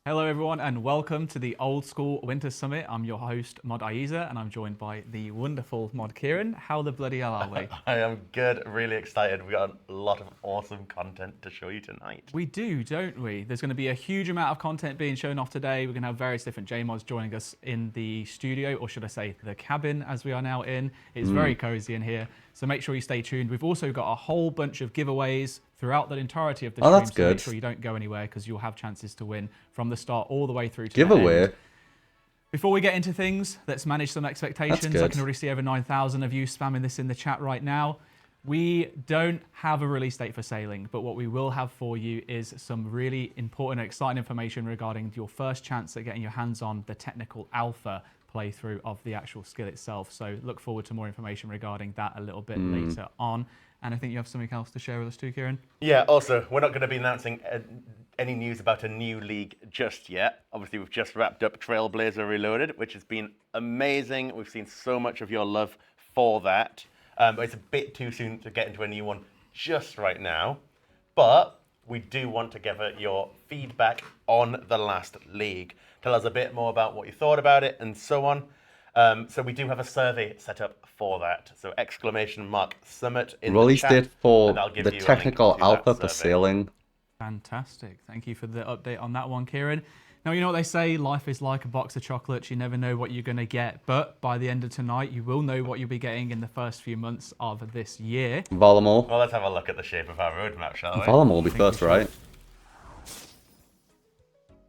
Hello everyone and welcome to the Old School Winter Summit. I'm your host Mod Aiza and I'm joined by the wonderful Mod Kieran. How the bloody hell are we? I am good, really excited. We got a lot of awesome content to show you tonight. We do, don't we? There's going to be a huge amount of content being shown off today. We're going to have various different JMods joining us in the studio, or should I say the cabin as we are now in. It's very cozy in here, so make sure you stay tuned. We've also got a whole bunch of giveaways throughout the entirety of the stream, that's so good. make sure you don't go anywhere because you'll have chances to win from the start all the way through to Giveaway? the end. Before we get into things, let's manage some expectations. I can already see over 9,000 of you spamming this in the chat right now. We don't have a release date for sailing, but what we will have for you is some really important and exciting information regarding your first chance at getting your hands on the technical alpha playthrough of the actual skill itself. So look forward to more information regarding that a little bit later on. And I think you have something else to share with us too, Kieran. Yeah, also, we're not going to be announcing any news about a new league just yet. Obviously, we've just wrapped up Trailblazer Reloaded, which has been amazing. We've seen so much of your love for that. But it's a bit too soon to get into a new one just right now. But we do want to gather your feedback on the last league. Tell us a bit more about what you thought about it and so on. So we do have a survey set up for that. So !summit in Release the chat. date for and I'll give the you a link technical to alpha that for survey. sailing. Fantastic. Thank you for the update on that one, Kieran. Now, you know what they say, life is like a box of chocolates. You never know what you're going to get. But by the end of tonight, you will know what you'll be getting in the first few months of this year. Valamor. Well, let's have a look at the shape of our roadmap, shall we? Valamor will be first, right?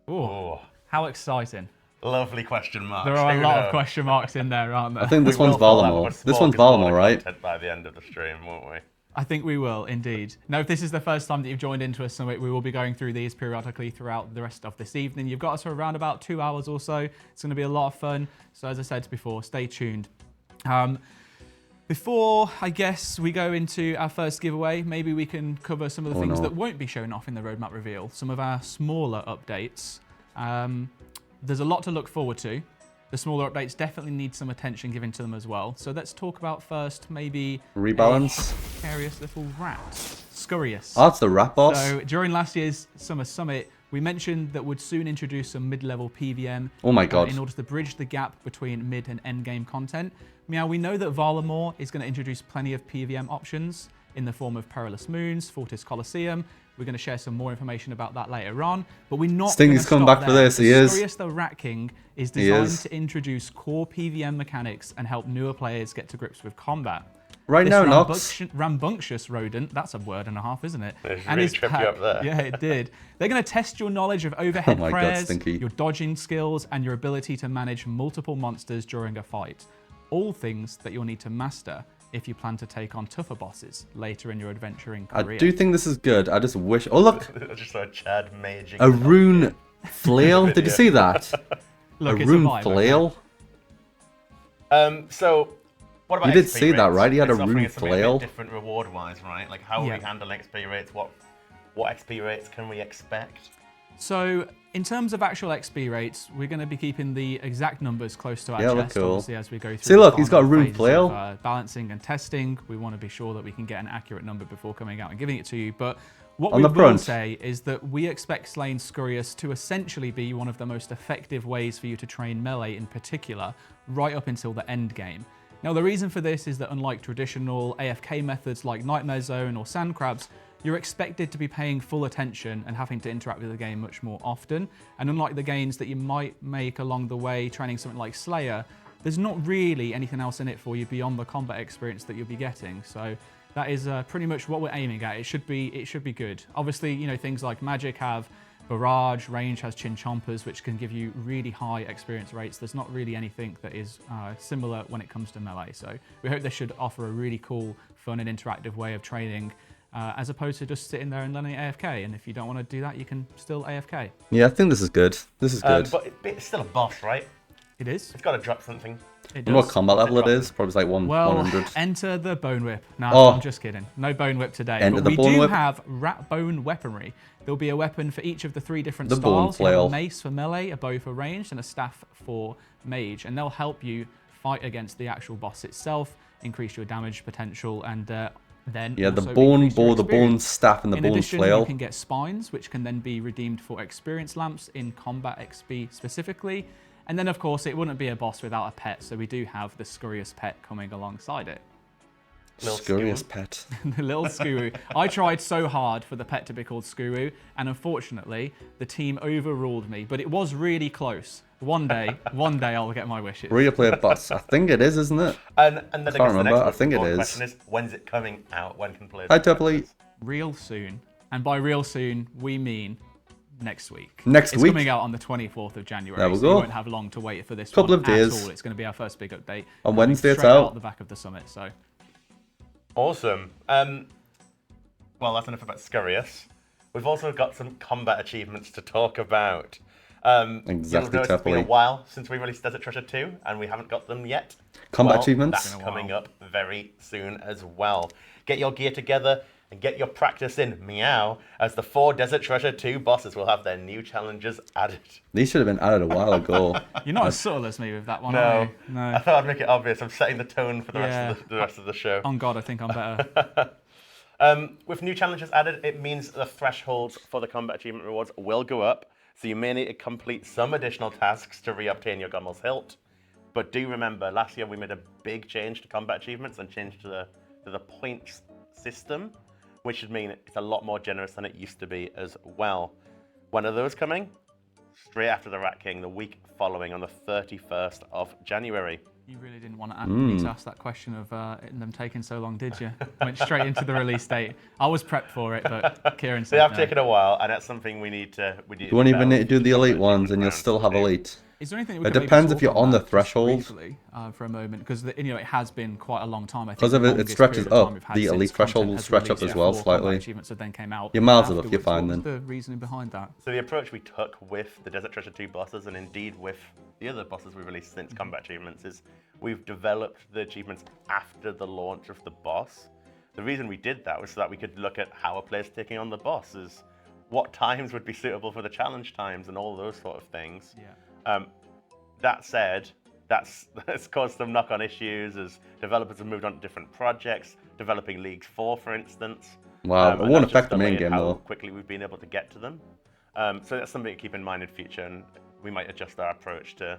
Oh, how exciting. Lovely question marks. There are a Who lot knows? of question marks in there, aren't there? I think this We one's will fill that Valamor. with This one's smorgasbord Valamor, of right? content by the end of the stream, won't we? I think we will, indeed. Now, if this is the first time that you've joined into a summit, we will be going through these periodically throughout the rest of this evening. You've got us for around about 2 hours or so. It's going to be a lot of fun. So as I said before, stay tuned. Before, I guess, we go into our first giveaway, maybe we can cover some of the things that won't be shown off in the roadmap reveal. Some of our smaller updates. There's a lot to look forward to. The smaller updates definitely need some attention given to them as well. So let's talk about first maybe Rebalance. a curious little rat, Scurrius. Oh, that's the rat boss. So during last year's Summer Summit, we mentioned that we'd soon introduce some mid-level PVM Oh my god. in order to bridge the gap between mid and end game content. Now, we know that Valamor is going to introduce plenty of PVM options in the form of Perilous Moons, Fortis Colosseum. We're going to share some more information about that later on, but we're not. Stingy's coming back for this. He is. Scurrius the Rat King is designed to introduce core PVM mechanics and help newer players get to grips with combat. Right This now, Nox. rambunctious rodent, that's a word and a half, isn't it? It And really his tripped you pack- up there. Yeah, it did. They're going to test your knowledge of overhead Oh my God, prayers, Stinky. your dodging skills, and your ability to manage multiple monsters during a fight. All things that you'll need to master if you plan to take on tougher bosses later in your adventuring career. I do think this is good. I just wish. Oh, look. I just saw Chad maging. A rune flail. Did you see that? Look, A it's rune vibe, okay? flail? So, what about You did XP see that, rates? right? He had a It's offering rune us something flail. A bit different reward-wise, right? Like, how are Yeah. we handling XP rates? What XP rates can we expect? So, in terms of actual XP rates, we're going to be keeping the exact numbers close to our Yeah, look chest, cool. obviously, as we go through. See, the look, he's got a final rune phases flail. of, balancing and testing. We want to be sure that we can get an accurate number before coming out and giving it to you. But what On we the will front. say is that we expect slaying Scurrius to essentially be one of the most effective ways for you to train melee in particular, right up until the end game. Now, the reason for this is that unlike traditional AFK methods like Nightmare Zone or Sand Crabs, you're expected to be paying full attention and having to interact with the game much more often. And unlike the gains that you might make along the way training something like Slayer, there's not really anything else in it for you beyond the combat experience that you'll be getting. So that is pretty much what we're aiming at. It should be good. Obviously, you know, things like Magic have Barrage, Range has Chin Chompers, which can give you really high experience rates. There's not really anything that is similar when it comes to melee. So we hope this should offer a really cool, fun and interactive way of training as opposed to just sitting there and learning AFK. And if you don't want to do that, you can still AFK. Yeah, I think this is good. This is good. But it's still a boss, right? It is. It's got to drop something. It I wonder what does. combat level it is. Probably like Well, 100. enter the Bone Whip. No, Oh. I'm just kidding. No Bone Whip today. Enter But the we Bone do Whip. have Rat Bone Weaponry. There'll be a weapon for each of the 3 different The Bone styles. You have a Flail. mace for melee, a bow for ranged, and a staff for mage. And they'll help you fight against the actual boss itself, increase your damage potential, and Then Yeah, the also bone increase your bow, the bone experience. staff, and the In bone addition, you flail. can get spines, which can then be redeemed for experience lamps in combat XP specifically. And then, of course, it wouldn't be a boss without a pet, so we do have the Scurious pet coming alongside it. Scurious pet. The little Skuru. I tried so hard for the pet to be called Skuru, and unfortunately, the team overruled me. But it was really close. One day I'll get my wishes. Replay boss. I think it is, isn't it? And then I guess the remember. next I think it important is. question is, when's it coming out? When can players Hi, expect Tupley. this? Real soon. And by real soon, we mean next week. Next it's week? coming out on the 24th of January. There we so go. you won't have long to wait for this Couple one of days. at all. It's going to be our first big update. On Wednesday it's straight out. the back of the summit, so. Awesome. Well, that's enough about Scurious. We've also got some combat achievements to talk about. Exactly, You'll notice it's been a Tupley. while since we released Desert Treasure 2, and we haven't got them yet. Combat achievements? That's coming up very soon as well. Get your gear together and get your practice in, meow, as the 4 Desert Treasure 2 bosses will have their new challenges added. These should have been added a while ago. You're not as subtle as me with that one, No, are you? No. I thought I'd make it obvious. I'm setting the tone for the Yeah. rest of the show. On God, I think I'm better. With new challenges added, it means the thresholds for the combat achievement rewards will go up, so you may need to complete some additional tasks to re-obtain your Gommel's Hilt. But do remember, last year we made a big change to combat achievements and changed to the points system, which should mean it's a lot more generous than it used to be as well. When are those coming? Straight after the Rat King, the week following on the 31st of January. You really didn't want me to ask that question of them taking so long, did you? Went straight into the release date. I was prepped for it, but Kieran said They have no. taken a while, and that's something we need to You won't even need to do the elite ones, and you'll still have elite. Is there anything we It can depends maybe if you're talk on the that just threshold. briefly, for a moment, because it has been quite a long time. I think Because of the it, it longest stretches period of time up. we've had The since elite content threshold will has stretch up released as well before combat slightly. achievements that then came out. You're miles above, afterwards. you're fine What was then. the reasoning behind that? So the approach we took with the Desert Treasure 2 bosses, and indeed with the other bosses we've released since combat achievements, is we've developed the achievements after the launch of the boss. The reason we did that was so that we could look at how a player's taking on the bosses, what times would be suitable for the challenge times, and all those sort of things. Yeah. That said, that's caused some knock-on issues as developers have moved on to different projects, developing League 4, for instance. Wow, it and won't that's affect just the main delayed game how though. quickly we've been able to get to them. So that's something to keep in mind in future, and we might adjust our approach to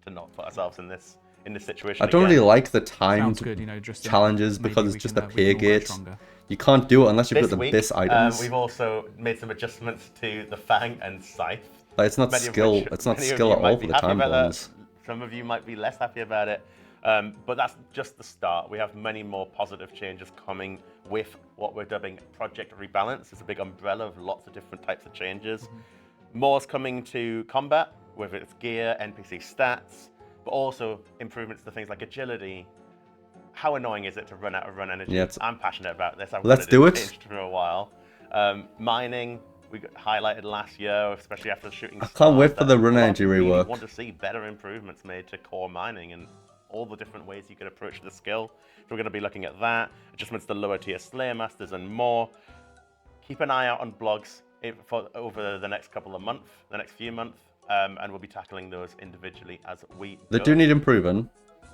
not put ourselves in this situation. I don't again. really like the Sounds timed good, just challenges maybe because we it's just can, a we pay can all grow gate. stronger. You can't do it unless you've This got the week, BIS items. we've also made some adjustments to the Fang and Scythe. Like, it's not Many of skill. which- It's not many of skill you at might all be for the happy timed about that. ones. Some of you might be less happy about it, but that's just the start. We have many more positive changes coming with what we're dubbing Project Rebalance. It's a big umbrella of lots of different types of changes. More's coming to combat, whether it's gear, NPC stats, but also improvements to things like agility. How annoying is it to run out of run energy? Yeah, I'm passionate about this. I've Let's wanted do it. changed for a while. Mining, we got highlighted last year, especially after the shooting. I can't wait for the run a lot of energy people really rework. want to see better improvements made to core mining and all the different ways you could approach the skill. So we're going to be looking at that, adjustments to lower tier Slayer Masters and more. Keep an eye out on blogs over the next few months, and we'll be tackling those individually as we They go. do need improving,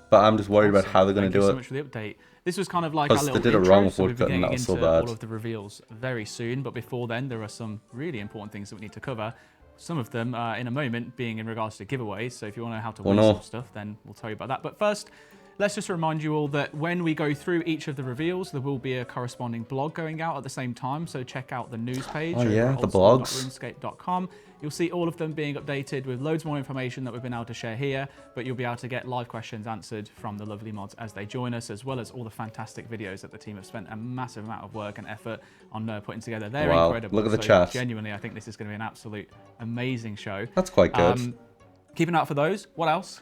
but I'm just worried about how they're going Thank to you do so it. much for the update. This was kind of like our 'Cause they little did it intro, wrong with so we'll be woodcutting, getting that was so into bad. all of the reveals very soon. But before then, there are some really important things that we need to cover. Some of them in a moment being in regards to giveaways. So if you want to know how to win no. some stuff, then we'll tell you about that. But first, let's just remind you all that when we go through each of the reveals, there will be a corresponding blog going out at the same time. So check out the news page. Oh, over yeah, at the blogs. oldschool.runescape.com. You'll see all of them being updated with loads more information that we've been able to share here, but you'll be able to get live questions answered from the lovely mods as they join us, as well as all the fantastic videos that the team have spent a massive amount of work and effort on putting together. They're Wow, incredible. look at the So chat. Genuinely, I think this is going to be an absolute amazing show. That's quite good. Keep an eye out for those. What else?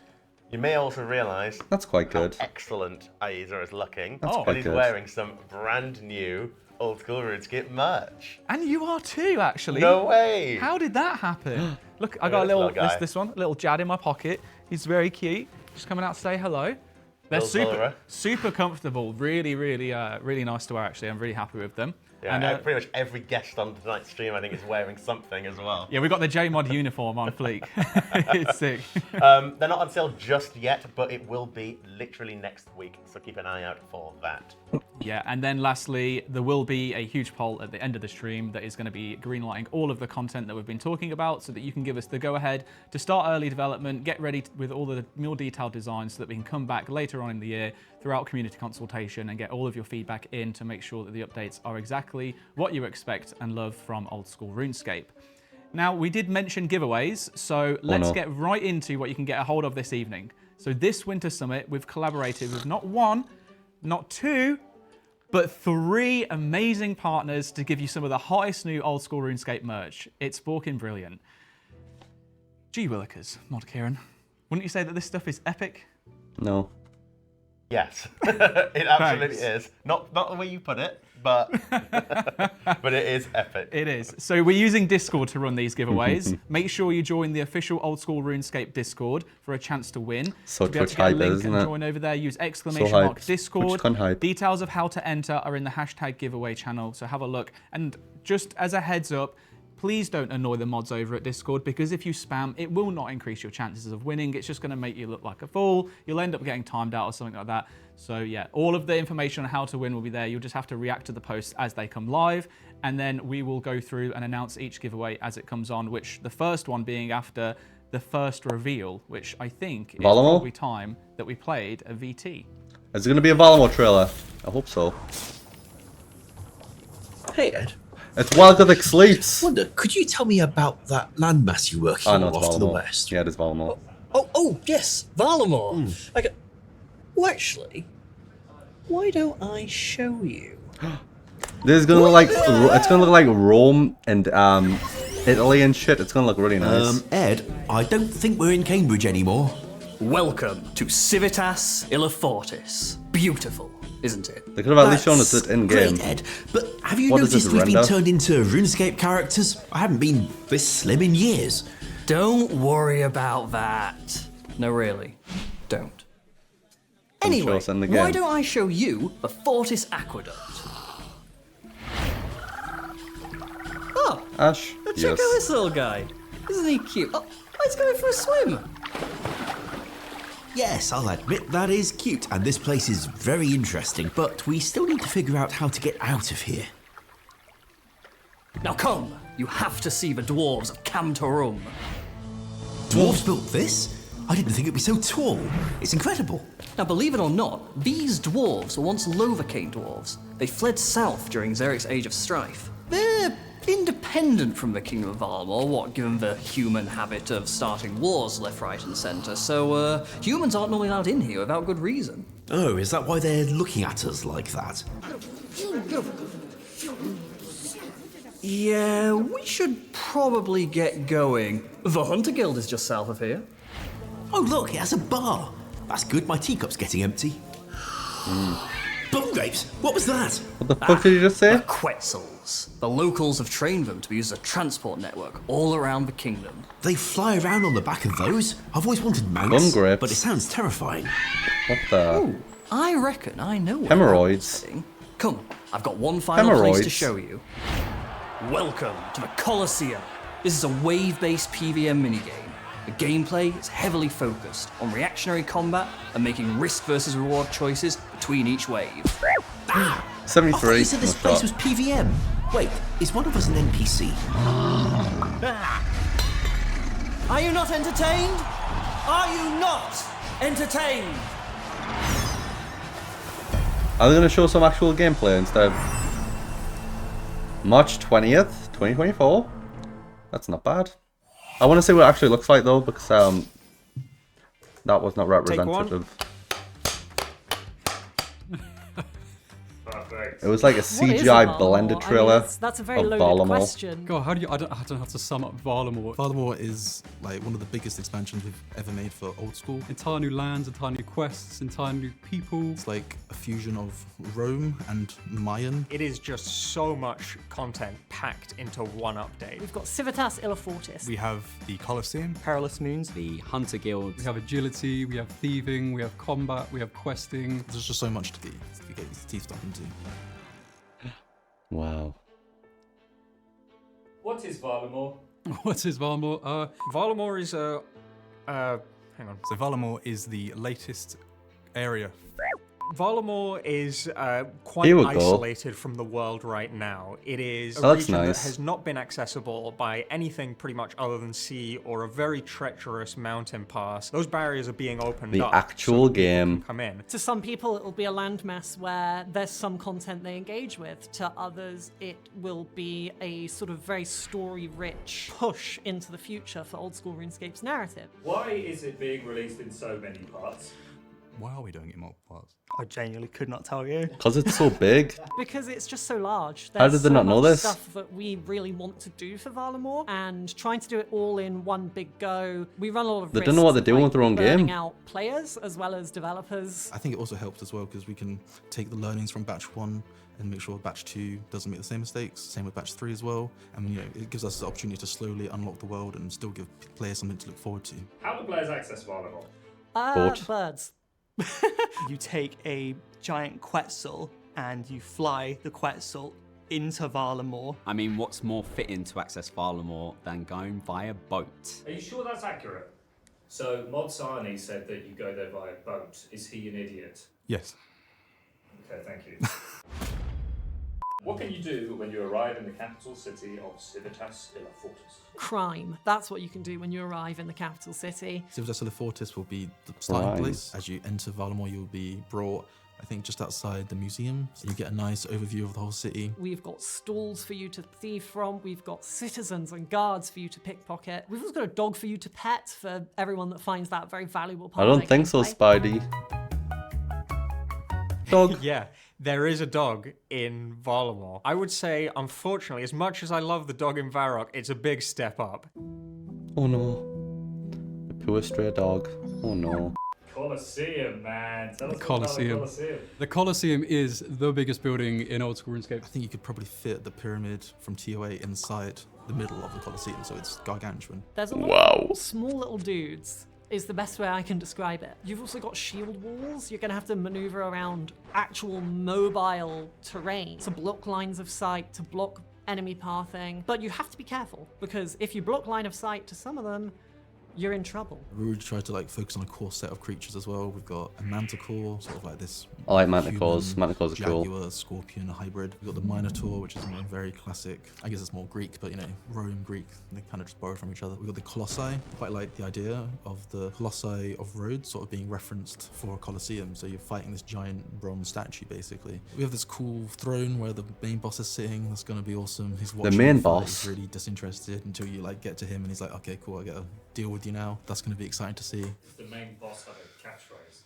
You may also realise That's quite good. excellent Aiza is looking. That's and quite he's good. wearing some brand new Old School RuneScape merch. And you are too, actually. No way! How did that happen? Look, I Look got at a this little, little guy. this one, a little Jad in my pocket. He's very cute. Just coming out to say hello. They're Little Zora. super comfortable. Really, really, really nice to wear, actually. I'm really happy with them. Yeah, And, pretty much every guest on tonight's stream, I think, is wearing something as well. yeah, we got the JMod uniform on fleek. It's sick. They're not on sale just yet, but it will be literally next week, so keep an eye out for that. Yeah, and then lastly, there will be a huge poll at the end of the stream that is going to be greenlighting all of the content that we've been talking about so that you can give us the go-ahead to start early development, get ready with all the more detailed designs so that we can come back later on in the year throughout community consultation and get all of your feedback in to make sure that the updates are exactly what you expect and love from old school RuneScape. Now, we did mention giveaways, so let's get right into what you can get a hold of this evening. So this Winter Summit, we've collaborated with not one, not two, but 3 amazing partners to give you some of the hottest new old school RuneScape merch. It's fucking brilliant. Gee willikers, Mod Kieran. Wouldn't you say that this stuff is epic? No. Yes, it absolutely is. Not the way you put it, but but it is epic. It is. So we're using Discord to run these giveaways. Make sure you join the official Old School RuneScape Discord for a chance to win. So to be able to Twitch get a hype, link isn't and it? join over there, use !mark Twitch Discord. con hype. Details of how to enter are in the hashtag giveaway channel, so have a look. And just as a heads up, please don't annoy the mods over at Discord, because if you spam, it will not increase your chances of winning. It's just going to make you look like a fool. You'll end up getting timed out or something like that. So yeah, all of the information on how to win will be there. You'll just have to react to the posts as they come live, and then we will go through and announce each giveaway as it comes on, which the first one being after the first reveal, which I think is probably time that we played a VT. Is it going to be a Valimor trailer? I hope so. Hey, Ed. It's while Gothic sleeps. Wonder, could you tell me about that landmass you're working on no, it's off to the Valimor. west? Yeah, it is Valimor. Oh, yes, Valimor. Well, actually, why don't I show you? This is gonna look like it's gonna look like Rome and Italy and shit. It's gonna look really nice. Ed, I don't think we're in Cambridge anymore. Welcome to Civitas Illifortis. Beautiful, isn't it? They could have at least shown us it in game. Great, Ed. But have you What is noticed this, we've been render? turned into RuneScape characters? I haven't been this slim in years. Don't worry about that. No, really, don't. show Anyway, us in the why game. don't I show you the Fortis Aqueduct? Oh, Ash, check yes. out this little guy. Isn't he cute? Oh, he's going for a swim. Yes, I'll admit that is cute, and this place is very interesting, but we still need to figure out how to get out of here. Now come, you have to see the dwarves of Camtorum. Dwarves built this? I didn't think it'd be so tall. It's incredible. Now, believe it or not, these dwarves were once Lovercane dwarves. They fled south during Xeric's Age of Strife. They're independent from the Kingdom of Valimor, given the human habit of starting wars left, right, and centre. So, humans aren't normally allowed in here without good reason. Oh, is that why they're looking at us like that? Yeah, we should probably get going. The Hunter Guild is just south of here. Oh, look, it has a bar. That's good, my teacup's getting empty. Bone grapes, what was that? What the fuck did you just say? The Quetzals. The locals have trained them to use a transport network all around the kingdom. They fly around on the back of those? I've always wanted mounts, Bone grapes. but it sounds terrifying. What the? Ooh, I reckon I know where Hemorrhoids. that was heading. Come, I've got one final place to Hemorrhoids? show you. Welcome to the Colosseum. This is a wave-based PvM minigame. The gameplay is heavily focused on reactionary combat and making risk versus reward choices between each wave. I 73. thought you said this no place shot. was PvM. Wait, is one of us an NPC? Are you not entertained? Are you not entertained? Are they gonna show some actual gameplay instead of March 20th, 2024? That's not bad. I want to see what it actually looks like though, because that was not representative. It was like a What is CGI Valimor? blended I mean, trailer that's a very of loaded Valimor. question. God, how do you? I don't know how to sum up Valimor. Valimor is like one of the biggest expansions we've ever made for old school. Entire new lands, entire new quests, entire new people. It's like a fusion of Rome and Mayan. It is just so much content packed into one update. We've got Civitas Illifortis. We have the Colosseum. Perilous Moons. The Hunter Guild. We have agility, we have thieving, we have combat, we have questing. There's just so much to get your teeth stuck into. Wow. What is Valimor? What is Valimor? Valimor is a... hang on. So Valimor is the latest area Varlamore is quite Here we go. isolated from the world right now. It is a Oh, that's region that nice. has not been accessible by anything pretty much other than sea or a very treacherous mountain pass. Those barriers are being opened The up. actual so that people game. can come in. To some people, it will be a landmass where there's some content they engage with. To others, it will be a sort of very story-rich push into the future for old school RuneScape's narrative. Why is it being released in so many parts? Why are we doing it in multiple parts? I genuinely could not tell you. Because it's so big. Because it's just so large. How did they so not know much this? Stuff that we really want to do for Varlamore, and trying to do it all in one big go, we run a lot of They risks. don't know what they're doing like with their own burning game. out players as well as developers. I think it also helps as well because we can take the learnings from batch 1 and make sure batch 2 doesn't make the same mistakes. Same with batch 3 as well. And it gives us the opportunity to slowly unlock the world and still give players something to look forward to. How do players access Varlamore? Boat. Birds. You take a giant Quetzal and you fly the Quetzal into Varlamore. I mean, what's more fitting to access Varlamore than going via boat? Are you sure that's accurate? So Mod Sarni said that you go there via boat. Is he an idiot? Yes. Okay, thank you. What can you do when you arrive in the capital city of Civitas de la Fortis? Crime. That's what you can do when you arrive in the capital city. Civitas de la Fortis will be the starting Right. place. As you enter Varlamore, you'll be brought, I think, just outside the museum. So you get a nice overview of the whole city. We've got stalls for you to thieve from. We've got citizens and guards for you to pickpocket. We've also got a dog for you to pet for everyone that finds that very valuable part I of don't their think so, gameplay. Spidey. Dog. Yeah, there is a dog in Varlamore. I would say, unfortunately, as much as I love the dog in Varrock, it's a big step up. Oh no. The poor stray dog. Oh no. Colosseum, man. Tell us about the Colosseum. Colosseum. The Colosseum is the biggest building in old school RuneScape. I think you could probably fit the pyramid from TOA inside the middle of the Colosseum, so it's gargantuan. There's a lot Wow. of small little dudes is the best way I can describe it. You've also got shield walls. You're going to have to maneuver around actual mobile terrain to block lines of sight, to block enemy pathing. But you have to be careful, because if you block line of sight to some of them, you're in trouble. We really tried to focus on a core set of creatures as well. We've got a manticore, sort of like this. I like manticores. human Manticores are cool. Jaguar, scorpion hybrid. We've got the Minotaur, which is very classic. I guess it's more Greek, but Rome, Greek, they kind of just borrow from each other. We've got the Colossi. Quite like the idea of the Colossi of Rhodes sort of being referenced for a Colosseum. So you're fighting this giant bronze statue, basically. We have this cool throne where the main boss is sitting. That's going to be awesome. He's watching main the fight. boss? He's really disinterested until you get to him and he's like, okay, cool, I get to deal with you now. That's going to be exciting to see. Does the main boss have a catchphrase?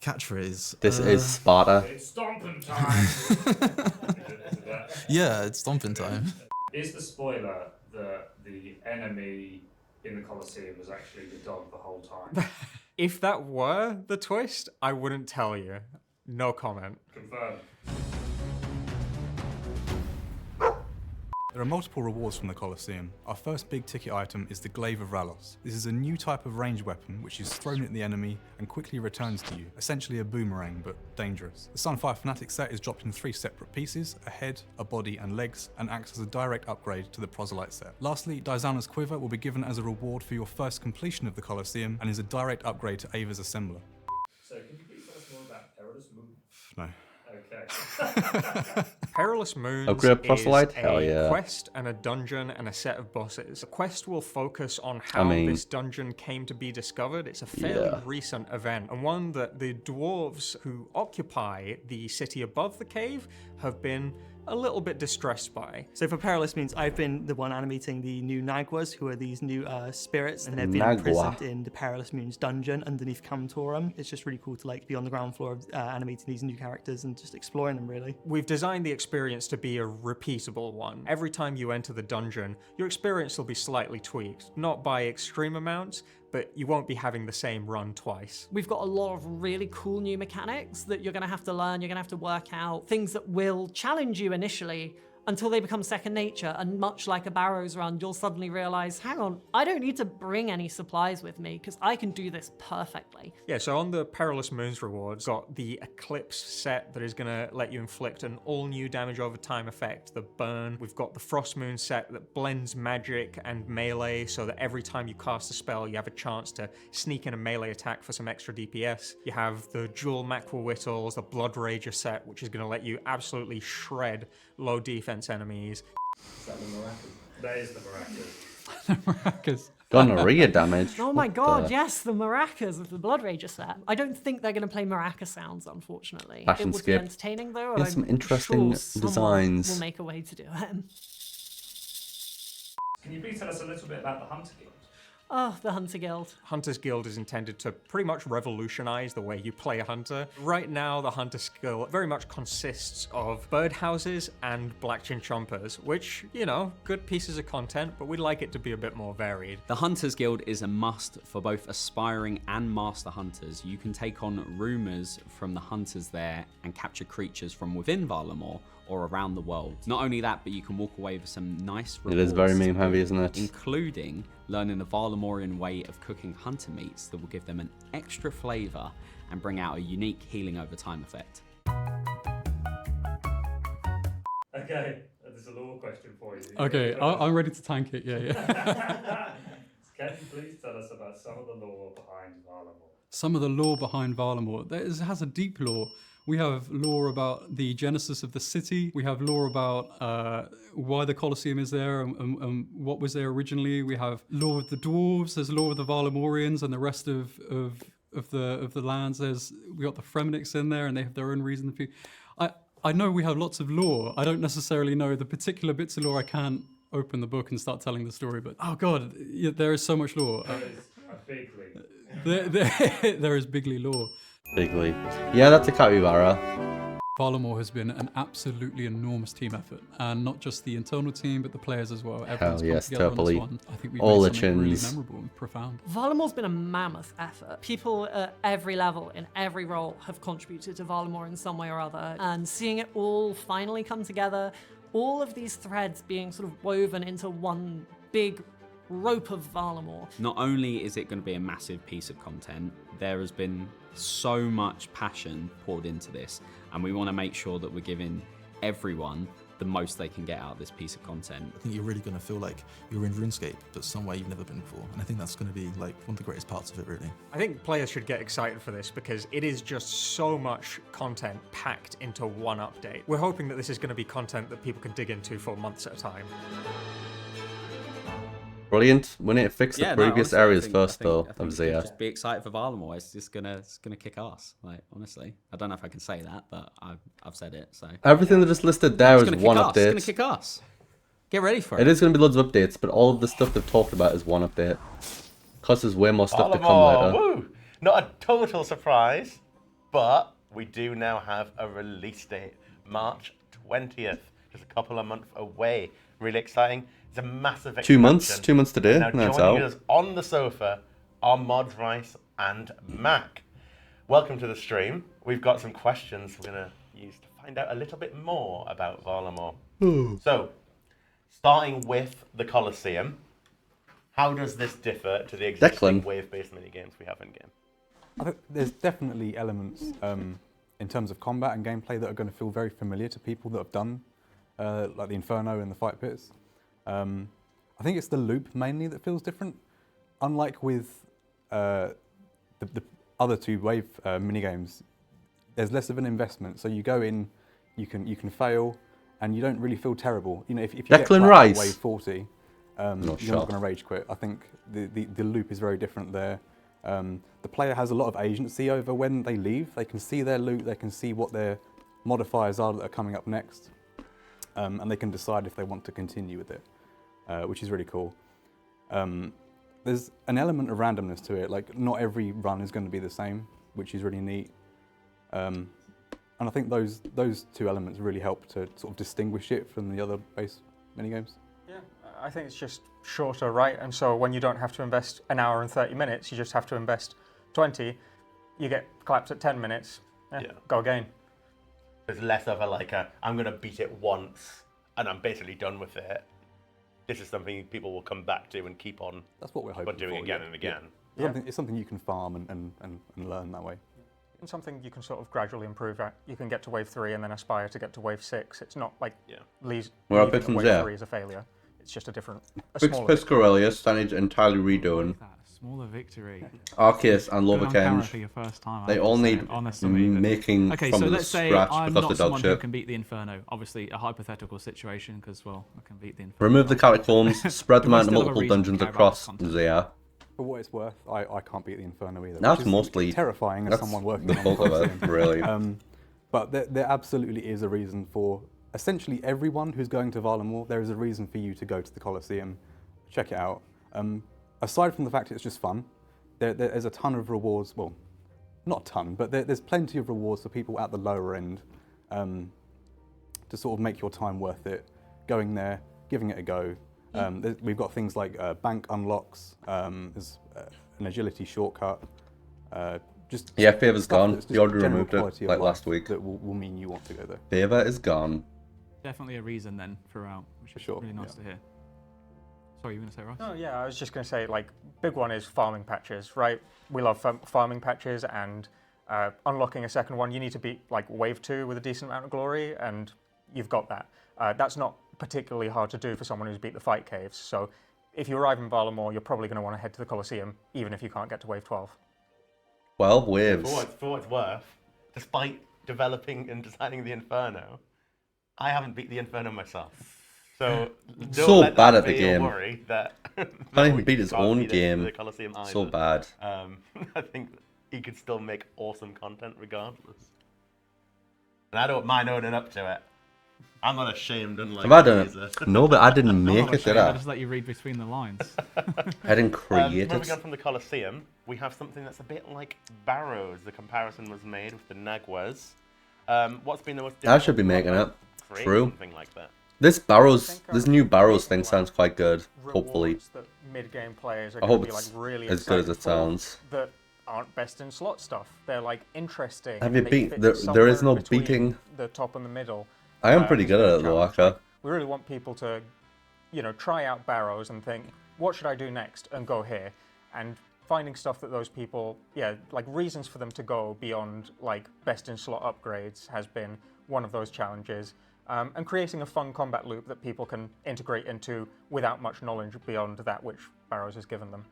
Catchphrase. This is Sparta. It's stomping time! Is it that? Yeah, it's stomping time. Is the spoiler that the enemy in the Colosseum was actually the dog the whole time? If that were the twist, I wouldn't tell you. No comment. Confirmed. There are multiple rewards from the Colosseum. Our first big ticket item is the Glaive of Ralos. This is a new type of ranged weapon which is thrown at the enemy and quickly returns to you, essentially a boomerang but dangerous. The Sunfire Fanatic set is dropped in 3 separate pieces, a head, a body and legs, and acts as a direct upgrade to the Proselyte set. Lastly, Dizana's Quiver will be given as a reward for your first completion of the Colosseum and is a direct upgrade to Ava's Assembler. So can you please tell us more about Perilous Moon? No. Okay. Perilous Moons Upgrade Proselyte? is Hell a yeah. quest and a dungeon and a set of bosses. The quest will focus on how I mean- this dungeon came to be discovered. It's a fairly Yeah. recent event, and one that the dwarves who occupy the city above the cave have been a little bit distressed by. So for Perilous Moons, I've been the one animating the new Nagwas, who are these new spirits, and they've been Nagwa. imprisoned in the Perilous Moons dungeon underneath Camtorum. It's just really cool to be on the ground floor of animating these new characters and just exploring them, really. We've designed the experience to be a repeatable one. Every time you enter the dungeon, your experience will be slightly tweaked, not by extreme amounts, but you won't be having the same run twice. We've got a lot of really cool new mechanics that you're going to have to learn, you're going to have to work out, things that will challenge you initially, until they become second nature, and much like a Barrows run, you'll suddenly realize, hang on, I don't need to bring any supplies with me, because I can do this perfectly. Yeah, so on the Perilous Moons rewards, got the Eclipse set that is going to let you inflict an all-new damage over time effect, the Burn. We've got the Frost Moon set that blends magic and melee, so that every time you cast a spell, you have a chance to sneak in a melee attack for some extra DPS. You have the Dual Mackwhirtles, the Blood Rager set, which is going to let you absolutely shred low defense enemies. Is that the Maracas? That is the Maracas. The Maracas. Gonorrhea damage. Oh my What god, the- yes, the maracas of the Blood Rager set. I don't think they're going to play maraca sounds, unfortunately. Fashion It would skip. be entertaining though. Yeah, and some I'm interesting sure someone designs. will make a way to do it. Can you please tell us a little bit about the Hunter Guild? Oh, the Hunter Guild. Hunter's Guild is intended to pretty much revolutionize the way you play a hunter. Right now, the Hunter's Guild very much consists of birdhouses and black chinchompers, which, you know, good pieces of content, but we'd like it to be a bit more varied. The Hunters Guild is a must for both aspiring and master hunters. You can take on rumors from the hunters there and capture creatures from within Varlamore or around the world. Not only that, but you can walk away with some nice It is very rewards, meme heavy, isn't it? including learning the Varlamorean way of cooking hunter meats that will give them an extra flavour and bring out a unique healing over time effect. Okay, there's a lore question for you. Okay, I'm ready to tank it. Yeah. Can you please tell us about some of the lore behind Varlamore? Some of the lore behind Varlamore. It has a deep lore. We have lore about the genesis of the city. We have lore about why the Colosseum is there and what was there originally. We have lore of the dwarves. There's lore of the Varlamorians and the rest of the lands. We got the Fremeniks in there, and they have their own reason. I know we have lots of lore. I don't necessarily know the particular bits of lore. I can't open the book and start telling the story. But oh god, there is so much lore. There is a big leap. There is bigly lore. Bigly. Yeah, that's a capybara. Varlamore has been an absolutely enormous team effort, and not just the internal team, but the players as well. Everyone's Hell yes, come together on this Turpley. one. I think we've All made the something really chins. memorable and profound. Varlamore's been a mammoth effort. People at every level, in every role, have contributed to Varlamore in some way or other, and seeing it all finally come together, all of these threads being sort of woven into one big rope of Varlamore. Not only is it going to be a massive piece of content, there has been so much passion poured into this, and we want to make sure that we're giving everyone the most they can get out of this piece of content. I think you're really going to feel like you're in RuneScape, but somewhere you've never been before. And I think that's going to be like one of the greatest parts of it, really. I think players should get excited for this because it is just so much content packed into one update. We're hoping that this is going to be content that people can dig into for months at a time. Brilliant. We need to fix the previous honestly, areas I think first, though, we of should Zia. just be excited for Varlamore. It's just gonna kick ass. Like honestly, I don't know if I can say that, but I've said it. So Everything that is listed there It's is gonna one kick ass. It's update. gonna kick ass. Get ready for it. It is going to be loads of updates, but all of the stuff they've talked about is one update. Because there's way more stuff to come Varlamore, later. woo! Not a total surprise, but we do now have a release date, March 20th, just a couple of months away. Really exciting. It's a massive expansion. 2 months. 2 months today. Now No, it's joining out. us on the sofa are Mods Rice and Mac. Welcome to the stream. We've got some questions we're going to use to find out a little bit more about Varlamore. So, starting with the Colosseum, how does this differ to the existing Declan. wave-based minigames we have in-game? I think there's definitely elements in terms of combat and gameplay that are going to feel very familiar to people that have done like the Inferno and the Fight Pits. I think it's the loop mainly that feels different. Unlike with the other two wave minigames, there's less of an investment. So you go in, you can fail, and you don't really feel terrible. You know, if you get Declan flat Rice. at wave 40, you're not going to rage quit. I think the loop is very different there. The player has a lot of agency over when they leave. They can see their loot, they can see what their modifiers are that are coming up next, and they can decide if they want to continue with it, which is really cool. There's an element of randomness to it, like not every run is going to be the same, which is really neat. And I think those two elements really help to sort of distinguish it from the other base minigames. Yeah, I think it's just shorter, right? And so when you don't have to invest an hour and 30 minutes, you just have to invest 20, you get clapped at 10 minutes, go again. There's less of a I'm going to beat it once and I'm basically done with it, this is something people will come back to and keep on. That's what we're hoping doing for, again and again. It's something you can farm and learn that way. And something you can sort of gradually improve at. You can get to wave 3 and then aspire to get to wave 6. It's not like leaving wave 3 is a failure. It's just a smaller Piscarelius, that needs entirely redoing. Smaller victory. Arceus and Good on camera Lovercenge, for your first time, I they have all to say, need honestly, making Okay, from so the let's say scratch I'm because not the dog someone who shit. can beat the Inferno. Obviously, a hypothetical situation, because, well, I can beat the Inferno. Remove the catacombs, spread them Do I out into still have a multiple reason to dungeons care about across this content? Zia. For what it's worth, I can't beat the Inferno either. That's which is mostly terrifying as that's someone working the on bulk of it, Colosseum. really. But there absolutely is a reason for essentially everyone who's going to Varlamore. There is a reason for you to go to the Colosseum, check it out. Aside from the fact it's just fun, there's a ton of rewards. Well, not a ton, but there's plenty of rewards for people at the lower end to sort of make your time worth it. Going there, giving it a go. We've got things like bank unlocks, there's an agility shortcut. Favor's gone. You already removed it like last week. That will mean you want to go there. Favor is gone. Definitely a reason then throughout, which is really nice to hear. Sorry, you were going to say, Ross? Oh yeah, I was just going to say, like, big one is farming patches, right? We love farming patches, and unlocking a second one, you need to beat like wave 2 with a decent amount of glory, and you've got that. That's not particularly hard to do for someone who's beat the fight caves. So if you arrive in Varlamore, you're probably going to want to head to the Colosseum, even if you can't get to wave 12. 12 waves. For what it's worth, despite developing and designing the Inferno, I haven't beat the Inferno myself. So don't bad let at the be a game. worry that Can't even beat his own beat game. the Colosseum either. So bad. I think he could still make awesome content regardless. And I don't mind owning up to it. I'm not ashamed, unlike Have I done Laser. it? No, but I didn't make it, did I I? just let you read between the lines. I didn't create Moving it. on from the Colosseum, we have something that's a bit like Barrows. The comparison was made with the Naguas. What's been the most I should be making it. create True. something like that? This new Barrows thing sounds quite good. Hopefully. That mid-game players are I going hope to be like it's really as good as excited it for sounds. that aren't best in slot stuff. They're like interesting. Have you they beat- fit there is somewhere no between beating. the top and the middle. I am pretty it's good been a at it though, challenge. Aka. Like, we really want people to, try out Barrows and think, what should I do next, and go here. And finding stuff that those people, like reasons for them to go beyond like best in slot upgrades has been one of those challenges. And creating a fun combat loop that people can integrate into without much knowledge beyond that which Barrows has given them.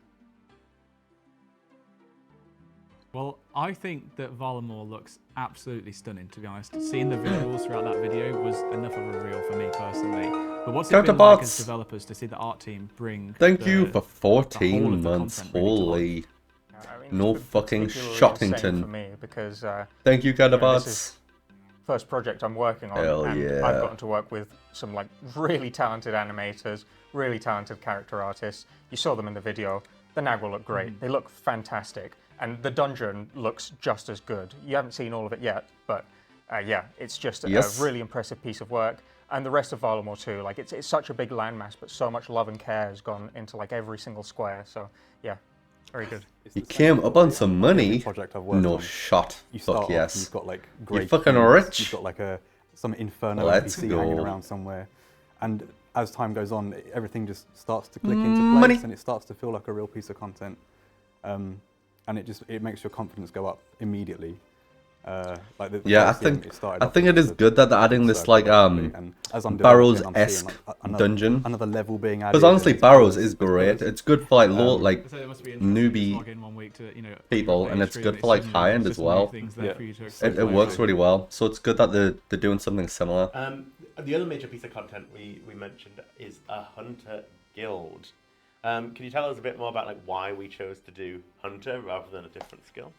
Well, I think that Varlamore looks absolutely stunning, to be honest. Seeing the visuals throughout that video was enough of a reveal for me personally. But what's it been like as developers to see the art team bring Thank you for the whole 14 of the months. content really to life? Holy. I mean, No it's fucking particularly Shottington. insane for me because Thank you, this Cadabots. is first project I'm working on, Hell and yeah. I've gotten to work with some like really talented animators, really talented character artists. You saw them in the video. The Nagua look great. They look fantastic, and the dungeon looks just as good. You haven't seen all of it yet, but it's just a really impressive piece of work. And the rest of Varlamore too. Like it's such a big landmass, but so much love and care has gone into like every single square. So yeah, very good. You came up on some money. Project I've worked No on. shot. You start Fuck off yes. and you've got like You great fucking cubes, rich. You've got like some Inferno Let's NPC go. hanging around somewhere, and as time goes on, everything just starts to click into Money. place, and it starts to feel like a real piece of content, and it makes your confidence go up immediately. Like the Yeah, I Colosseum, think off it is as a good that they're adding this like and as I'm developing, I'm Barrows-esque seeing, like, dungeon. another level being added. Because honestly, and it's Barrows cool. is great. It's good for like low, like So it must be interesting to log newbie in one week to, people, and it's good for like high end as well. It works really well. So it's good that they're doing something similar. The other major piece of content we mentioned is a Hunter Guild. Can you tell us a bit more about like why we chose to do Hunter rather than a different skill?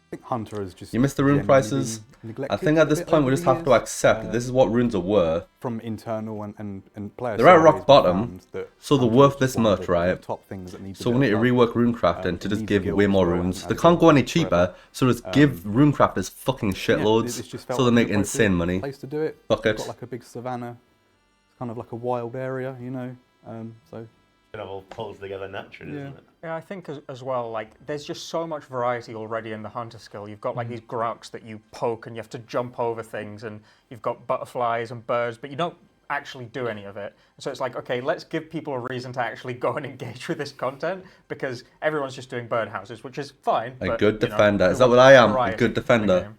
I think Hunter is just. You missed the rune generally prices. been neglected I think at a this bit point over we the just have to years. accept this is what runes are worth. From internal and player They're at surveys, rock we bottom, found that so they're Hunter worth is this just one of much, the right? top things that need to So we need to build up. rework runecrafting to It just needs give guilds way as more well, runes. and They as can't it go any goes cheaper, forever. so just give runecrafters fucking shitloads, It's just felt so they like make an appropriate insane money. Place to do it. Fuck It's it. got like a big savannah. It's kind of like a wild area, so. It all pulls together naturally, doesn't it? Yeah, I think as well, like, there's just so much variety already in the Hunter skill. You've got, like, these gruks that you poke and you have to jump over things, and you've got butterflies and birds, but you don't actually do any of it. So it's like, okay, let's give people a reason to actually go and engage with this content, because everyone's just doing birdhouses, which is fine. A but, good you know, defender. we Is that want what I am? A variety good in the defender. game.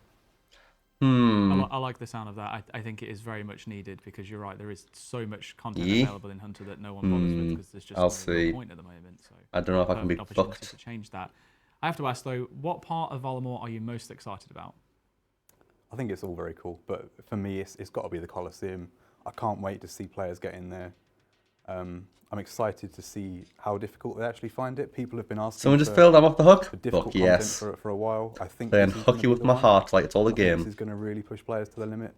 I like the sound of that. I think it is very much needed, because you're right, there is so much content available in Hunter that no one bothers with, because there's just no real point at the moment. So I don't know if I can be opportunity fucked. to change that. I have to ask though, what part of Valamor are you most excited about? I think it's all very cool, but for me, it's got to be the Colosseum. I can't wait to see players get in there. I'm excited to see how difficult they actually find it. People have been asking. Someone just filled. I'm off the hook. For difficult Fuck content yes. for a while. I think Playing this is gonna hooky be with the my one. heart like it's all a I think game. This is going to really push players to the limit.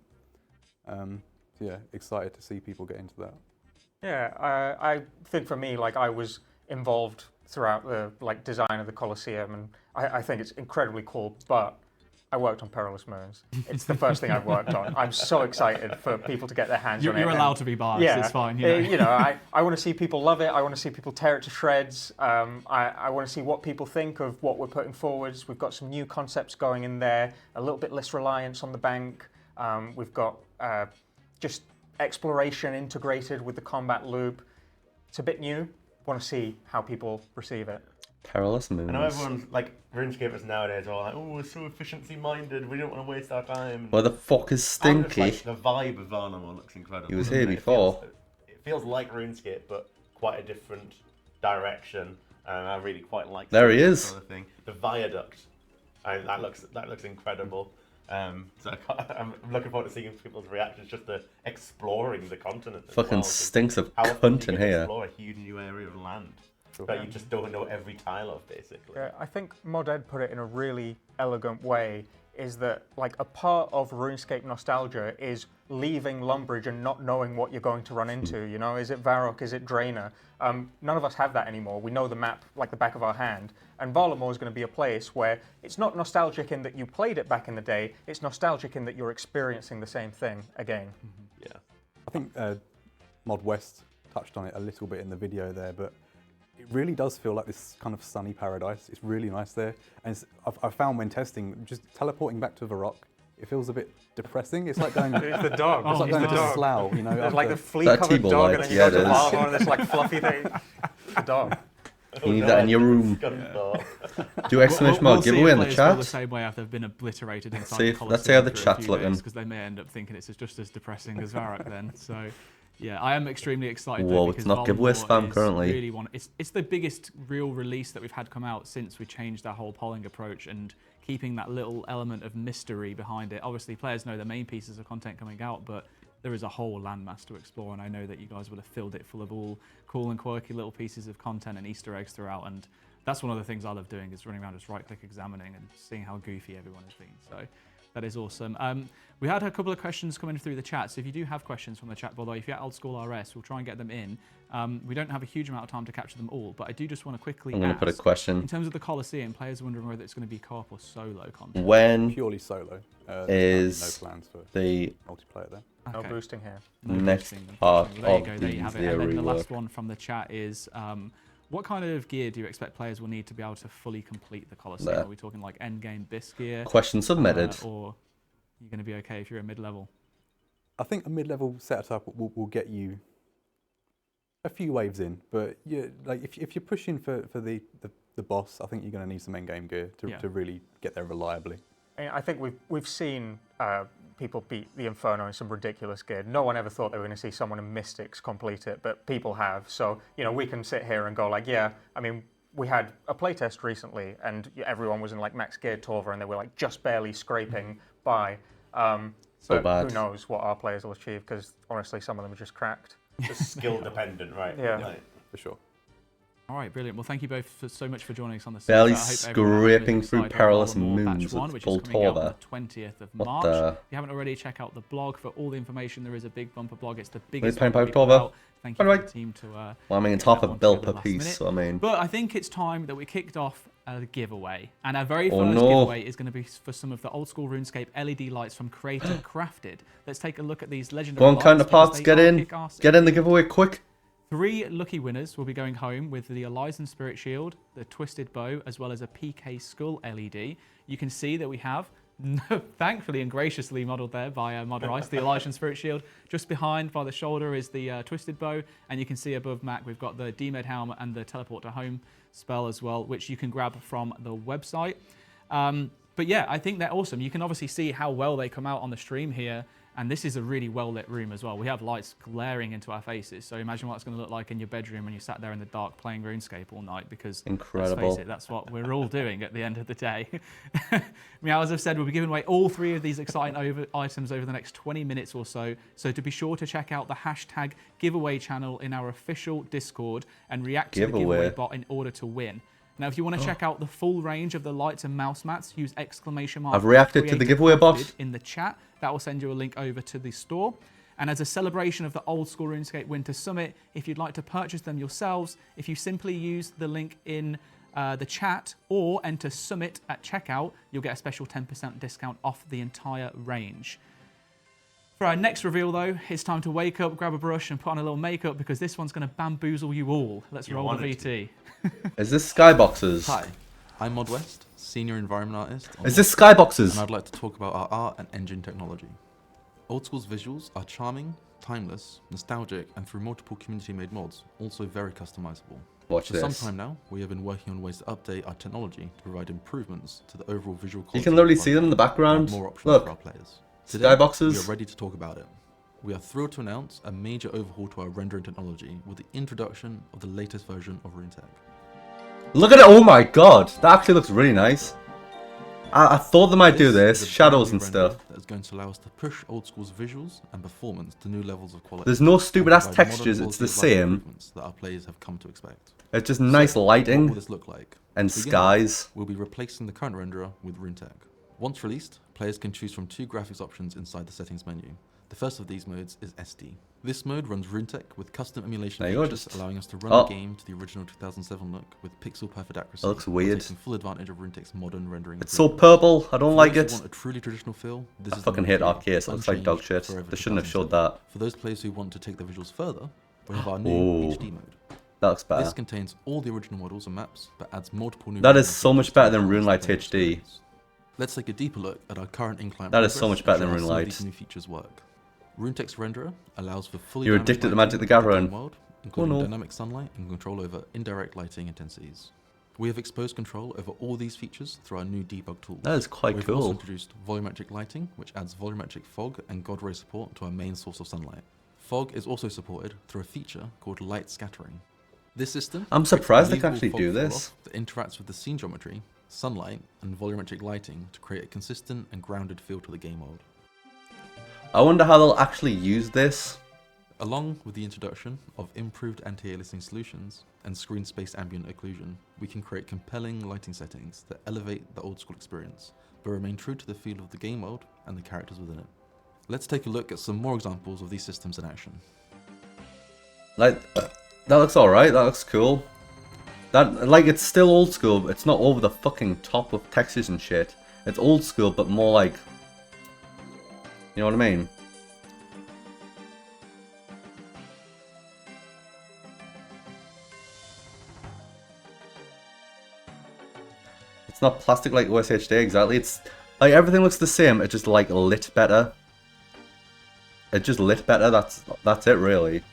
Yeah, excited to see people get into that. Yeah, I think for me, like I was involved throughout the design of the Colosseum, and I think it's incredibly cool. But I worked on Perilous Moons. It's the first thing I've worked on. I'm so excited for people to get their hands on it. You're allowed to be biased. Yeah, It's fine. I want to see people love it. I want to see people tear it to shreds. I want to see what people think of what we're putting forwards. We've got some new concepts going in there. A little bit less reliance on the bank. We've got just exploration integrated with the combat loop. It's a bit new. Want to see how people receive it. Perilous Moons. I know everyone's like, RuneScapers nowadays are all like, oh, we're so efficiency minded, we don't want to waste our time. Where the fuck is Stinky? I'm just, like, the vibe of Varnamore looks incredible. He was here before. It feels like RuneScape, but quite a different direction. And I really quite like There he is. sort of thing. The viaduct, that looks incredible. So I'm looking forward to seeing people's reactions just to exploring the continent. Fucking stinks of cunt in here. Explore a huge new area of land that you just don't know every tile of, basically. Yeah, I think Mod Ed put it in a really elegant way, is that like a part of RuneScape nostalgia is leaving Lumbridge and not knowing what you're going to run into, you know? Is it Varrock, is it Draenor? None of us have that anymore. We know the map like the back of our hand. And Valamor is going to be a place where it's not nostalgic in that you played it back in the day, it's nostalgic in that you're experiencing the same thing again. Yeah. I think Mod West touched on it a little bit in the video there, but it really does feel like this kind of sunny paradise. It's really nice there. And I've found when testing, just teleporting back to Varrock, it feels a bit depressing. It's like going. It's the dog. It's like going to Slough, you know. There's like the flea-covered dog, and then you go to Valamor, and this like fluffy thing. The dog. You need that in your room. Do exclamation mark giveaway in the chat. The same way after they've been obliterated inside See, the let's see how the Colosseum chat's for a few days, looking. because they may end up thinking it's just as depressing as Varrock then. So, yeah, I am extremely excited. Whoa, because it's not giveaway spam currently. Really it's the biggest real release that we've had come out since we changed our whole polling approach and keeping that little element of mystery behind it. Obviously, players know the main pieces of content coming out, but there is a whole landmass to explore, and I know that you guys would have filled it full of all cool and quirky little pieces of content and Easter eggs throughout, and that's one of the things I love doing, is running around just right-click examining and seeing how goofy everyone has been. So that is awesome. We had a couple of questions coming through the chat, so if you do have questions from the chat, by the way, if you're at Old School RS, we'll try and get them in. We don't have a huge amount of time to capture them all, but I do just want to quickly I'm going to put a question. In terms of the Colosseum, players are wondering whether it's going to be co-op or solo content. When purely solo. is no plans for the multiplayer there. No boosting here. next part There you of go, there you the have it. And then the last rework? one from the chat is, what kind of gear do you expect players will need to be able to fully complete the Colosseum? There. Are we talking like endgame BIS gear? Question submitted. Or you're going to be okay if you're a mid-level? I think a mid-level setup will get you a few waves in, but yeah, like if you're pushing for the boss, I think you're going to need some endgame gear to really get there reliably. I think we've seen people beat the Inferno in some ridiculous gear. No one ever thought they were going to see someone in Mystics complete it, but people have. So, you know, we can sit here and go like, yeah, I mean, we had a playtest recently and everyone was in like max geared Torva and they were like just barely scraping by. So but bad. Who knows what our players will achieve, because honestly, some of them are just cracked. Just skill dependent, right? Yeah. Right. For sure. All right, brilliant. Well, thank you both so much for joining us on this. Barely I hope everyone had a scraping good through side of perilous Valamor Batch moons 1, with which full is coming out Torva. on the 20th of What March. the- If you haven't already, check out the blog for all the information. There is a big bumper blog. It's the Really biggest paying one we've Torva? put out. Thank you By the to way. the team to Well, I mean, it's put half that a one bill together per last piece, minute. so I mean. But I think it's time that we kicked off a giveaway. And our very Oh, first no. giveaway is going to be for some of the old school RuneScape LED lights from Creator Crafted. Let's take a look at these legendary Go on, lights, counterparts, because get they are in. kick-ass Get in the giveaway quick. 3 lucky winners will be going home with the Elysian Spirit Shield, the Twisted Bow, as well as a PK Skull LED. You can see that we have thankfully and graciously modelled there by Modder Ice, the Elysian Spirit Shield. Just behind, by the shoulder, is the Twisted Bow, and you can see above Mac we've got the Demed Helmet and the Teleport to Home spell as well, which you can grab from the website. But yeah, I think they're awesome. You can obviously see how well they come out on the stream here, and this is a really well-lit room as well. We have lights glaring into our faces, so imagine what it's going to look like in your bedroom when you sat there in the dark playing RuneScape all night, because Incredible. let's face it, that's what we're all doing at the end of the day. Now, as I've said, we'll be giving away all 3 of these exciting items over the next 20 minutes or so, so to be sure to check out the hashtag giveaway channel in our official Discord and react to the giveaway bot in order to win. Now, if you want to check out the full range of the lights and mouse mats, use exclamation mark. I've reacted to the giveaway bot in the chat. That will send you a link over to the store. And as a celebration of the Old School RuneScape Winter Summit, if you'd like to purchase them yourselves, if you simply use the link in the chat or enter Summit at checkout, you'll get a special 10% discount off the entire range. For our next reveal, though, it's time to wake up, grab a brush, and put on a little makeup, because this one's going to bamboozle you all. Let's roll the VT. Is this Skyboxes? Hi, I'm Mod West, Senior Environment Artist. Is this Skyboxes? And I'd like to talk about our art and engine technology. Old School's visuals are charming, timeless, nostalgic, and through multiple community-made mods, also very customizable. Watch For this. some time now, we have been working on ways to update our technology to provide improvements to the overall visual quality. You can literally see them in the background. More options Look. for our players. Today, Skyboxes. we are ready to talk about it. We are thrilled to announce a major overhaul to our rendering technology with the introduction of the latest version of RuneTech. Look at it! Oh my god, that actually looks really nice. I thought they might do this, shadows and stuff. That is going to allow us to push Old School's visuals and performance to new levels of quality. There's no stupid ass and provide modern textures, it's the quality of life same. improvements that our players have come to expect. It's just nice lighting What will this look like? and To begin skies. with, we'll be replacing the current renderer with RuneTech. Once released, players can choose from 2 graphics options inside the settings menu. The first of these modes is SD. This mode runs RuneTech with custom emulation There you go, features, just- allowing us to run Oh. the game to the original 2007 look with pixel perfect accuracy. That looks while weird. taking full advantage of RuneTech's modern rendering. It's so improvements. purple, I don't For like those who it. want a truly traditional feel, this I is the fucking mode hate for you. Arceus, It's it looks like dog unchanged shit. forever They shouldn't have showed 2007. that. For those players who want to take the visuals further, we have our new Ooh. HD mode. That looks better. This contains all the original models and maps, but adds multiple new. That is rendering so much features better to than enhance RuneLight the player HD. experience. Let's take a deeper look at our current in-client That is so progress much better and than show how some of RuneLight. these new features work. RuneTech's renderer allows for fully You're dynamic addicted to lighting Magic the in Gathering. world, including no. dynamic sunlight and control over indirect lighting intensities. We have exposed control over all these features through our new debug tools. That is quite We've cool. also introduced volumetric lighting, which adds volumetric fog and God ray support to our main source of sunlight. Fog is also supported through a feature called light scattering. This system I'm creates surprised they a can believable actually fog do fall this. off that interacts with the scene geometry, sunlight, and volumetric lighting to create a consistent and grounded feel to the game world. I wonder how they'll actually use this. Along with the introduction of improved anti-aliasing solutions and screen space ambient occlusion, we can create compelling lighting settings that elevate the old school experience, but remain true to the feel of the game world and the characters within it. Let's take a look at some more examples of these systems in action. Like, that looks alright, that looks cool. That, like, it's still old school, but it's not over the fucking top with textures and shit. It's old school, but more like... You know what I mean? It's not plastic like OSHD, exactly. It's like everything looks the same, it just like lit better. It just lit better, that's it really.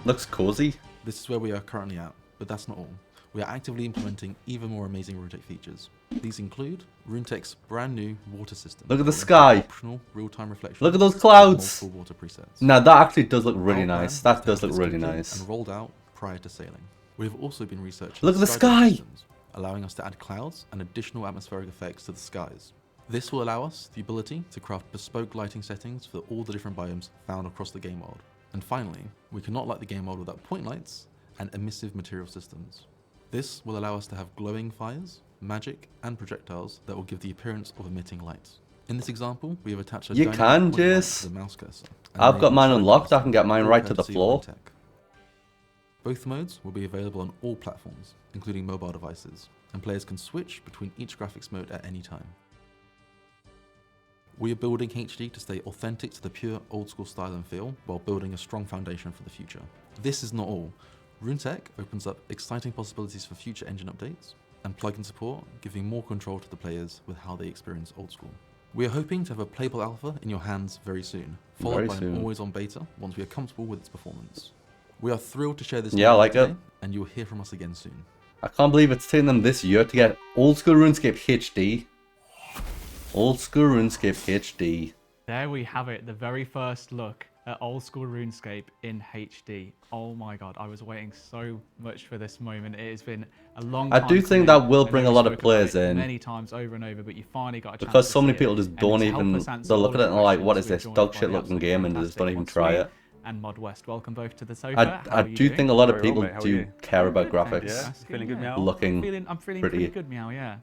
Looks cozy. This is where we are currently at, but that's not all. We are actively implementing even more amazing RuneTech features. These include RuneTech's brand new water system. Look at the with sky. Optional real-time reflection. Look at those and clouds. multiple water presets. Now that actually does look really Our plan nice. is That to does have look this really complete nice. And rolled out prior to sailing. We have also been researching Look at the sky sky. systems, allowing us to add clouds and additional atmospheric effects to the skies. This will allow us the ability to craft bespoke lighting settings for all the different biomes found across the game world. And finally, we cannot light the game world without point lights and emissive material systems. This will allow us to have glowing fires, magic, and projectiles that will give the appearance of emitting light. In this example, we have attached a You dynamic can, point light Jace. to the mouse cursor. and I've got enable mine show unlocked, I casting, can get mine all right to the courtesy of floor. RuneTech. Both modes will be available on all platforms, including mobile devices, and players can switch between each graphics mode at any time. We are building HD to stay authentic to the pure old school style and feel, while building a strong foundation for the future. This is not all. RuneTech opens up exciting possibilities for future engine updates, and plugin support, giving more control to the players with how they experience old school. We are hoping to have a playable alpha in your hands very soon, followed by an always-on beta once we are comfortable with its performance. We are thrilled to share this Yeah, I like today, it. and you'll hear from us again soon. I can't believe it's taken them this year to get Old School RuneScape HD. Old School RuneScape HD. There we have it, the very first look at Old School RuneScape in HD. Oh my god, I was waiting so much for this moment. It has been a long time. I do think that will bring a lot of players in. Many times over and over, but you finally got a chance Because to so many see people it. just And don't to even, help us answer they'll all look at of it the and like, what questions, is we're this joined dog by shit the looking absolutely game, and they just don't fantastic even Mod try Sweet it. And Mod West, welcome both to the sofa. I do think a lot of people do care about graphics. Yeah, feeling good, Meow? Looking I'm feeling pretty. pretty good, Meow. Yeah.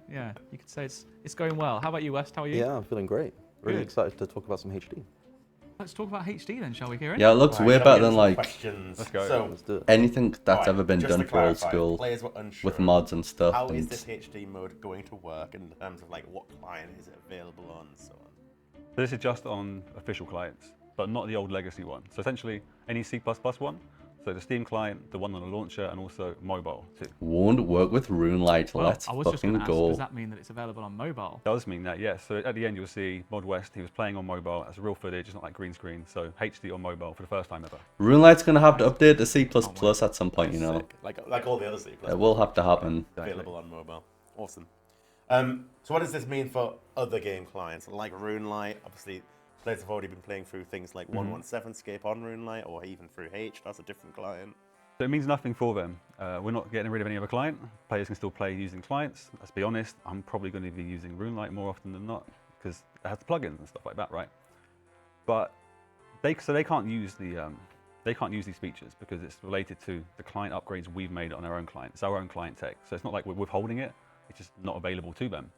You could say it's going well. How about you, West? How are you? Yeah, I'm feeling great. Really Good. excited to talk about some HD. Let's talk about HD then, shall we, Kieran? Yeah, it looks way better than like Let's go. So, Let's do it. anything that's Alright, ever been just done to for Old clarify, School players were unsure. with mods and stuff. How and is this HD mode going to work in terms of like what client is it available on and so on? So this is just on official clients, but not the old legacy one. So essentially, any C++ one, so the Steam client, the one on the launcher, and also mobile too. Won't work with RuneLite. Well, Let's I was just fucking going to ask, go. does that mean that it's available on mobile? Does mean that, yes. So at the end, you'll see Mod West. He was playing on mobile. That's real footage. It's not like green screen. So HD on mobile for the first time ever. RuneLite's gonna have to update to C++ at some point, you know. Like all the other C++. It will have to happen. Available on mobile. Awesome. So what does this mean for other game clients like RuneLite? Obviously, players have already been playing through things like 117scape on RuneLite or even through H. That's a different client. So it means nothing for them. We're not getting rid of any other client. Players can still play using clients. Let's be honest, I'm probably going to be using RuneLite more often than not because it has the plugins and stuff like that, right? But they can't use these features because it's related to the client upgrades we've made on our own client. It's our own client tech, so it's not like we're withholding it. It's just not available to them.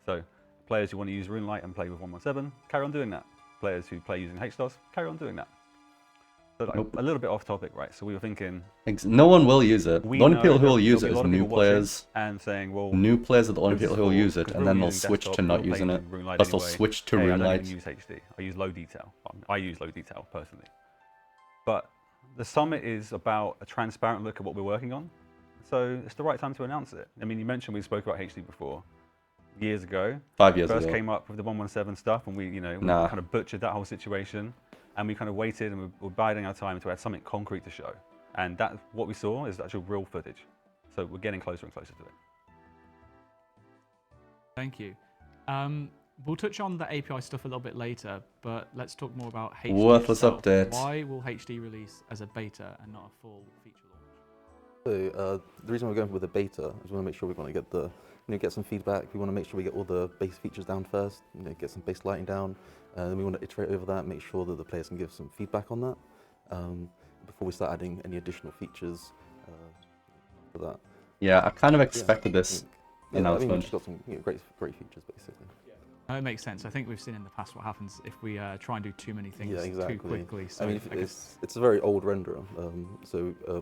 So players who want to use RuneLite and play with 117, carry on doing that. Players who play using HDOS, carry on doing that. So like, a little bit off topic, right? So we were thinking... No one will use it. The only people who will use it is new players. And saying, well... New players are the only people who will use it, because and we're then they'll using switch to desktop, not we're using it. playing RuneLite Plus they'll anyway. switch to Hey, I don't RuneLite. even use HD. I use low detail. I use low detail, personally. But the summit is about a transparent look at what we're working on. So it's the right time to announce it. I mean, you mentioned we spoke about HD before. Years ago. 5 years First ago. came up with the 117 stuff, and we Nah. kind of butchered that whole situation. And we kind of waited and we're biding our time to add something concrete to show. And that what we saw is actual real footage. So we're getting closer and closer to it. Thank you. We'll touch on the API stuff a little bit later, but let's talk more about HD Worthless itself. update. Why will HD release as a beta and not a full feature launch? So the reason we're going with a beta is we want to make sure we want to get the, get some feedback. We want to make sure we get all the base features down first. Get some base lighting down. Then we want to iterate over that, make sure that the players can give some feedback on that before we start adding any additional features for that. Yeah, I kind of expected this announcement. I mean, we've just got some great features basically. It makes sense. I think we've seen in the past what happens if we try and do too many things too quickly. So I mean, it's a very old renderer,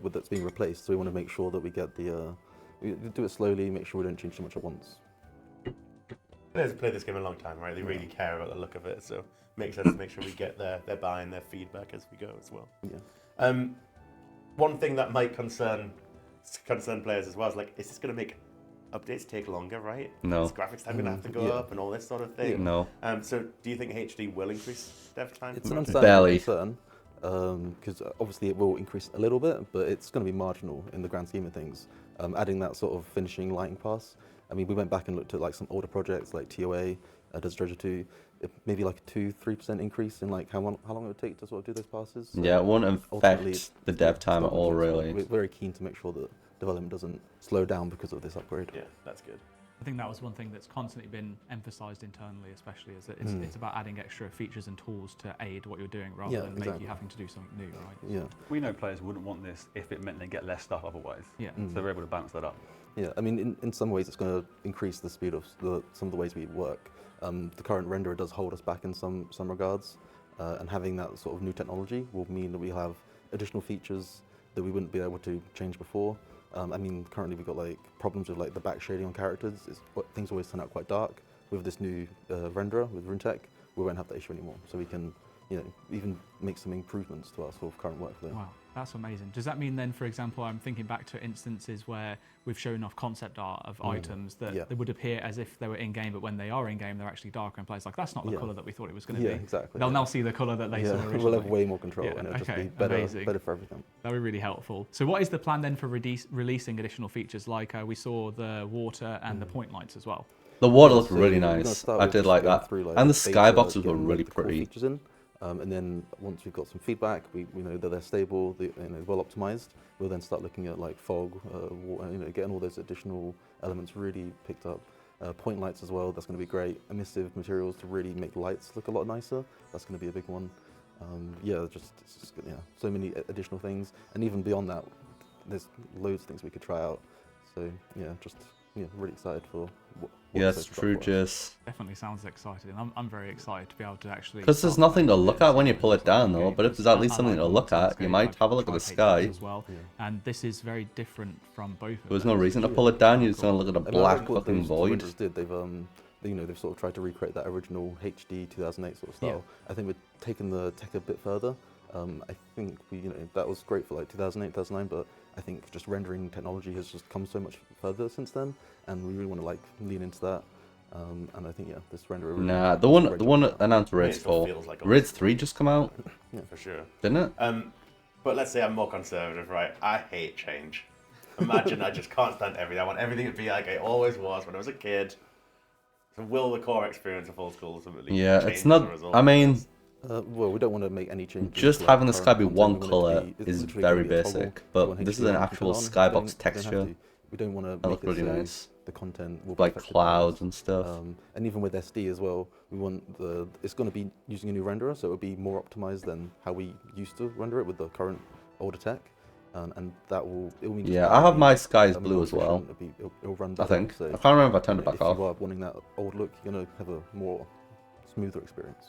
with that's being replaced. So we want to make sure that we get we do it slowly, make sure we don't change too much at once. Players have played this game a long time, right? They really care about the look of it, so it makes sense to make sure we get their buy-in, their feedback as we go as well. Yeah. One thing that might concern players as well is like, is this going to make updates take longer, right? No. Is graphics time going to have to go up and all this sort of thing? No. So do you think HD will increase dev time? It's an understandable concern, because obviously it will increase a little bit, but it's going to be marginal in the grand scheme of things. Adding that sort of finishing lighting pass. I mean, we went back and looked at like some older projects like TOA, Does Treasure 2, maybe like a 2-3% increase in like how long it would take to sort of do those passes. So yeah, it won't affect the dev time at all, really. We're very keen to make sure that development doesn't slow down because of this upgrade. Yeah, that's good. I think that was one thing that's constantly been emphasised internally, especially, is that it's about adding extra features and tools to aid what you're doing rather than make you having to do something new, right? Yeah. We know players wouldn't want this if it meant they get less stuff otherwise. Yeah. So we're able to balance that up. Yeah, I mean, in some ways it's going to increase the speed of some of the ways we work. The current renderer does hold us back in some regards, and having that sort of new technology will mean that we have additional features that we wouldn't be able to change before. I mean, currently we've got like problems with like the back shading on characters. Things always turn out quite dark. With this new renderer, with RuneTech, we won't have that issue anymore. So we can you know, even make some improvements to our sort of current workflow. Wow, that's amazing. Does that mean then, for example, I'm thinking back to instances where we've shown off concept art of items that they would appear as if they were in-game, but when they are in-game, they're actually darker and players like, that's not the colour that we thought it was going to be. Yeah, exactly. They'll now see the colour that they saw originally. We'll have way more control and it'll just be better for everything. That would be really helpful. So what is the plan then for releasing additional features like we saw the water and the point lights as well? The water looked really nice. I did like that. And the skyboxes were really pretty. And then once we've got some feedback, we know that they're stable, well optimized. We'll then start looking at like fog, getting all those additional elements really picked up. Point lights as well. That's going to be great. Emissive materials to really make lights look a lot nicer. That's going to be a big one. So many additional things, and even beyond that, there's loads of things we could try out. So really excited for what Yes, true, just definitely sounds exciting. I'm very excited to be able to actually. Because there's nothing to look at when you pull it down, though. But if there's at least something to look at, you might have a look at the sky. As well. And this is very different from both. There's no reason to pull it down. You're just gonna look at a black fucking void. They've sort of tried to recreate that original HD 2008 sort of style. I think we're taking the tech a bit further. I think that was great for like 2008, 2009, but I think just rendering technology has just come so much further since then, and we really want to like lean into that. And I think this renderer. Nah, the one announced Raids 4. Raids 3 just come out. Yeah, for sure. Didn't it? But let's say I'm more conservative, right? I hate change. Imagine I just can't stand everything. I want everything to be like it always was when I was a kid. So will the core experience of old school ultimately change it's not. as a result? I mean. Well, we don't want to make any changes. Just having the sky be one color is very basic, but this is an actual skybox texture. We don't want to that looks really nice. The content will like clouds and stuff. And even with SD as well, we want it's going to be using a new renderer, so it will be more optimized than how we used to render it with the current older tech. And that will mean I have my skies blue as well. It'll run I better, think. so I can't remember if I turned it back off. If you are wanting that old look, you're going to have a more smoother experience.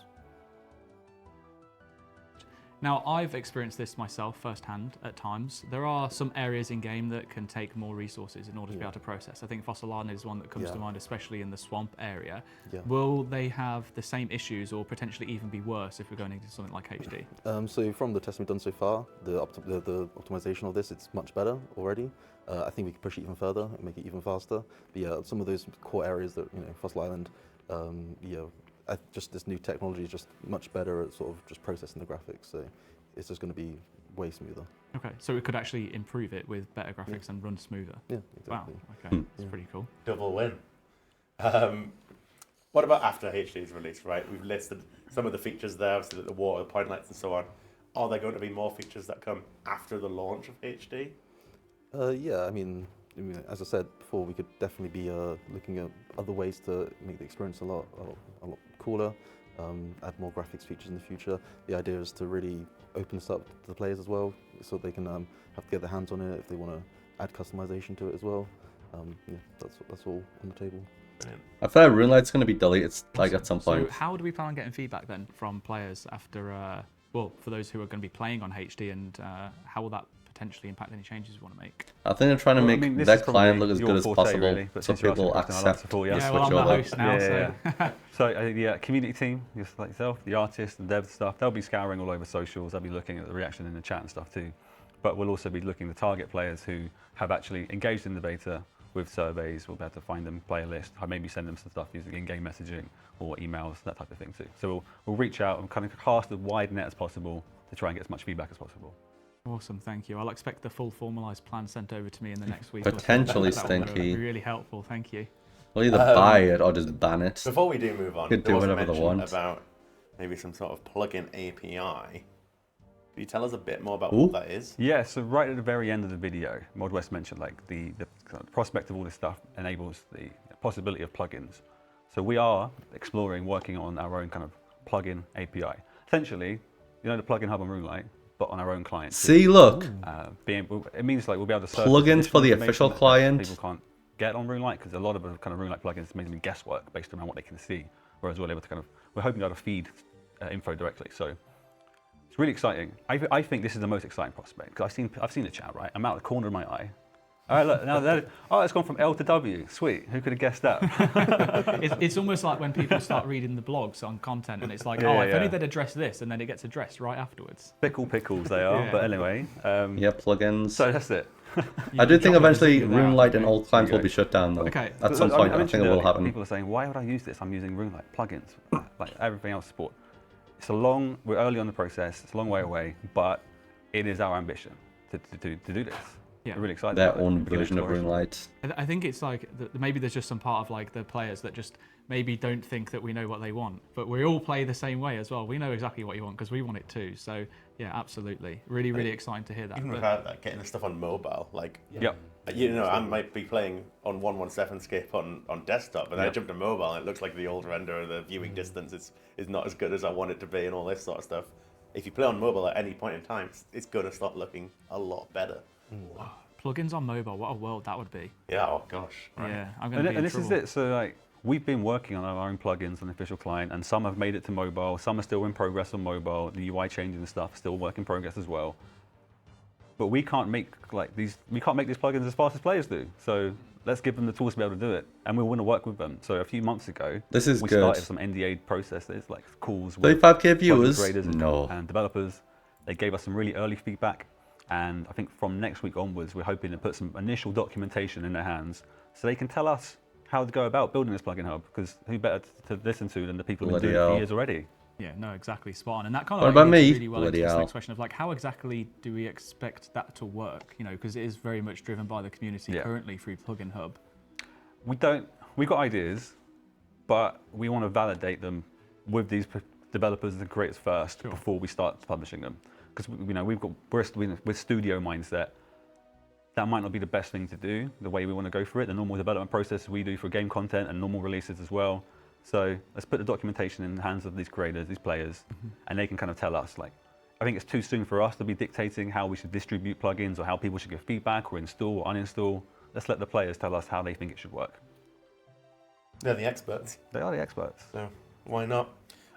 Now, I've experienced this myself firsthand at times. There are some areas in game that can take more resources in order to be able to process. I think Fossil Island is one that comes to mind, especially in the swamp area. Will they have the same issues or potentially even be worse if we're going into something like HD? So from the testing we've done so far, the optimization of this, it's much better already. I think we could push it even further and make it even faster. But some of those core areas that, Fossil Island, just this new technology is just much better at sort of just processing the graphics, so it's just going to be way smoother. Okay, so it could actually improve it with better graphics and run smoother. Yeah, exactly. Wow, okay, that's pretty cool. Double win. What about after HD is released, right? We've listed some of the features there, obviously the water, the point lights and so on. Are there going to be more features that come after the launch of HD? I mean, as I said before, we could definitely be looking at other ways to make the experience a lot cooler, add more graphics features in the future. The idea is to really open this up to the players as well, so they can have to get their hands on it if they want to add customization to it as well. That's all on the table. I feel like RuneLight's going to be deleted at some point. So how do we plan on getting feedback then from players after, for those who are going to be playing on HD, and how will that potentially impact any changes we want to make? I think they're trying to make their client look as good as possible, really, so people accept to switch I'm the over. host now, So the community team, just like yourself, the artists, the dev stuff, they'll be scouring all over socials. They'll be looking at the reaction in the chat and stuff too. But we'll also be looking to target players who have actually engaged in the beta with surveys. We'll be able to find them, play a list, maybe send them some stuff using in-game messaging or emails, that type of thing too. So we'll reach out and kind of cast as wide net as possible to try and get as much feedback as possible. Awesome, thank you. I'll expect the full formalised plan sent over to me in the next week. Potentially That'll stinky. be really helpul, thank you. We'll either buy it or just ban it. Before we do move on, could there do was a whatever they mention want. about maybe some sort of plugin API. Can you tell us a bit more about what that is? Yeah, so right at the very end of the video, Mod West mentioned like the prospect of all this stuff enables the possibility of plugins. So we are exploring working on our own kind of plugin API. Essentially, the plugin hub on RuneLight, but on our own client. See, look. It means like we'll be able to search plugins for the information official that client. People can't get on RuneLight because a lot of the kind of RuneLight plugins is mainly guesswork based around what they can see, whereas we're able to we're hoping to be able to feed info directly. So it's really exciting. I think this is the most exciting prospect because I've seen the chat, right? I'm out the corner of my eye. All right, look, now it's gone from L to W. Sweet. Who could have guessed that? It's almost like when people start reading the blogs on content, and it's like, Yeah, oh, if only yeah. they'd address this, and then it gets addressed right afterwards. Pickles they are, Yeah. but anyway. Yeah, plugins. So that's it. I do think eventually figure that out, RuneLight and okay. old clients will be shut down though. Okay. At some Look, point, I think mentioned it will earlier, happen. People are saying, why would I use this? I'm using RuneLight plugins, like everything else support. We're early on the process, it's a long way away, but it is our ambition to do this. Yeah. We're really excited Their about it. own We feel version of exploration. RuneLight. I think it's like maybe there's just some part of like the players that just maybe don't think that we know what they want, but we all play the same way as well. We know exactly what you want because we want it too. So yeah, absolutely, really exciting to hear that. Even But- without that, getting the stuff on mobile, like, Yep. you know, I might be playing on 117scape on desktop, and then I Yep. jump to mobile, and it looks like the old render, the viewing distance is not as good as I want it to be, and all this sort of stuff. If you play on mobile at any point in time, it's going to start looking a lot better. Plugins on mobile, what a world that would be. Yeah, oh gosh. Right. Yeah, I'm going to be in And this trouble. is it. So like we've been working on our own plugins on the official client, and some have made it to mobile. Some are still in progress on mobile. The UI changes and stuff still work in progress as well. But we can't make these plugins as fast as players do. So let's give them the tools to be able to do it, and we want to work with them. So a few months ago, This is we good. started some NDA processes, like calls with 35k plugin viewers? creators No. and developers. They gave us some really early feedback, and I think from next week onwards, we're hoping to put some initial documentation in their hands so they can tell us how to go about building this plugin hub, because who better to listen to than the people who've been doing it for years already. Yeah, no, exactly, spot on. And that kind What of about leads me? really well Bloody into this hell. next question of like, how exactly do we expect that to work? You know, because it is very much driven by the community Yeah. currently through Plugin Hub. We've got ideas, but we want to validate them with these developers and creators first before we start publishing them. Because we're studio mindset. That might not be the best thing to do, the way we want to go for it, the normal development process we do for game content and normal releases as well. So let's put the documentation in the hands of these creators, these players, and they can kind of tell us. Like, I think it's too soon for us to be dictating how we should distribute plugins or how people should give feedback or install or uninstall. Let's let the players tell us how they think it should work. They're the experts. They are the experts. So why not?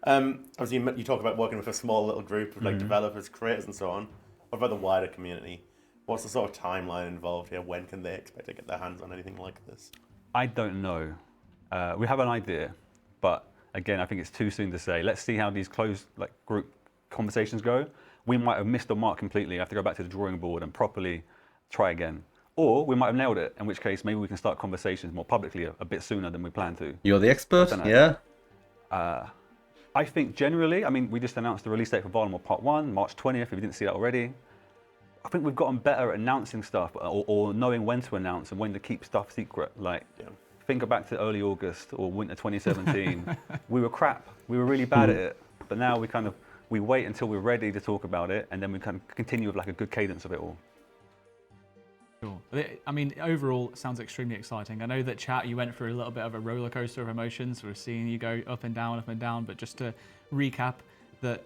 Obviously, you talk about working with a small little group of like developers, creators, and so on. What about the wider community? What's the sort of timeline involved here? When can they expect to get their hands on anything like this? I don't know. We have an idea, but again, I think it's too soon to say. Let's see how these closed group conversations go. We might have missed the mark completely. Have to go back to the drawing board and properly try again. Or we might have nailed it, in which case maybe we can start conversations more publicly a bit sooner than we planned to. You're the expert, I don't know. yeah? I think generally, I mean, we just announced the release date for Valimor Part 1, March 20th, if you didn't see that already. I think we've gotten better at announcing stuff or knowing when to announce and when to keep stuff secret. Like, think back to early August or winter 2017. We were crap. We were really bad at it. But now we wait until we're ready to talk about it, and then we kind of continue with like a good cadence of it all. Sure. I mean, overall, it sounds extremely exciting. I know that chat, you went through a little bit of a roller coaster of emotions. We're seeing you go up and down. But just to recap, that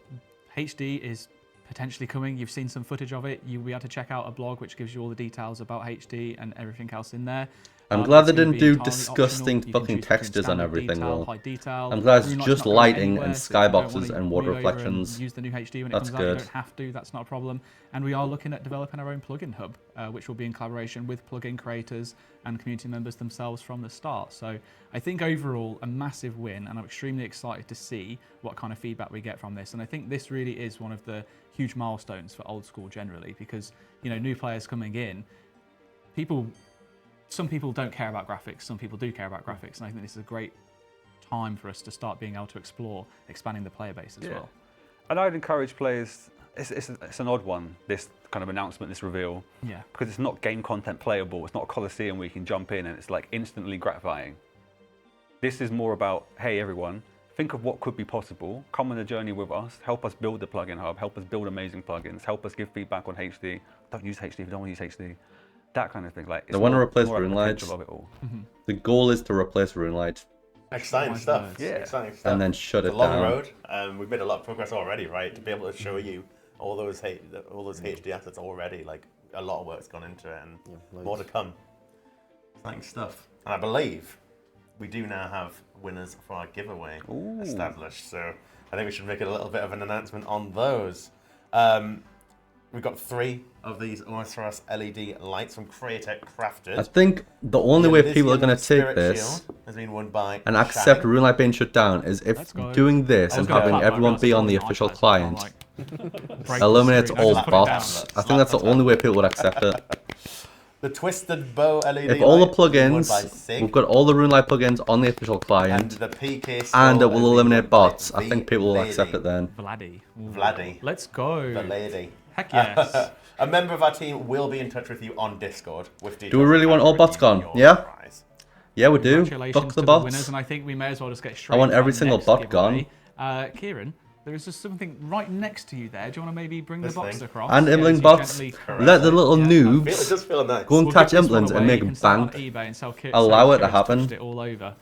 HD is potentially coming. You've seen some footage of it. You'll be able to check out a blog which gives you all the details about HD and everything else in there. I'm glad they It's gonna didn't be do entirely disgusting optional. You can fucking choose between textures on standard everything, detail, though. high detail. I'm glad it's RuneLight's just not going lighting anywhere, and so if you don't skyboxes wanna and move water over and reflections. use the new HD when it That's comes out. You good. don't have to. That's not a problem. And we are looking at developing our own plugin hub, which will be in collaboration with plugin creators and community members themselves from the start. So I think overall a massive win, and I'm extremely excited to see what kind of feedback we get from this. And I think this really is one of the huge milestones for old school generally, because new players coming in, some people don't care about graphics, some people do care about graphics, and I think this is a great time for us to start being able to explore expanding the player base as well. And I'd encourage players, it's an odd one, this kind of announcement, this reveal, Yeah. because it's not game content playable, it's not a Coliseum where you can jump in and it's like instantly gratifying. This is more about, hey everyone, think of what could be possible, come on the journey with us, help us build the plugin hub, help us build amazing plugins, help us give feedback on HD, don't use HD if you don't want to use HD, that kind of thing. Like, They want to replace more about the RuneLight. potential of it all. The goal is to replace RuneLight. Exciting stuff. Yeah. Exciting stuff. And then shut It's it a long down. road. We've made a lot of progress already, right? To be able to show you all those HD assets already, like a lot of work's gone into it, and more to come. Exciting stuff. And I believe we do now have winners for our giveaway established. So I think we should make a little bit of an announcement on those. We've got 3 of these OSRS LED lights from Creator Crafted. I think the only way people are going to take Spirit this Shield has been won by and accept Shine. RuneLight being shut down is if doing this and having everyone be on the official client eliminates all bots. I think that's the only way people would accept it. The Twisted Bow LED If all the light has been won plugins, by Sig. we've got all the RuneLight plugins on the official client, And the PK and it Skull will has been eliminate won by bots. I think people will accept it then. Vladdy. Let's go. The lady. Heck yes. A member of our team will be in touch with you on Discord with details. Do we really want all bots gone? Yeah? Yeah, we do. Congratulations Fuck the to bots. winners, and I think we may as well just get straight I want into every our single next bot giveaway. gone. Kieran, there is just something right next to you there. Do you want to maybe bring This the box thing? across? And Yeah, Imling as you bots, gently- let the little It noobs does feel nice. go and We'll catch give this one Imlings away. and You make can them sell it on bank. eBay and sell Allow it to Kieran's happen. pushed it all over.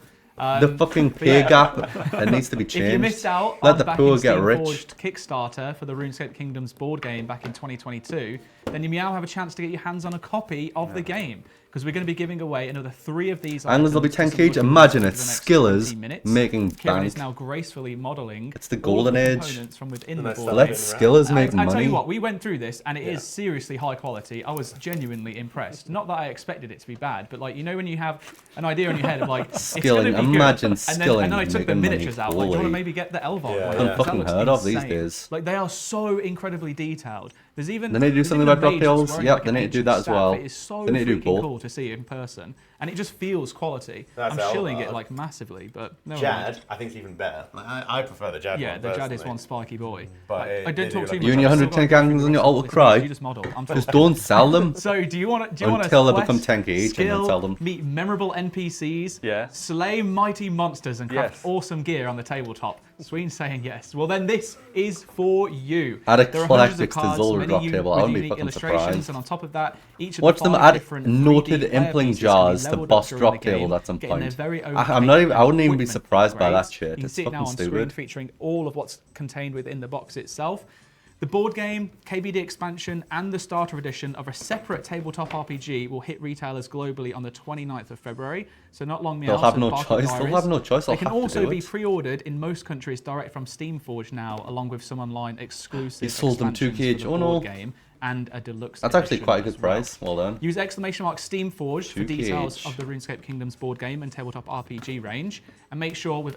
The fucking but pay yeah. gap, it needs to be If you changed. missed out Let on the back poor in get Steam rich. Forged Kickstarter for the RuneScape Kingdoms board game back in 2022, then you now have a chance to get your hands on a copy of the game, because we're going to be giving away another 3 of these. And there'll be items to 10k some each. lucky Imagine winners it's over the next skillers 20 minutes. making Kieran is bank. now gracefully modelling. It's the all golden of the age. components from within Nice the stuff. board Let game. skillers And make I tell money. you what, we went through this and it is seriously high quality. I was genuinely impressed. Not that I expected it to be bad, but like, you know, when you have an idea in your head of like, Skilling, it's gonna be imagine good. skilling And then I took the making money miniatures out. Like, do you want to fully. maybe get the Elvon one? yeah. Because that Fucking looks heard of these insane. days. Like, they are so incredibly detailed. There's even They need to do there's something even about drop mages tails. wearing, Yep, like, they an need to do ancient that as staff. well. It is so They need to do freaking both. cool to see in person, and it just feels quality. That's I'm shilling Elvon. it like massively, but no. Jad, I think, is even better. Like, I prefer the Jad Yeah, one. the Jad is personally. one spiky boy. But I don't talk too much. You and your I've still 110 got to go through gangs the and your rest of alt this cry. video. You just model. I'm Just talking. don't sell them. So do you want to Until they quest, become 10k each and then skill, sell them. meet memorable NPCs, Yeah. slay mighty monsters, and craft Yes. awesome gear on the tabletop? Sween's saying yes. Well, then this is for you. Add There are hundreds of eclectics to cards, Zola many drop table. I with wouldn't be unique fucking illustrations, surprised. and on top of that, each of Watch the them 5 add different noted 3D player impling pieces can be jars to leveled up boss during drop the game, tables at some getting their point. very own I'm not even. I wouldn't even be equipment surprised by that upgrades. shit. You can It's see it now fucking on screen, stupid. featuring all of what's contained within the box itself. The board game, KBD expansion, and the starter edition of a separate tabletop RPG will hit retailers globally on the 29th of February, so not long now. They'll have so no mark choice. your They'll diaries. have no choice. They'll They can have to also do be it. pre-ordered in most countries direct from Steamforge now, along with some online exclusive You sold them 2k expansions each. for the Oh, board no. game and a deluxe That's actually edition quite a as good well. price. Well done. Use !Steamforge for 2k details each. of the RuneScape Kingdoms board game and tabletop RPG range, and make sure with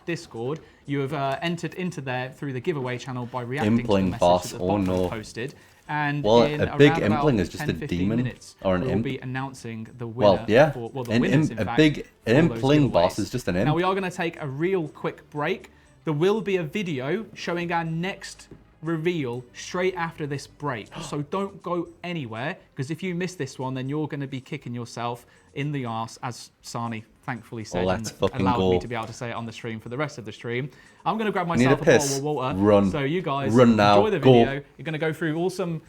!Discord you have entered into there through the giveaway channel by reacting to the Impling message boss, that the oh bot no. posted. And Well, in a big around about impling is just a 10-15 demon minutes, or an we'll imp. be announcing the winner. Well, yeah. For, the An winners, imp- in a fact, big for those impling boss giveaways. is just an imp. Now we are going to take a real quick break. There will be a video showing our next reveal straight after this break. So don't go anywhere, because if you miss this one, then you're going to be kicking yourself in the arse, as Sani thankfully said, Let's and fucking allowed go. me to be able to say it on the stream for the rest of the stream. I'm going to grab Need a myself a piss. bottle of water. Run. So you guys Run now. enjoy the Go. video. You're going to go through some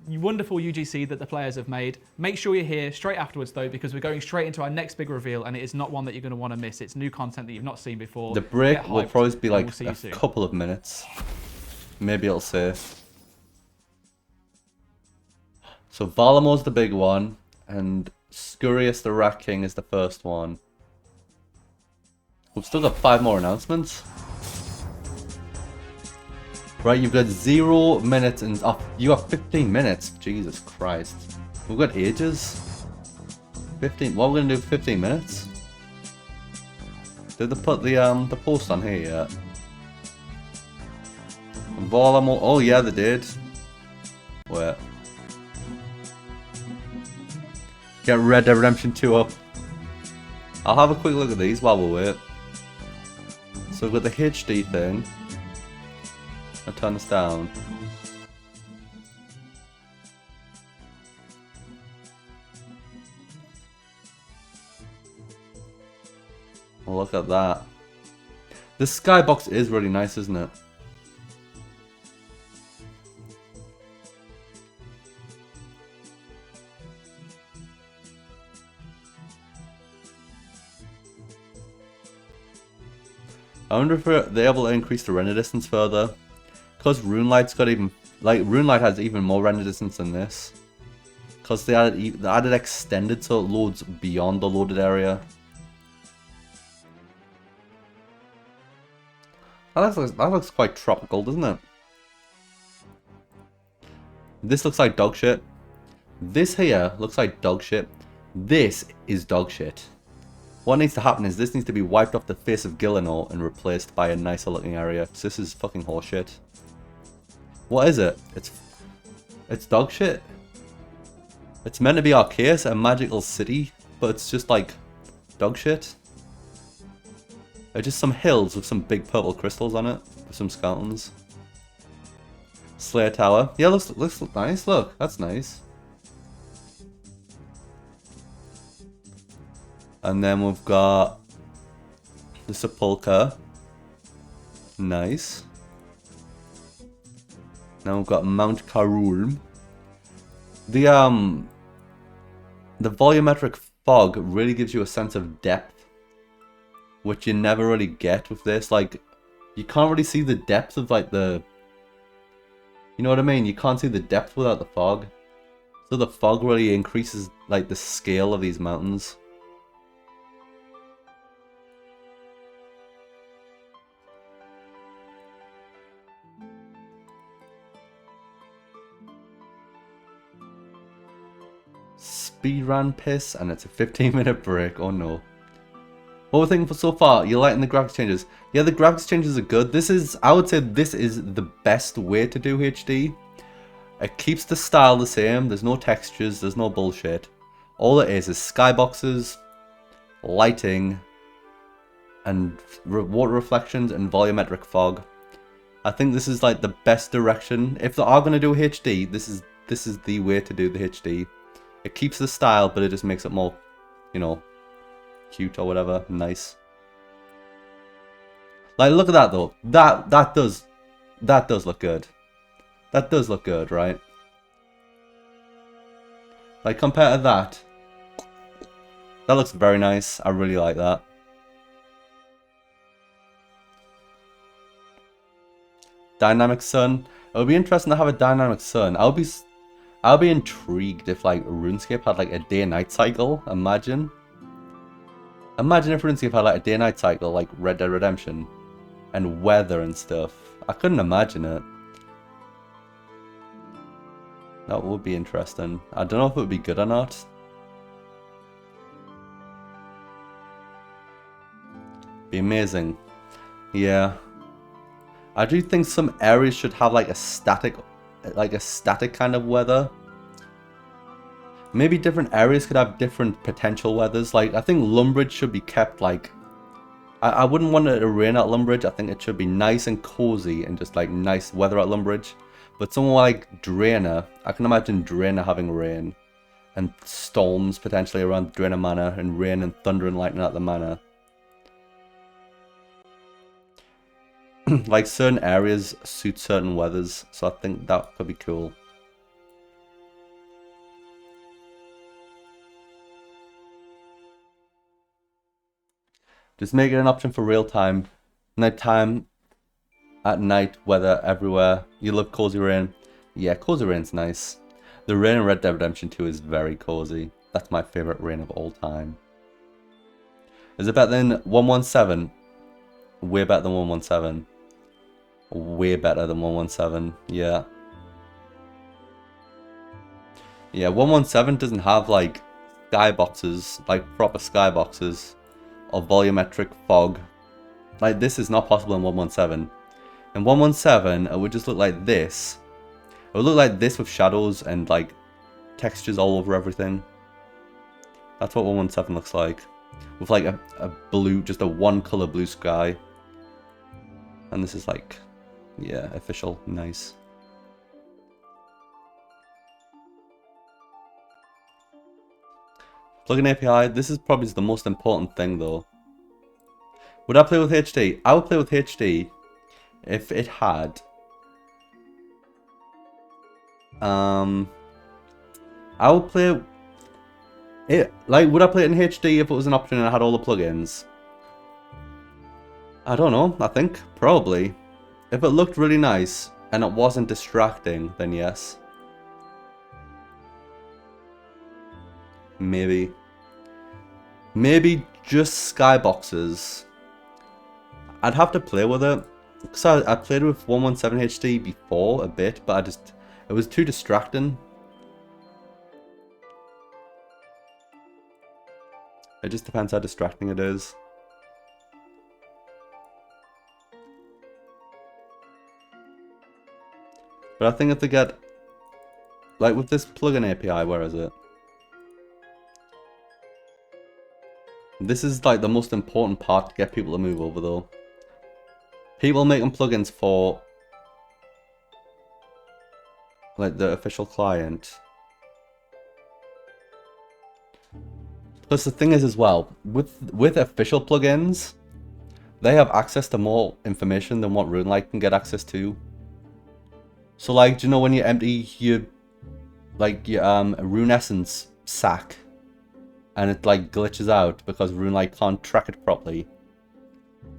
wonderful UGC that the players have made. Make sure you're here straight afterwards though, because we're going straight into our next big reveal, and it is not one that you're going to want to miss. It's new content that you've not seen before. The break Get will hyped, probably be and like we'll see you a soon. couple of minutes. Maybe it'll say. So Valamore's the big one, and Scurious the Rat King is the first one. We've still got 5 more announcements. Right, you've got 0 minutes and you have 15 minutes. Jesus Christ, we've got ages. 15. What are we gonna do? 15 minutes? Did they put the post on here yet? Valamore. Oh yeah, they did. Wait. Get Red Dead Redemption 2 up. I'll have a quick look at these while we wait. So we've got the HD thing. I'll turn this down. Oh, look at that. This skybox is really nice, isn't it? I wonder if they're able to increase the render distance further. Because RuneLight's got even... Like, RuneLight has even more render distance than this. Because they added extended so it loads beyond the loaded area. That looks quite tropical, doesn't it? This looks like dog shit. This here looks like dog shit. This is dog shit. What needs to happen is this needs to be wiped off the face of Gillinor and replaced by a nicer looking area. So this is fucking horseshit. What is it? It's dog shit. It's meant to be Arceus, a magical city, but it's just like dog shit. It's just some hills with some big purple crystals on it, with some skeletons. Slayer Tower. Yeah, looks nice. Look, that's nice. And then we've got the Sepulchre. Nice. Now we've got Mount Karulm. The volumetric fog really gives you a sense of depth, which you never really get with this. Like, you can't really see the depth of like the... You know what I mean? You can't see the depth without the fog. So the fog really increases like the scale of these mountains. Speedrun piss, and it's a 15-minute break. Oh no. What we're thinking for so far, you're liking the graphics changes. Yeah, the graphics changes are good. This is, I would say this is the best way to do HD. It keeps the style the same. There's no textures, there's no bullshit. All it is skyboxes, lighting, and water reflections and volumetric fog. I think this is like the best direction. If they are going to do HD, this is the way to do the HD. It keeps the style, but it just makes it more, you know, cute or whatever. Nice. Like, look at that though. That does look good. That does look good, right? Like, compared to that, that looks very nice. I really like that. Dynamic sun. It would be interesting to have a dynamic sun. I'll be intrigued if like RuneScape had like a day-night cycle. Imagine if RuneScape had like a day-night cycle like Red Dead Redemption, and weather and stuff. I couldn't imagine it. That would be interesting. I don't know if it would be good or not. Be amazing. Yeah. I do think some areas should have like a static kind of weather. Maybe different areas could have different potential weathers. Like, I think Lumbridge should be kept like... I wouldn't want it to rain at Lumbridge. I think it should be nice and cozy and just like nice weather at Lumbridge. But somewhere like Draenor, I can imagine Draenor having rain. And storms potentially around Draenor Manor, and rain and thunder and lightning at the manor. Like, certain areas suit certain weathers, so I think that could be cool. Just make it an option for real time. Nighttime, at night, weather everywhere. You love Cozy Rain. Yeah, Cozy Rain's nice. The rain in Red Dead Redemption 2 is very cozy. That's my favorite rain of all time. Is it better than 117? Way better than 117. Way better than 117, yeah. Yeah, 117 doesn't have like skyboxes, like proper skyboxes, or volumetric fog. Like, this is not possible in 117. In 117, it would just look like this. It would look like this with shadows and like textures all over everything. That's what 117 looks like. With like a blue, just a one color blue sky. And this is like... yeah, official. Nice. Plugin API. This is probably the most important thing though. Would I play with HD? I would play with HD if it had... I would play it... like, would I play it in HD if it was an option and I had all the plugins? I don't know. I think probably. If it looked really nice and it wasn't distracting, then yes. Maybe. Maybe just skyboxes. I'd have to play with it. Because I played with 117 HD before a bit, but It was too distracting. It just depends how distracting it is. But I think if they get, like with this plugin API, where is it? This is like the most important part to get people to move over though. People making plugins for like the official client. Plus the thing is as well, with official plugins, they have access to more information than what RuneLite can get access to. So like, do you know when you empty your Rune Essence sack and it like glitches out because RuneLite can't track it properly?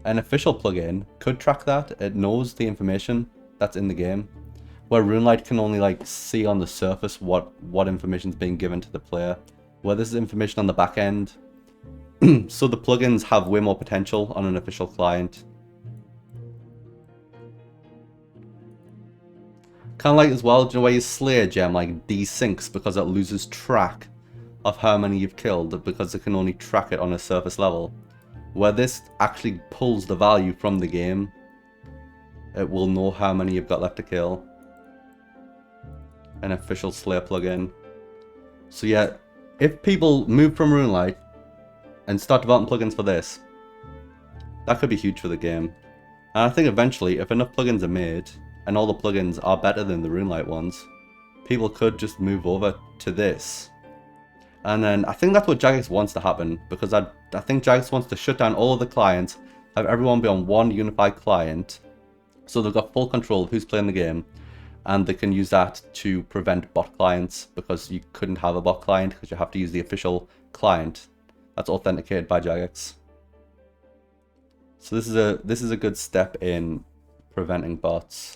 An official plugin could track that. It knows the information that's in the game, where RuneLite can only like see on the surface what information is being given to the player, where this is information on the back end. So the plugins have way more potential on an official client. Kind of like as well, do you know where your Slayer gem like desyncs because it loses track of how many you've killed because it can only track it on a surface level? Where this actually pulls the value from the game, it will know how many you've got left to kill. An official Slayer plugin. So yeah, if people move from RuneLite and start developing plugins for this, that could be huge for the game. And I think eventually, if enough plugins are made, and all the plugins are better than the RuneLite ones, people could just move over to this. And then I think that's what Jagex wants to happen, because I think Jagex wants to shut down all of the clients, have everyone be on one unified client, so they've got full control of who's playing the game, and they can use that to prevent bot clients, because you couldn't have a bot client because you have to use the official client that's authenticated by Jagex. So this is a good step in preventing bots.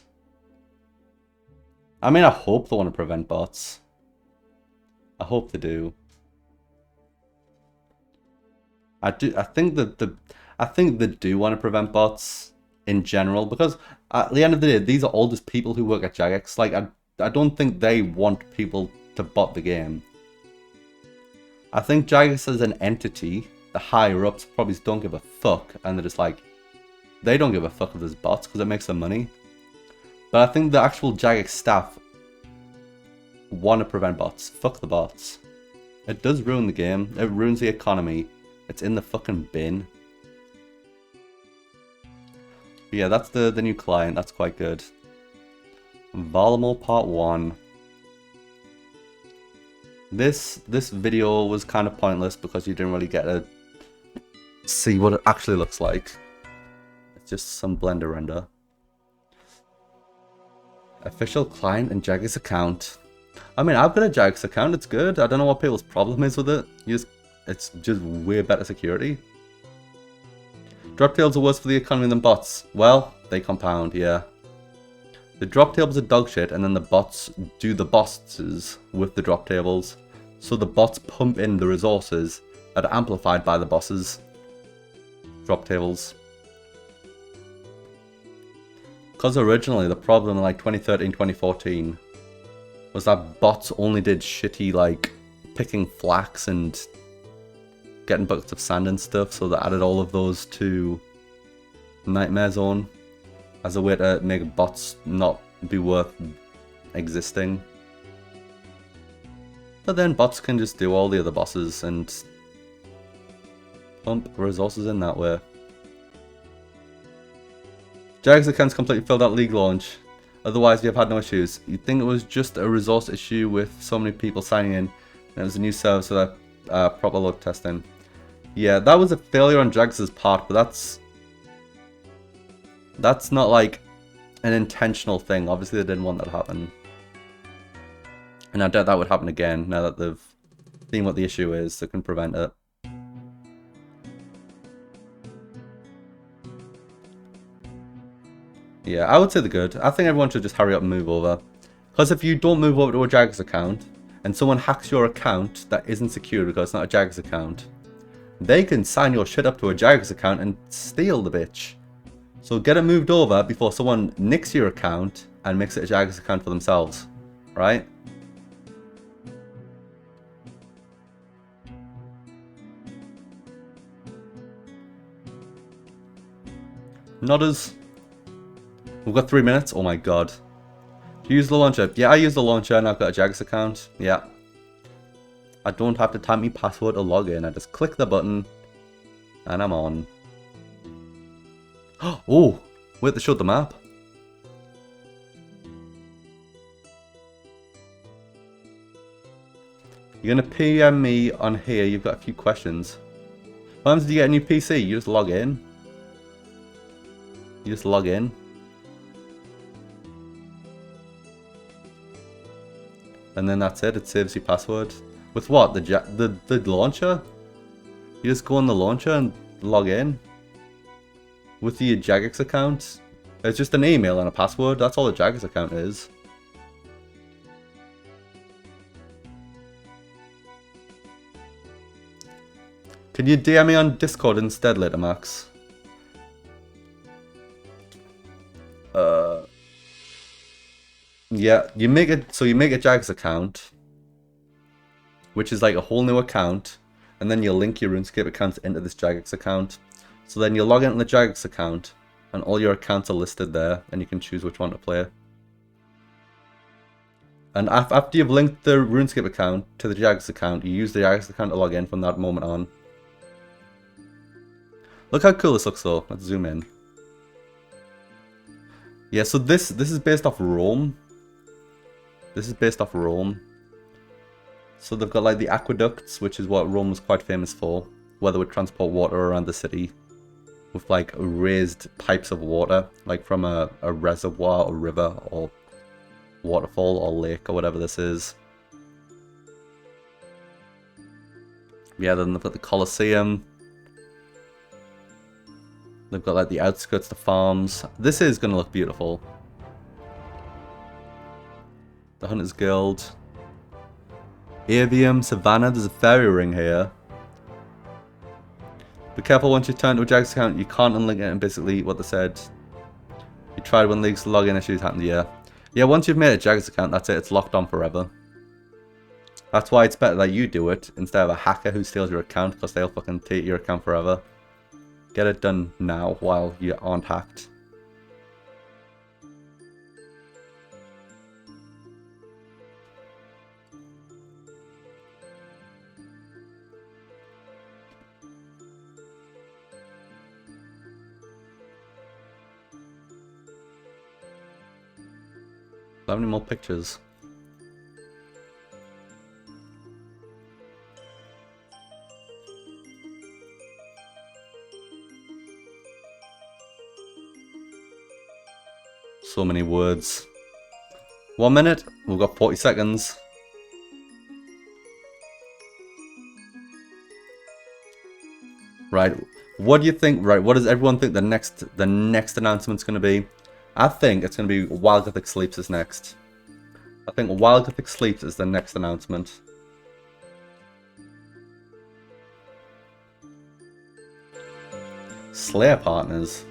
I mean, I hope they want to prevent bots. I hope they do. I think they do want to prevent bots in general, because at the end of the day, these are all just people who work at Jagex. Like, I don't think they want people to bot the game. I think Jagex as an entity, the higher ups probably don't give a fuck, and they're just like, they don't give a fuck if there's bots because it makes them money. But I think the actual Jagex staff want to prevent bots. Fuck the bots. It does ruin the game. It ruins the economy. It's in the fucking bin. But yeah, that's the new client. That's quite good. Valimor Part 1. This video was kind of pointless because you didn't really get to see what it actually looks like. It's just some Blender render. Official client and Jagex account. I mean, I've got a Jagex account. It's good. I don't know what people's problem is with it. It's just way better security. Drop tails are worse for the economy than bots. Well, they compound, yeah. The drop tables are dog shit, and then the bots do the bosses with the drop tables. So the bots pump in the resources that are amplified by the bosses' drop tables. Because originally the problem in like 2013, 2014 was that bots only did shitty like picking flax and getting buckets of sand and stuff, so they added all of those to Nightmare Zone as a way to make bots not be worth existing. But then bots can just do all the other bosses and pump resources in that way. Jagex account's completely filled out league launch. Otherwise, we have had no issues. You'd think it was just a resource issue with so many people signing in, and it was a new server, so that proper load testing. Yeah, that was a failure on Jagex's part, but that's not like an intentional thing. Obviously, they didn't want that to happen. And I doubt that would happen again now that they've seen what the issue is, they can prevent it. Yeah, I would say they're good. I think everyone should just hurry up and move over. Because if you don't move over to a Jagex account, and someone hacks your account that isn't secure because it's not a Jagex account, they can sign your shit up to a Jagex account and steal the bitch. So get it moved over before someone nicks your account and makes it a Jagex account for themselves. right? Nodders. We've got 3 minutes. Oh my god. Do you use the launcher? Yeah, I use the launcher and I've got a Jagex account. Yeah. I don't have to type my password to log in. I just click the button and I'm on. Oh, wait, they showed the map. You're gonna PM me on here. You've got a few questions. What happens if you get a new PC? You just log in. You just log in. And then that's it. It saves your password. With what? The launcher? You just go on the launcher and log in. With your Jagex account. It's just an email and a password. That's all the Jagex account is. Can you DM me on Discord instead later, Max? Yeah, you make it so you make a Jagex account, which is like a whole new account, and then you link your RuneScape accounts into this Jagex account. So then you log into the Jagex account, and all your accounts are listed there, and you can choose which one to play. And after you've linked the RuneScape account to the Jagex account, you use the Jagex account to log in from that moment on. Look how cool this looks though. Let's zoom in. Yeah, so this is based off Rome. This is based off Rome. So they've got like the aqueducts, which is what Rome was quite famous for, where they would transport water around the city with like raised pipes of water, like from a reservoir or river or waterfall or lake or whatever this is. Yeah, then they've got the Colosseum. They've got like the outskirts, the farms. This is going to look beautiful. The Hunters Guild. Avium, Savannah, there's a fairy ring here. Be careful once you turn to a Jagex account, you can't unlink it, and basically what they said. You tried when leaks login issues happened, yeah. Yeah, once you've made a Jagex account, that's it, it's locked on forever. That's why it's better that you do it, instead of a hacker who steals your account, because they'll fucking take your account forever. Get it done now, while you aren't hacked. How many more pictures? So many words. 1 minute. We've got 40 seconds. Right. What do you think? Right. What does everyone think the next announcement's going to be? I think it's going to be Wild Gothic Sleeps is next. I think Wild Gothic Sleeps is the next announcement. Slayer partners.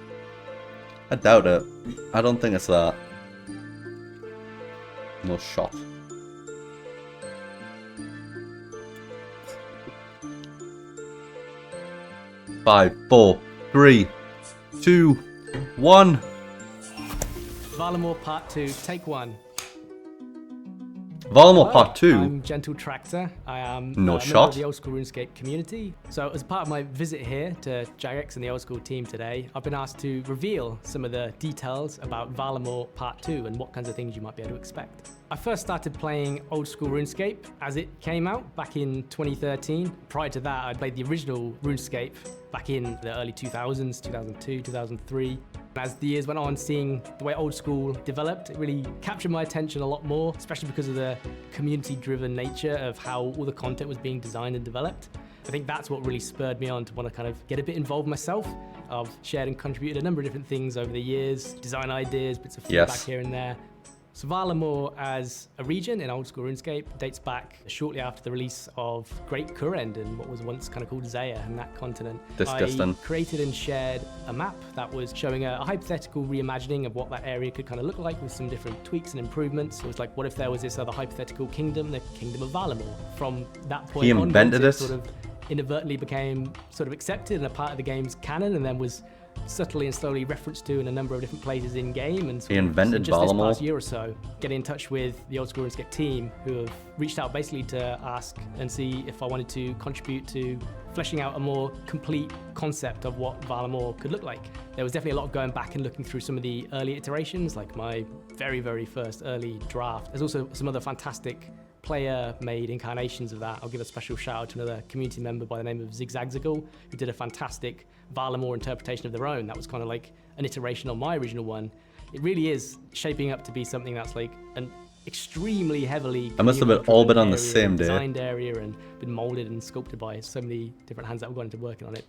I doubt it. I don't think it's that. No shot. Five, 4, 3, 2, 1. Valamore Part 2, Take 1. Valamore Part 2? I'm Gentle Tractor. I am no a shot. member of the Old School RuneScape community. So as part of my visit here to Jagex and the Old School team today, I've been asked to reveal some of the details about Valamore Part 2 and what kinds of things you might be able to expect. I first started playing Old School RuneScape as it came out back in 2013. Prior to that, I played the original RuneScape back in the early 2000s, 2002, 2003. As the years went on, seeing the way Old School developed, it really captured my attention a lot more, especially because of the community-driven nature of how all the content was being designed and developed. I think that's what really spurred me on to want to kind of get a bit involved myself. I've shared and contributed a number of different things over the years, design ideas, bits of feedback here and there. So Valamor as a region in old school RuneScape dates back shortly after the release of Great Kurend and what was once kind of called Zaya in that continent. Disgusting. I created and shared a map that was showing a hypothetical reimagining of what that area could kind of look like with some different tweaks and improvements. It was like, what if there was this other hypothetical kingdom, the Kingdom of Valamor? From that point He onwards, invented it? sort of inadvertently became sort of accepted and a part of the game's canon, and then was subtly and slowly referenced to in a number of different places in game. And He invented just this Valamor. past year or so, getting in touch with the Old School RuneScape team, who have reached out basically to ask and see if I wanted to contribute to fleshing out a more complete concept of what Valamor could look like. There was definitely a lot of going back and looking through some of the early iterations, like my very, very first early draft. There's also some other fantastic player-made incarnations of that. I'll give a special shout out to another community member by the name of Zigzagzagle, who did a fantastic Valamor interpretation of their own. That was kind of like an iteration on my original one. It really is shaping up to be something that's like an extremely heavily I must have been all been on the area, same day. designed area, and been molded and sculpted by so many different hands that have gone into working on it.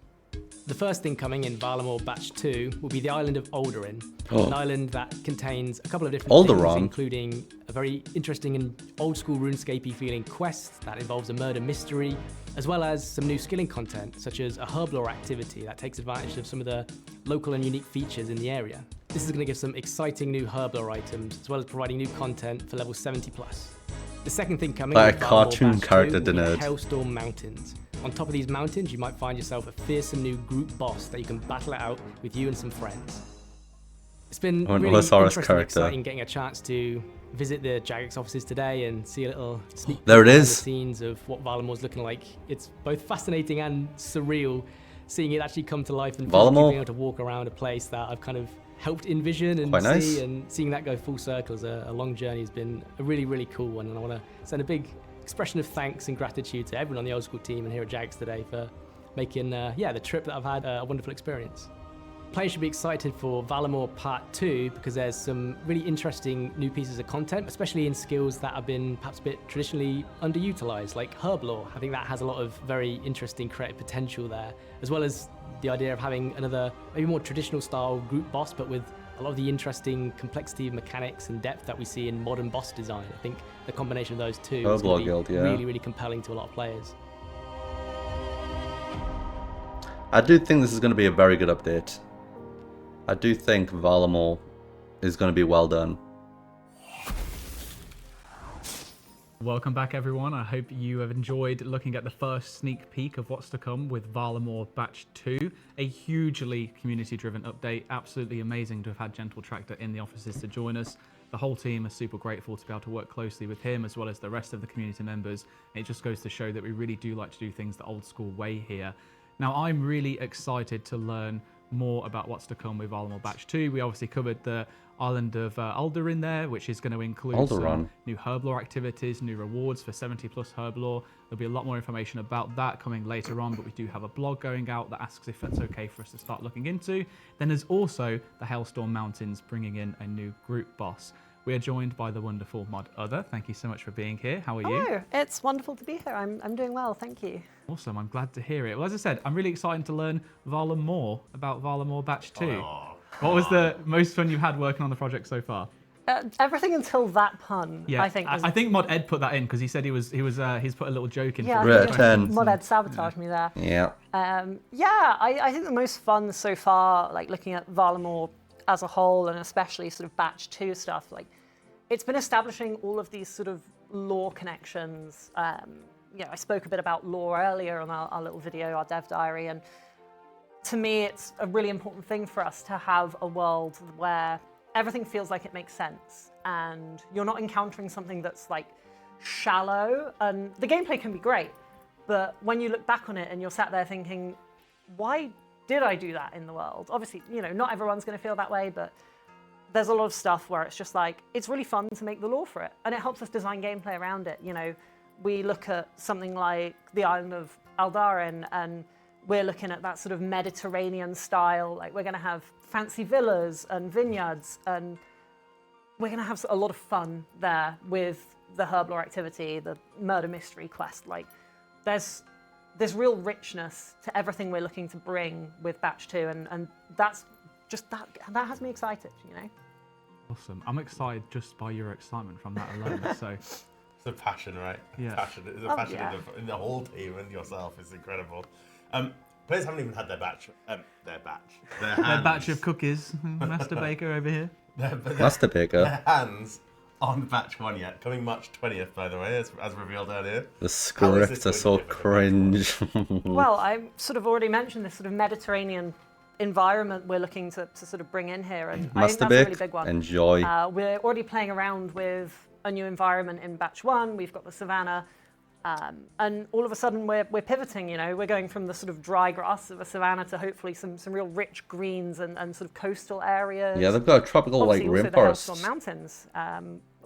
The first thing coming in Valamor Batch 2 will be the island of Alderaan, Oh. an island that contains a couple of different Alderaan? things, including a very interesting and old school RuneScapey feeling quest that involves a murder mystery, as well as some new skilling content, such as a herblore activity that takes advantage of some of the local and unique features in the area. This is going to give some exciting new herblore items, as well as providing new content for level 70+. The second thing coming Like a with Valamor cartoon Batch 2 character will be the did it. Hailstorm Mountains. On top of these mountains, you might find yourself a fearsome new group boss that you can battle it out with you and some friends. It's been Oh, an really OSRS interesting and character. exciting getting a chance to visit the Jagex offices today and see a little sneak peek There it behind is. the scenes of what Valamor's looking like. It's both fascinating and surreal seeing it actually come to life and physically Valamor? being able to walk around a place that I've kind of helped envision and Quite see, nice. and seeing that go full circle as a long journey has been a really, really cool one. And I want to send a big expression of thanks and gratitude to everyone on the Old School team and here at Jagex today for making the trip that I've had a wonderful experience. Players should be excited for Valamor Part 2 because there's some really interesting new pieces of content, especially in skills that have been perhaps a bit traditionally underutilized, like herblore. I think that has a lot of very interesting creative potential there, as well as the idea of having another, maybe more traditional style group boss, but with a lot of the interesting complexity of mechanics and depth that we see in modern boss design. I think the combination of those two is Herblore going to be Guild, yeah. really, really compelling to a lot of players. I do think this is going to be a very good update. I do think Valamor is going to be well done. Welcome back, everyone. I hope you have enjoyed looking at the first sneak peek of what's to come with Valamor Batch 2, a hugely community-driven update. Absolutely amazing to have had Gentle Tractor in the offices to join us. The whole team is super grateful to be able to work closely with him as well as the rest of the community members. It just goes to show that we really do like to do things the old school way here. Now, I'm really excited to learn more about what's to come with Valamor Batch 2. We obviously covered the island of Alderaan there, which is going to include some Alderaan. new herblore activities, new rewards for 70+ herblore. There'll be a lot more information about that coming later on, but we do have a blog going out that asks if that's okay for us to start looking into. Then there's also the Hailstorm Mountains bringing in a new group boss. We are joined by the wonderful Mod Other. Thank you so much for being here. How are you? Hello, it's wonderful to be here. I'm doing well, thank you. Awesome, I'm glad to hear it. Well, as I said, I'm really excited to learn more about Valamor Batch 2. What was the most fun you've had working on the project so far? Everything until that pun, Yeah, I think. I think Mod Ed put that in because he said he's put a little joke in. Yeah, for I the think Mod Ed sabotaged me there. Yeah. I think the most fun so far, like looking at Valamor as a whole, and especially sort of Batch 2 stuff, like it's been establishing all of these sort of lore connections. I spoke a bit about lore earlier on our little video, our dev diary, and to me, it's a really important thing for us to have a world where everything feels like it makes sense, and you're not encountering something that's like shallow. And the gameplay can be great, but when you look back on it and you're sat there thinking, why did I do that in the world? Obviously, not everyone's going to feel that way, but there's a lot of stuff where it's just like, it's really fun to make the lore for it, and it helps us design gameplay around it. We look at something like the island of Alderaan, and we're looking at that sort of Mediterranean style. Like, we're going to have fancy villas and vineyards, and we're going to have a lot of fun there with the herblore activity, the murder mystery quest. Like, there's this real richness to everything we're looking to bring with Batch 2, and that's just that has me excited, Awesome. I'm excited just by your excitement from that alone. So It's a passion, right? Yeah. Passion. There's a Oh, passion yeah. in the whole team and yourself. It's incredible. Players haven't even had their batch. Their batch of cookies. Master Baker over here. Master Baker. Their hands on batch 1 yet. Coming March 20th, by the way, as revealed earlier. The scripts are so cringe. Well, I sort of already mentioned this sort of Mediterranean environment we're looking to sort of bring in here, and I think that's a really big one. Enjoy. We're already playing around with a new environment in batch 1. We've got the savannah, and all of a sudden we're pivoting. You know, we're going from the sort of dry grass of a savannah to hopefully some real rich greens and sort of coastal areas. Yeah, they've got a tropical Obviously, also the rainforest. Hellstorm Mountains.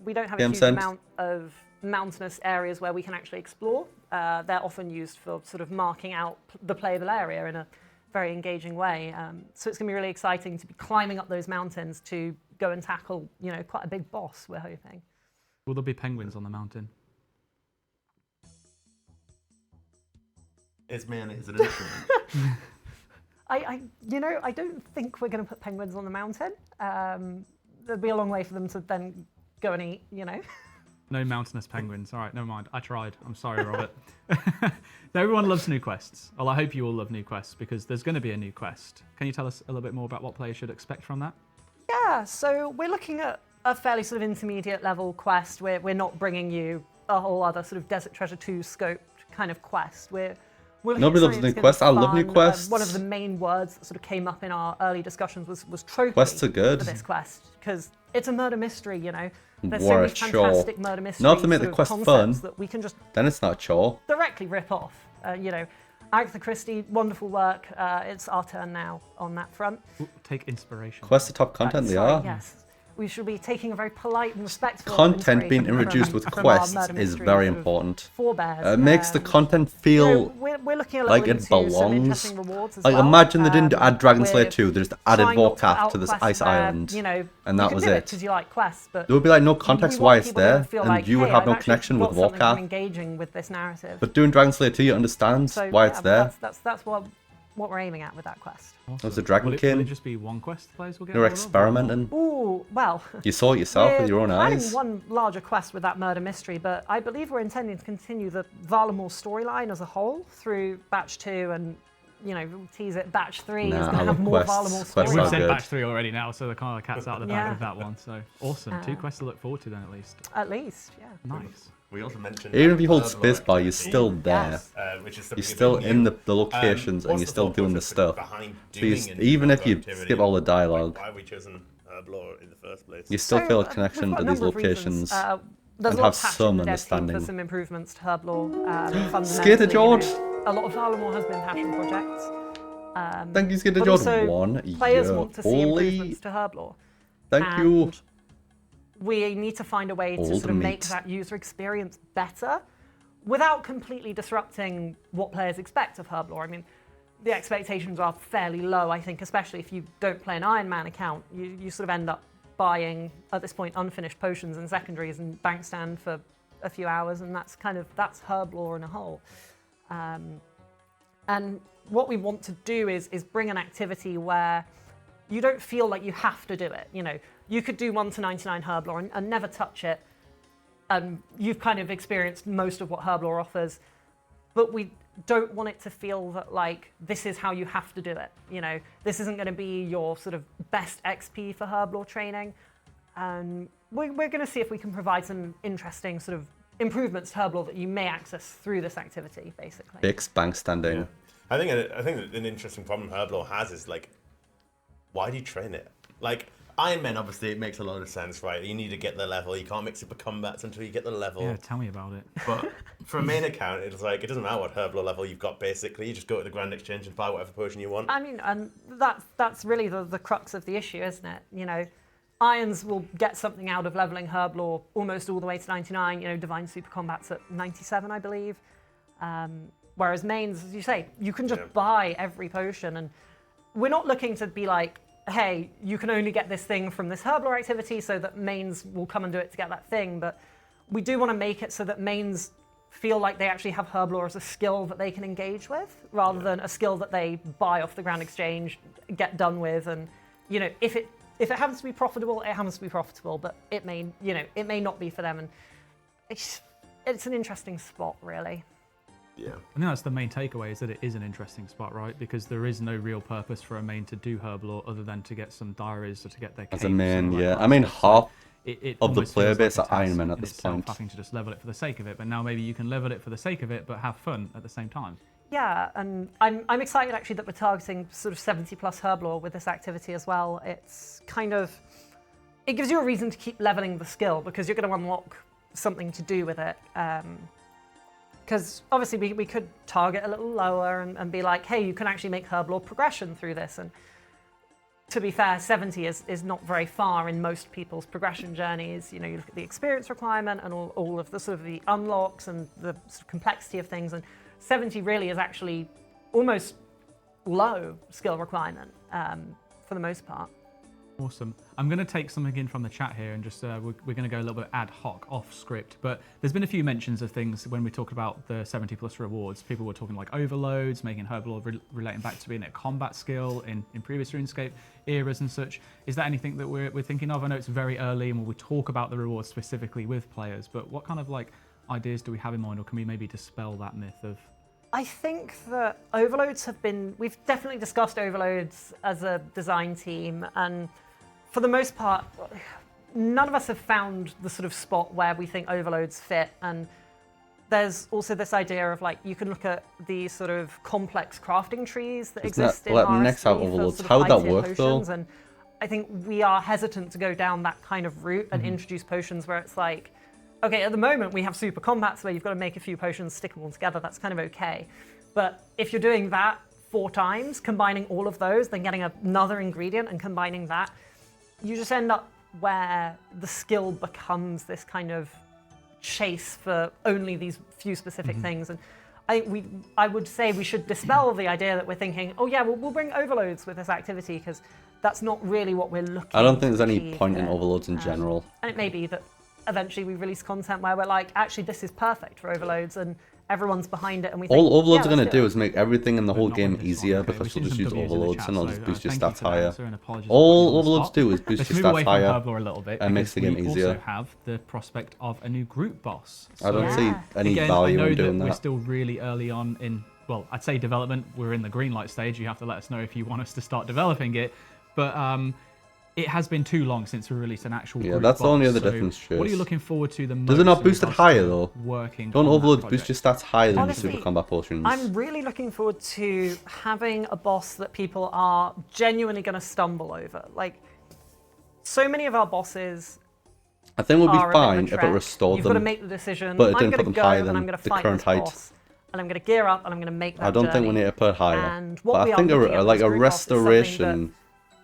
We don't have a Game huge sense. amount of mountainous areas where we can actually explore. They're often used for sort of marking out the playable area in a very engaging way. So it's going to be really exciting to be climbing up those mountains to go and tackle, you know, quite a big boss, we're hoping. Will there be penguins on the mountain? Is mayonnaise an instrument? I don't think we're going to put penguins on the mountain. There'll be a long way for them to then go and eat, you know. No mountainous penguins. All right, never mind. I tried. I'm sorry, Robert. Everyone loves new quests. Well, I hope you all love new quests because there's going to be a new quest. Can you tell us a little bit more about what players should expect from that? Yeah, so we're looking at a fairly sort of intermediate level quest. We're not bringing you a whole other sort of Desert Treasure 2 scoped kind of quest. We're looking Nobody at loves something new that's quests. I gonna be love new fun. quests. One of the main words that sort of came up in our early discussions was trophy. Quests are good. For this quest, because it's a murder mystery, you know. There's so What many a chore. fantastic murder mysteries. Not if they make sort the of quest concepts fun, that we can just then it's not a chore. directly rip off. You know, Agatha Christie, wonderful work. It's our turn now on that front. Ooh, take inspiration. Quests are top content, they Sorry, are. Yes. We should be taking a very polite and respectful Content being inspiration introduced with from our quests murder is mystery very sort of important. forebears. It makes the content feel You know, we're looking a little like it into some belongs. interesting rewards as Like well. imagine they didn't add Dragon We're Slayer 2, they just added trying not to Warcraft out to this quest ice where, island, you know, and you that can was do it. because you like quests, but There would be like no we context want why it's people to there, feel and like, you would hey, have I've no actually connection with got something I'm Warcraft. engaging with this narrative. But doing Dragon Slayer 2, you understand So, why yeah, it's there. That's what we're aiming at with that quest. That was the Dragon Will it King. just be one quest players will get? You're all of? experimenting. Ooh, well. You saw it yourself we're with your own planning eyes. one larger quest with that murder mystery, but I believe we're intending to continue the Varlamore storyline as a whole through Batch 2 and, you know, we'll tease it, Batch 3 is Nah, going to I have love more quests. Varlamore Quests We've are storyline. said good. batch 3 already now, so the kind of cat's out of the bag Yeah. with that one. So awesome. 2 quests to look forward to then at least. At least, yeah. Nice. We also mentioned Even if you hold Herbal spacebar, you're activity, still there. which is You're something a still bit in new. the locations and What's you're the still thought doing the process stuff. behind So you, doing even if you activity? skip all the dialogue, Why have we chosen Herblore in the first place? you still feel a connection we've got to a these number of reasons. locations There's and a lot have of passion some in the dev team understanding. for some improvements to Herblore. Fundamentally, Skater George. you know, a lot of Varlamore has been passion projects. Thank you, Skater but George. also 1 players year. want to see Holy. improvements to Herblore. Thank you. We need to find a way to Old sort of make meat. that user experience better without completely disrupting what players expect of Herblore. I mean, the expectations are fairly low, I think, especially if you don't play an Iron Man account. You sort of end up buying, at this point, unfinished potions and secondaries and bank stand for a few hours, and that's Herblore in a whole. And what we want to do is bring an activity where you don't feel like you have to do it. You know, you could do 1 to 99 Herblore and never touch it. You've kind of experienced most of what Herblore offers, but we don't want it to feel that like this is how you have to do it. You know, this isn't going to be your sort of best XP for Herblore training. We're going to see if we can provide some interesting sort of improvements to Herblore that you may access through this activity, basically. Big bank standing. Yeah. I think that an interesting problem Herblore has is like, why do you train it? Like Iron Man, obviously, it makes a lot of sense, right? You need to get the level. You can't mix it with combats until you get the level. Yeah, tell me about it. But for a main account, it's like, it doesn't matter what Herblore level you've got, basically. You just go to the Grand Exchange and buy whatever potion you want. I mean, and that's really the crux of the issue, isn't it? You know, Irons will get something out of leveling Herblore almost all the way to 99. You know, Divine Super Combat's at 97, I believe. Whereas mains, as you say, you can just buy every potion. And we're not looking to be like, hey, you can only get this thing from this Herblore activity so that mains will come and do it to get that thing. But we do want to make it so that mains feel like they actually have Herblore as a skill that they can engage with, rather than a skill that they buy off the Grand Exchange, get done with. And, you know, if it if it happens to be profitable, it happens to be profitable, but it may, you know, it may not be for them, and it's an interesting spot, really. Yeah. I think that's the main takeaway, is that it is an interesting spot, right? Because there is no real purpose for a main to do Herblore other than to get some diaries or to get their As capes a main, and all that yeah. kind I of mean, stuff. So half it of the almost player feels like base a are Iron task Man at in this itself, point. having to just level it for the sake of it, but now maybe you can level it for the sake of it, but have fun at the same time. Yeah, and I'm excited actually that we're targeting sort of 70 plus Herblore with this activity as well. It's kind of, it gives you a reason to keep leveling the skill because you're going to unlock something to do with it. Because obviously we could target a little lower and be like, hey, you can actually make Herblore progression through this. And to be fair, 70 is not very far in most people's progression journeys. You know, you look at the experience requirement and all of the sort of the unlocks and the sort of complexity of things. And 70 really is actually almost low skill requirement for the most part. Awesome. I'm going to take something in from the chat here and just, we're going to go a little bit ad hoc, off script, but there's been a few mentions of things when we talk about the 70 plus rewards. People were talking like overloads, making Herblore relating back to being a combat skill in previous RuneScape eras and such. Is that anything that we're thinking of? I know it's very early and we talk about the rewards specifically with players, but what kind of like ideas do we have in mind, or can we maybe dispel that myth of... I think that overloads have been, we've definitely discussed overloads as a design team, and for the most part, none of us have found the sort of spot where we think overloads fit. And there's also this idea of like, you can look at these sort of complex crafting trees that exist in RSV next out for overloads. sort of How would that high-tier work potions, though? and I think we are hesitant to go down that kind of route and introduce potions where it's like, okay, at the moment we have super combats where you've got to make a few potions, stick them all together, that's kind of okay. But if you're doing that 4 times, combining all of those, then getting another ingredient and combining that, you just end up where the skill becomes this kind of chase for only these few specific things. And I would say we should dispel the idea that we're thinking, oh yeah, we'll bring overloads with this activity, because that's not really what we're looking I don't think there's to any achieve point in here. overloads in general. And it may be that eventually we release content where we're like, actually this is perfect for overloads, and everyone's behind it, and we think, All overloads yeah, are going let's to do it. is make everything in the whole not game with this one, easier okay. because We've we'll seen just some use Ws in the overloads chat, and it'll so, just boost your thank you stats for that higher. answer, and apologies All for putting you on the overloads spot. do is boost Let's your move stats away from higher Herblore a little bit, and makes the because game we easier. also have the prospect of a new group boss. I don't So, see any again, value I know in doing that we're that. still really early on in, well, I'd say development. We're in the green light stage. You have to let us know if you want us to start developing it. But it has been too long since we released an actual Yeah, group that's the boss. only other So difference, what are you Chase. looking forward to the most? Does it not in boost it regards higher to though? Working Don't on that overloads project? boost your stats higher than Honestly, your super combat potions? I'm really looking forward to having a boss that people are genuinely going to stumble over. Like, so many of our bosses I think we'll be are a bit of a fine if it trek. restored You've them. got to make the decision. But it I'm didn't going put to them go higher and I'm than going to the fight current this height. boss, and I'm going to gear up and I'm going to make that I don't think we journey. need to put it higher. And what But we I are think looking at like with a this group boss is something that restoration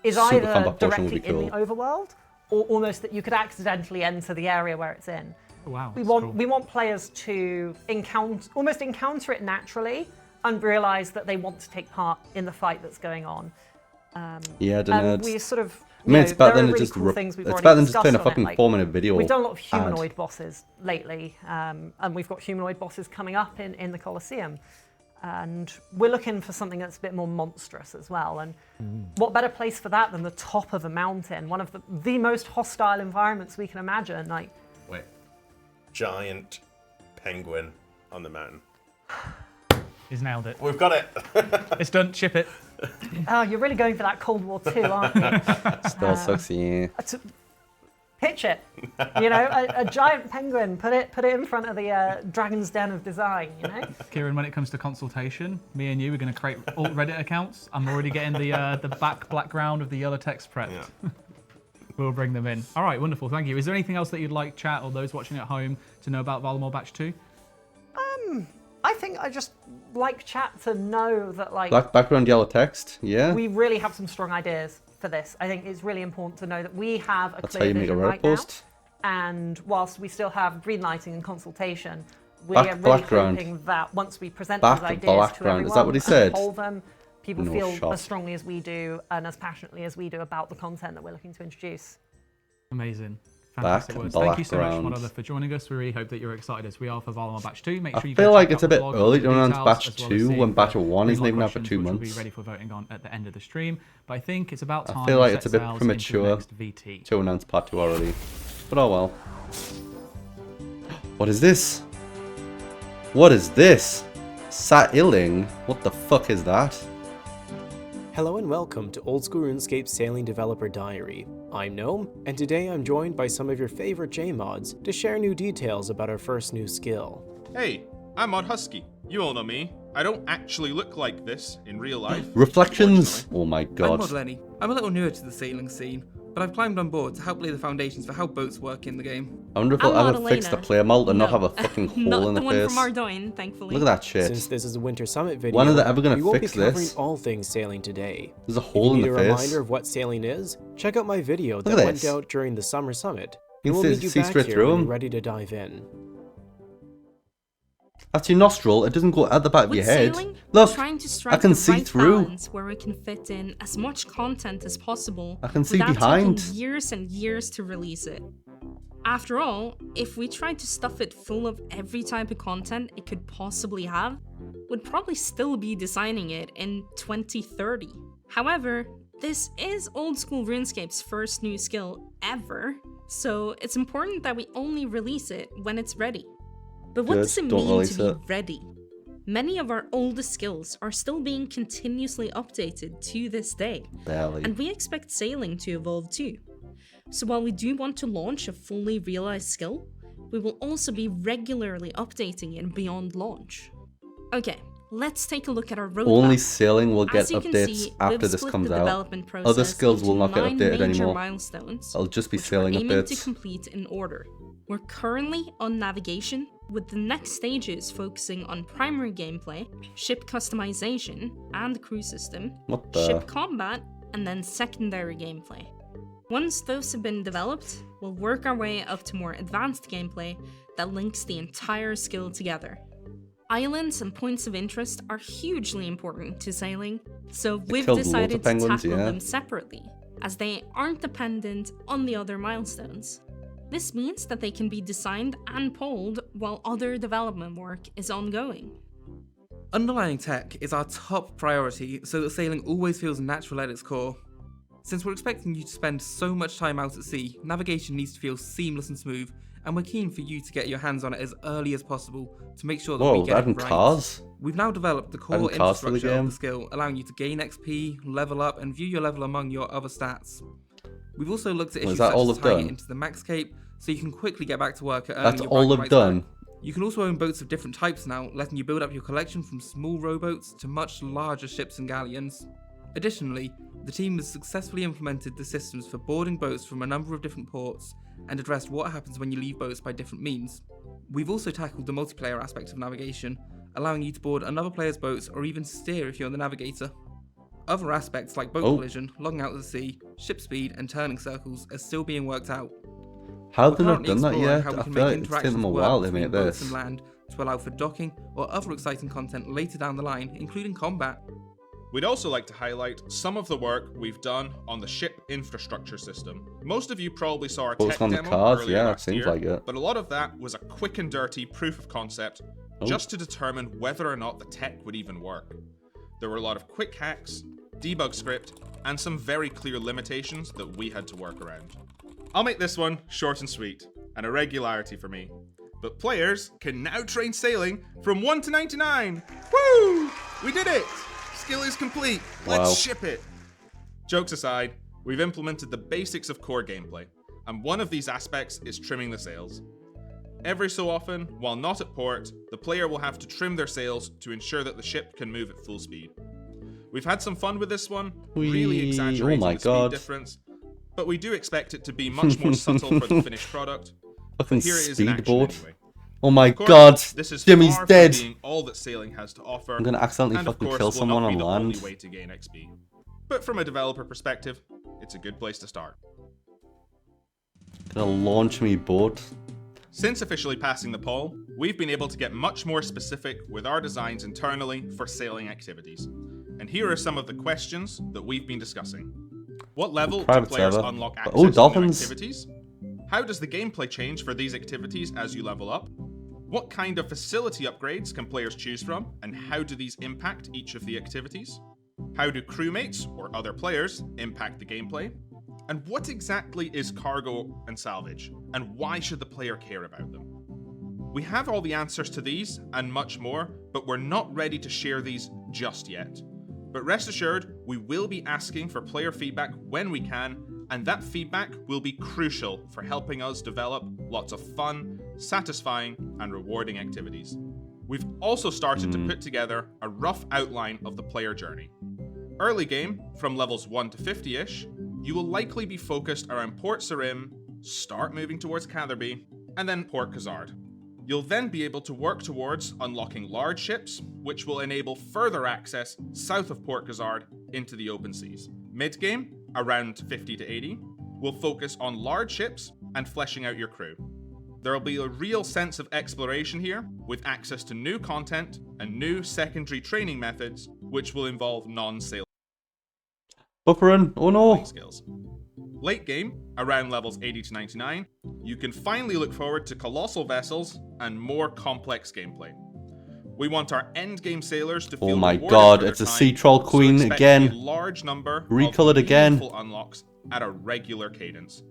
is super either combat potion directly would be cool. in the overworld, or almost that you could accidentally enter the area where it's in. Wow, We that's want cool. we want players to almost encounter it naturally and realise that they want to take part in the fight that's going on. Yeah, I don't know. And we sort of. I mean, it's better there are than really just cool things we've it's already better than just discussed playing a on it, fucking like, 4-minute video. We've done a lot of ad. humanoid bosses lately, and we've got humanoid bosses coming up in the Colosseum. And we're looking for something that's a bit more monstrous as well. And what better place for that than the top of a mountain, one of the most hostile environments we can imagine. Like, Wait. Giant penguin on the mountain. He's nailed it. We've got it. It's done. Ship it. oh, you're really going for that Cold War II, aren't you? Still sucks, yeah. Pitch it, you know, a giant penguin. Put it in front of the Dragon's Den of design, you know. Kieran, when it comes to consultation, me and you are going to create alt Reddit accounts. I'm already getting the background of the yellow text prepped. Yeah. We'll bring them in. All right, wonderful. Thank you. Is there anything else that you'd like chat or those watching at home to know about Valamore Batch 2? I think I just like chat to know that, like, Black background, yellow text. Yeah. we really have some strong ideas for this. I think it's really important to know that we have a That's how clear you make a vision Reddit right now. post. And whilst we still have green lighting and consultation, we Back- are really background. hoping that once we present Back- those ideas to everyone background. Is that what he said? and hold them, people No feel shot. as strongly as we do and as passionately as we do about the content that we're looking to introduce. Amazing. Fantastic words. Thank you so much, around. Monolith, for joining us. We really hope that you're excited as we are for Valamor Batch 2. Make sure I you feel go like check it's a out the bit blog early for to announce details, Batch as well 2 as seeing when the Batch 1 isn't greenlight even out for questions, 2 which months. We'll be ready for voting on at the end of the stream. But I think it's about time I feel like we it's a set bit sails into the premature next VT. to announce Part 2 already. But oh well. What is this? What is this? Sailing? What the fuck is that? Hello and welcome to Old School RuneScape Sailing Developer Diary. I'm Gnome, and today I'm joined by some of your favorite JMods to share new details about our first new skill. Hey, I'm Mod Husky. You all know me. I don't actually look like this in real life. Reflections? Oh my I'm god. Mod Lenny. I'm a little newer to the sailing scene, but I've climbed on board to help lay the foundations for how boats work in the game. I wonder if they'll ever fix the player mold and not have a fucking hole in the face. thankfully. Look at that shit. Since this is a Winter Summit video, When are they ever gonna we won't fix be covering this? all things sailing today. There's a hole in If you the need a face. reminder of what sailing is, check out my video Look that at went this. out during the Summer Summit. You And can we'll meet you see back straight here through when 'em. you're ready to dive in. That's your nostril. It doesn't go at the back of With your head. sailing, Look, we're trying to I strike can the see right through. balance where we can fit in as much content as possible. I can see without behind. taking years and years to release it. After all, if we tried to stuff it full of every type of content it could possibly have, we'd probably still be designing it in 2030. However, this is Old School RuneScape's first new skill ever, so it's important that we only release it when it's ready. But what Good, does it don't mean release to be it. ready? Many of our oldest skills are still being continuously updated to this day, Barely. and we expect sailing to evolve too. So while we do want to launch a fully realized skill, we will also be regularly updating it beyond launch. Okay, let's take a look at our roadmap. Only sailing will get As you can updates see, after we've this split comes the out. development Other process skills will into not get 9 updated major anymore. milestones, It'll just be which we're sailing aiming to updates. complete in order. We're currently on navigation, with the next stages focusing on primary gameplay, ship customization and crew system, What the? ship combat, and then secondary gameplay. Once those have been developed, we'll work our way up to more advanced gameplay that links the entire skill together. Islands and points of interest are hugely important to sailing, so we've killed loads of decided to penguins, tackle yeah. them separately, as they aren't dependent on the other milestones. This means that they can be designed and polled while other development work is ongoing. Underlying tech is our top priority so that sailing always feels natural at its core. Since we're expecting you to spend so much time out at sea, navigation needs to feel seamless and smooth, and we're keen for you to get your hands on it as early as possible to make sure that Whoa, we get adding it right. cars? We've now developed the core Adding cars to the infrastructure of game? the skill, allowing you to gain XP, level up, and view your level among your other stats. We've also looked at Well, issues is that such all as they've tying done? it into the max cape, so you can quickly get back to work at earning That's your all bragging they've rights done. back. You can also own boats of different types now, letting you build up your collection from small rowboats to much larger ships and galleons. Additionally, the team has successfully implemented the systems for boarding boats from a number of different ports and addressed what happens when you leave boats by different means. We've also tackled the multiplayer aspect of navigation, allowing you to board another player's boats or even steer if you're the navigator. Other aspects like boat collision, logging out to the sea, ship speed, and turning circles are still being worked out. How have We're they not currently done that exploring yet? how we I can feel make like it's taken them a interactions while work to make between boats this. and land to allow for docking or other exciting content later down the line, including combat. We'd also like to highlight some of the work we've done on the ship infrastructure system. Most of you probably saw our Focus tech on the demo cars, earlier yeah, it last seems year, like it. but a lot of that was a quick and dirty proof of concept Oh. just to determine whether or not the tech would even work. There were a lot of quick hacks, debug script, and some very clear limitations that we had to work around. I'll make this one short and sweet, and a regularity for me. But players can now train sailing from 1 to 99! Woo! We did it! Skill is complete. Let's Wow. ship it! Jokes aside, we've implemented the basics of core gameplay, and one of these aspects is trimming the sails. Every so often, while not at port, the player will have to trim their sails to ensure that the ship can move at full speed. We've had some fun with this one, really Whee! exaggerating Oh my the speed God. difference, but we do expect it to be much more subtle for the finished product. Fucking Here it is in action speedboat. anyway. Oh my Of course, god, this is Jimmy's far dead. From being all that sailing has to offer. I'm gonna accidentally and of fucking course kill will someone not be on the land. only way to gain XP. But from a developer perspective, it's a good place to start. Gonna launch me boat. Since officially passing the poll, we've been able to get much more specific with our designs internally for sailing activities. And here are some of the questions that we've been discussing. What level do Private players server. unlock Oh, access to new dolphins. activities? How does the gameplay change for these activities as you level up? What kind of facility upgrades can players choose from, and how do these impact each of the activities? How do crewmates, or other players, impact the gameplay? And what exactly is cargo and salvage, and why should the player care about them? We have all the answers to these, and much more, but we're not ready to share these just yet. But rest assured, we will be asking for player feedback when we can, and that feedback will be crucial for helping us develop lots of fun, satisfying, and rewarding activities. We've also started to put together a rough outline of the player journey. Early game, from levels 1 to 50-ish, you will likely be focused around Port Sarim, start moving towards Catherby, and then Port Khazard. You'll then be able to work towards unlocking large ships, which will enable further access south of Port Khazard into the open seas. Mid-game, around 50 to 80, will focus on large ships and fleshing out your crew. There will be a real sense of exploration here, with access to new content and new secondary training methods, which will involve non-sailing Buffering, oh no! skills. Late game, around levels 80 to 99, you can finally look forward to colossal vessels and more complex gameplay. We want our end game sailors to feel Oh my rewarded god, for it's a their Sea time, Troll so Queen expect again. a large number Recolored of again. meaningful unlocks at a regular cadence.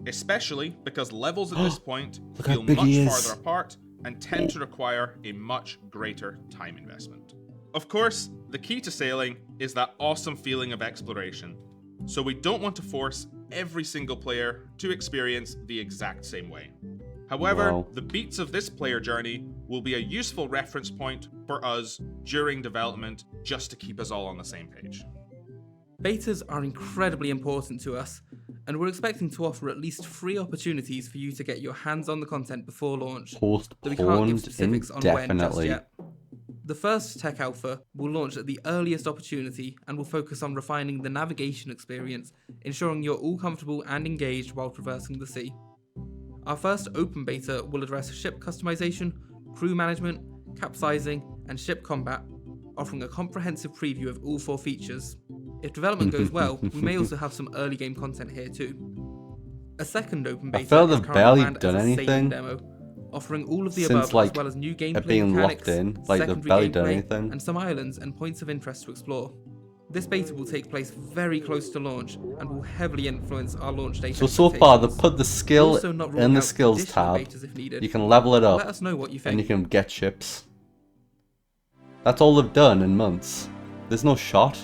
Especially because levels at this point Look how feel big much he is. farther apart and tend to require a much greater time investment. Of course, the key to sailing is that awesome feeling of exploration, so we don't want to force every single player to experience the exact same way. However, Wow. the beats of this player journey will be a useful reference point for us during development, just to keep us all on the same page. Betas are incredibly important to us, and we're expecting to offer at least 3 opportunities for you to get your hands on the content before launch. Though we can't give Postponed specifics on when just indefinitely. yet. The first Tech Alpha will launch at the earliest opportunity and will focus on refining the navigation experience, ensuring you're all comfortable and engaged while traversing the sea. Our first open beta will address ship customization, crew management, capsizing, and ship combat, offering a comprehensive preview of all 4 features. If development goes well, we may also have some early game content here too. A second open beta felt is they've currently barely planned as done a sailing anything demo, offering all of the since, above like, as well as new it gameplay being mechanics, locked in. Like, they've secondary barely done gameplay, anything. and some islands and points of interest to explore. This beta will take place very close to launch and will heavily influence our launch date. So far they've put the We're skill also not in ruling the out skills additional tab. betas if needed. You can level it up. Let us know what you And you think. can get ships. That's all they've done in months. There's no shot.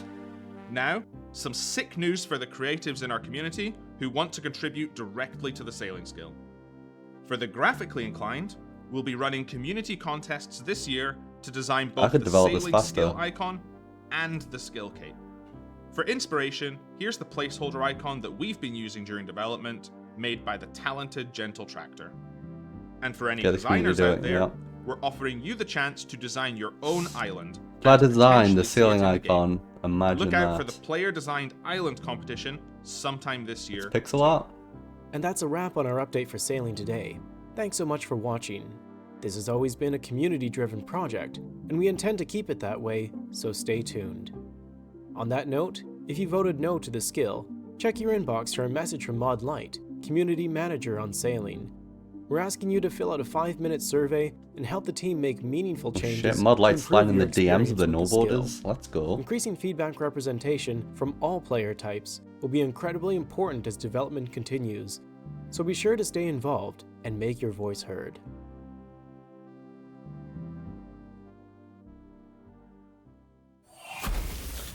Now, some sick news for the creatives in our community who want to contribute directly to the sailing skill. For the graphically inclined, we'll be running community contests this year to design both could the develop this sailing skill faster. icon and the skill cape. For inspiration, here's the placeholder icon that we've been using during development, made by the talented Gentle Tractor. And for any Get the community designers to do out it, there, yeah. we're offering you the chance to design your own island. Glad and design, the potentially see it sailing in the game. icon. Imagine Look out for the that. player-designed island competition sometime this year. Pixel art. And that's a wrap on our update for sailing today. Thanks so much for watching. This has always been a community-driven project, and we intend to keep it that way, so stay tuned. On that note, if you voted no to the skill, check your inbox for a message from Mod Light, Community Manager on Sailing. We're asking you to fill out a 5-minute survey and help the team make meaningful changes. Shit, Mod Light's to sliding improve in your the DMs of the experience no with skill. borders. Let's go. Increasing feedback representation from all player types will be incredibly important as development continues, so be sure to stay involved and make your voice heard.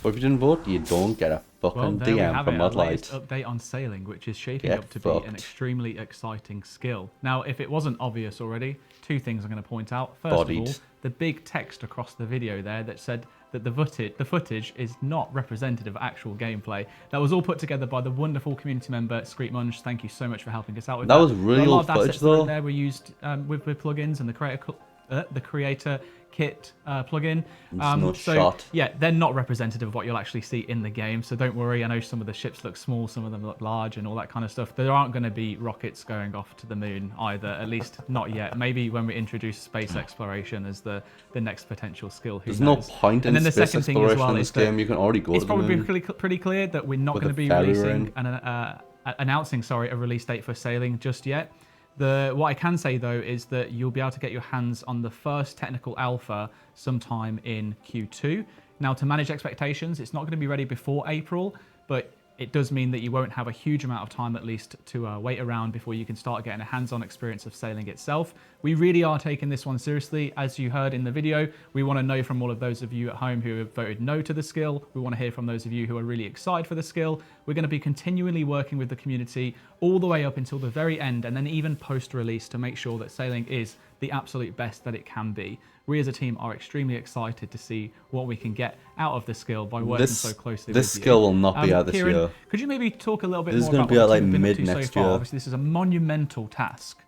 But if you didn't vote, you don't get a fucking Well, there we DM have from it, Mod our Light. latest update on sailing, which is shaping Get up to be an fucked. extremely exciting skill. Now, if it wasn't obvious already, 2 things I'm going to point out. First of all, Bodied. the big text across the video there that said that the footage is not representative of actual gameplay. That was all put together by the wonderful community member, Screet Munch. Thank you so much for helping us out with that. That was really There are a lot old of footage, assets that were in though. there were used with plugins and the creator kit plugin. There's no so shot. yeah, they're not representative of what you'll actually see in the game. So don't worry. I know some of the ships look small, some of them look large, and all that kind of stuff. There aren't going to be rockets going off to the moon either. At least not yet. Maybe when we introduce space exploration as the next potential skill. Who There's knows? no point And in then the space second thing as exploration well in is this that game. You can already go it's to the probably moon. pretty clear that we're not with going to a be ferry releasing ring. announcing a release date for sailing just yet. What I can say though is that you'll be able to get your hands on the first technical alpha sometime in Q2. Now, to manage expectations, it's not going to be ready before April, but it does mean that you won't have a huge amount of time at least to wait around before you can start getting a hands-on experience of sailing itself. We really are taking this one seriously. As you heard in the video, we want to know from all of those of you at home who have voted no to the skill. We want to hear from those of you who are really excited for the skill. We're going to be continually working with the community all the way up until the very end, and then even post-release, to make sure that sailing is the absolute best that it can be. We as a team are extremely excited to see what we can get out of the skill by working so closely with you. This skill will not be out this Kieran, year. could you maybe talk a little bit This is more gonna about be what out the like team have been up mid to so next far? year. Obviously, this is a monumental task.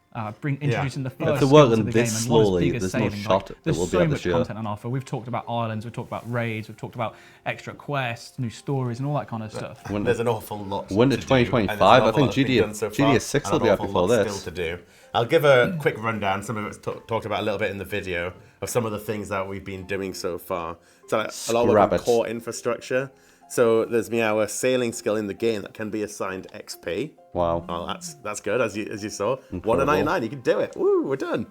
Introducing the If first they're skill to working the game, this and one as slowly, big as there's no sailing. shot that There's will be so out much this year. content on offer. We've talked about islands, we've talked about raids, we've talked about extra quests, new stories, and all that kind of stuff. There's an awful lot. When to it's do, and 2025, there's an I awful think lot that's been done so far, GTA 6 will and be an out awful before lot this. Still to do. I'll give a quick rundown. Some of it's talked about a little bit in the video of some of the things that we've been doing so far. So a lot of Scrap our it. core infrastructure. So there's our sailing skill in the game that can be assigned XP. Wow. Well, that's good, as you saw. Incredible. 1.99, you can do it. Woo, we're done.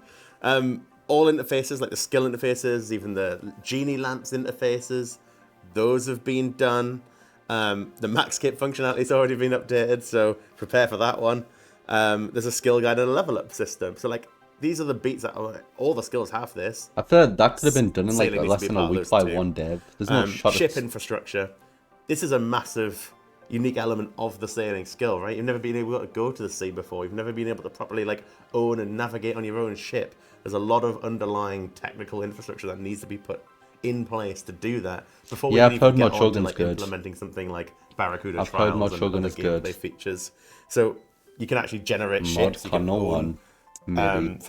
All interfaces, like the skill interfaces, even the genie lamps interfaces, those have been done. The max kit functionality's already been updated, so prepare for that one. There's a skill guide and a level up system. So like, these are the beats that all the skills have this. I feel like that could have been done in like Sailing needs less to be than a part of week those by too. one dev. There's no shot Ship of infrastructure. This is a massive, unique element of the sailing skill, right? You've never been able to go to the sea before. You've never been able to properly like own and navigate on your own ship. There's a lot of underlying technical infrastructure that needs to be put in place to do that before we Yeah, can I've heard even get on to Mochogun's like good. implementing something like Barracuda I've heard Trials and Mochogun other is good. gameplay features. So you can actually generate Mod ships. You can Tunnel own, one, maybe.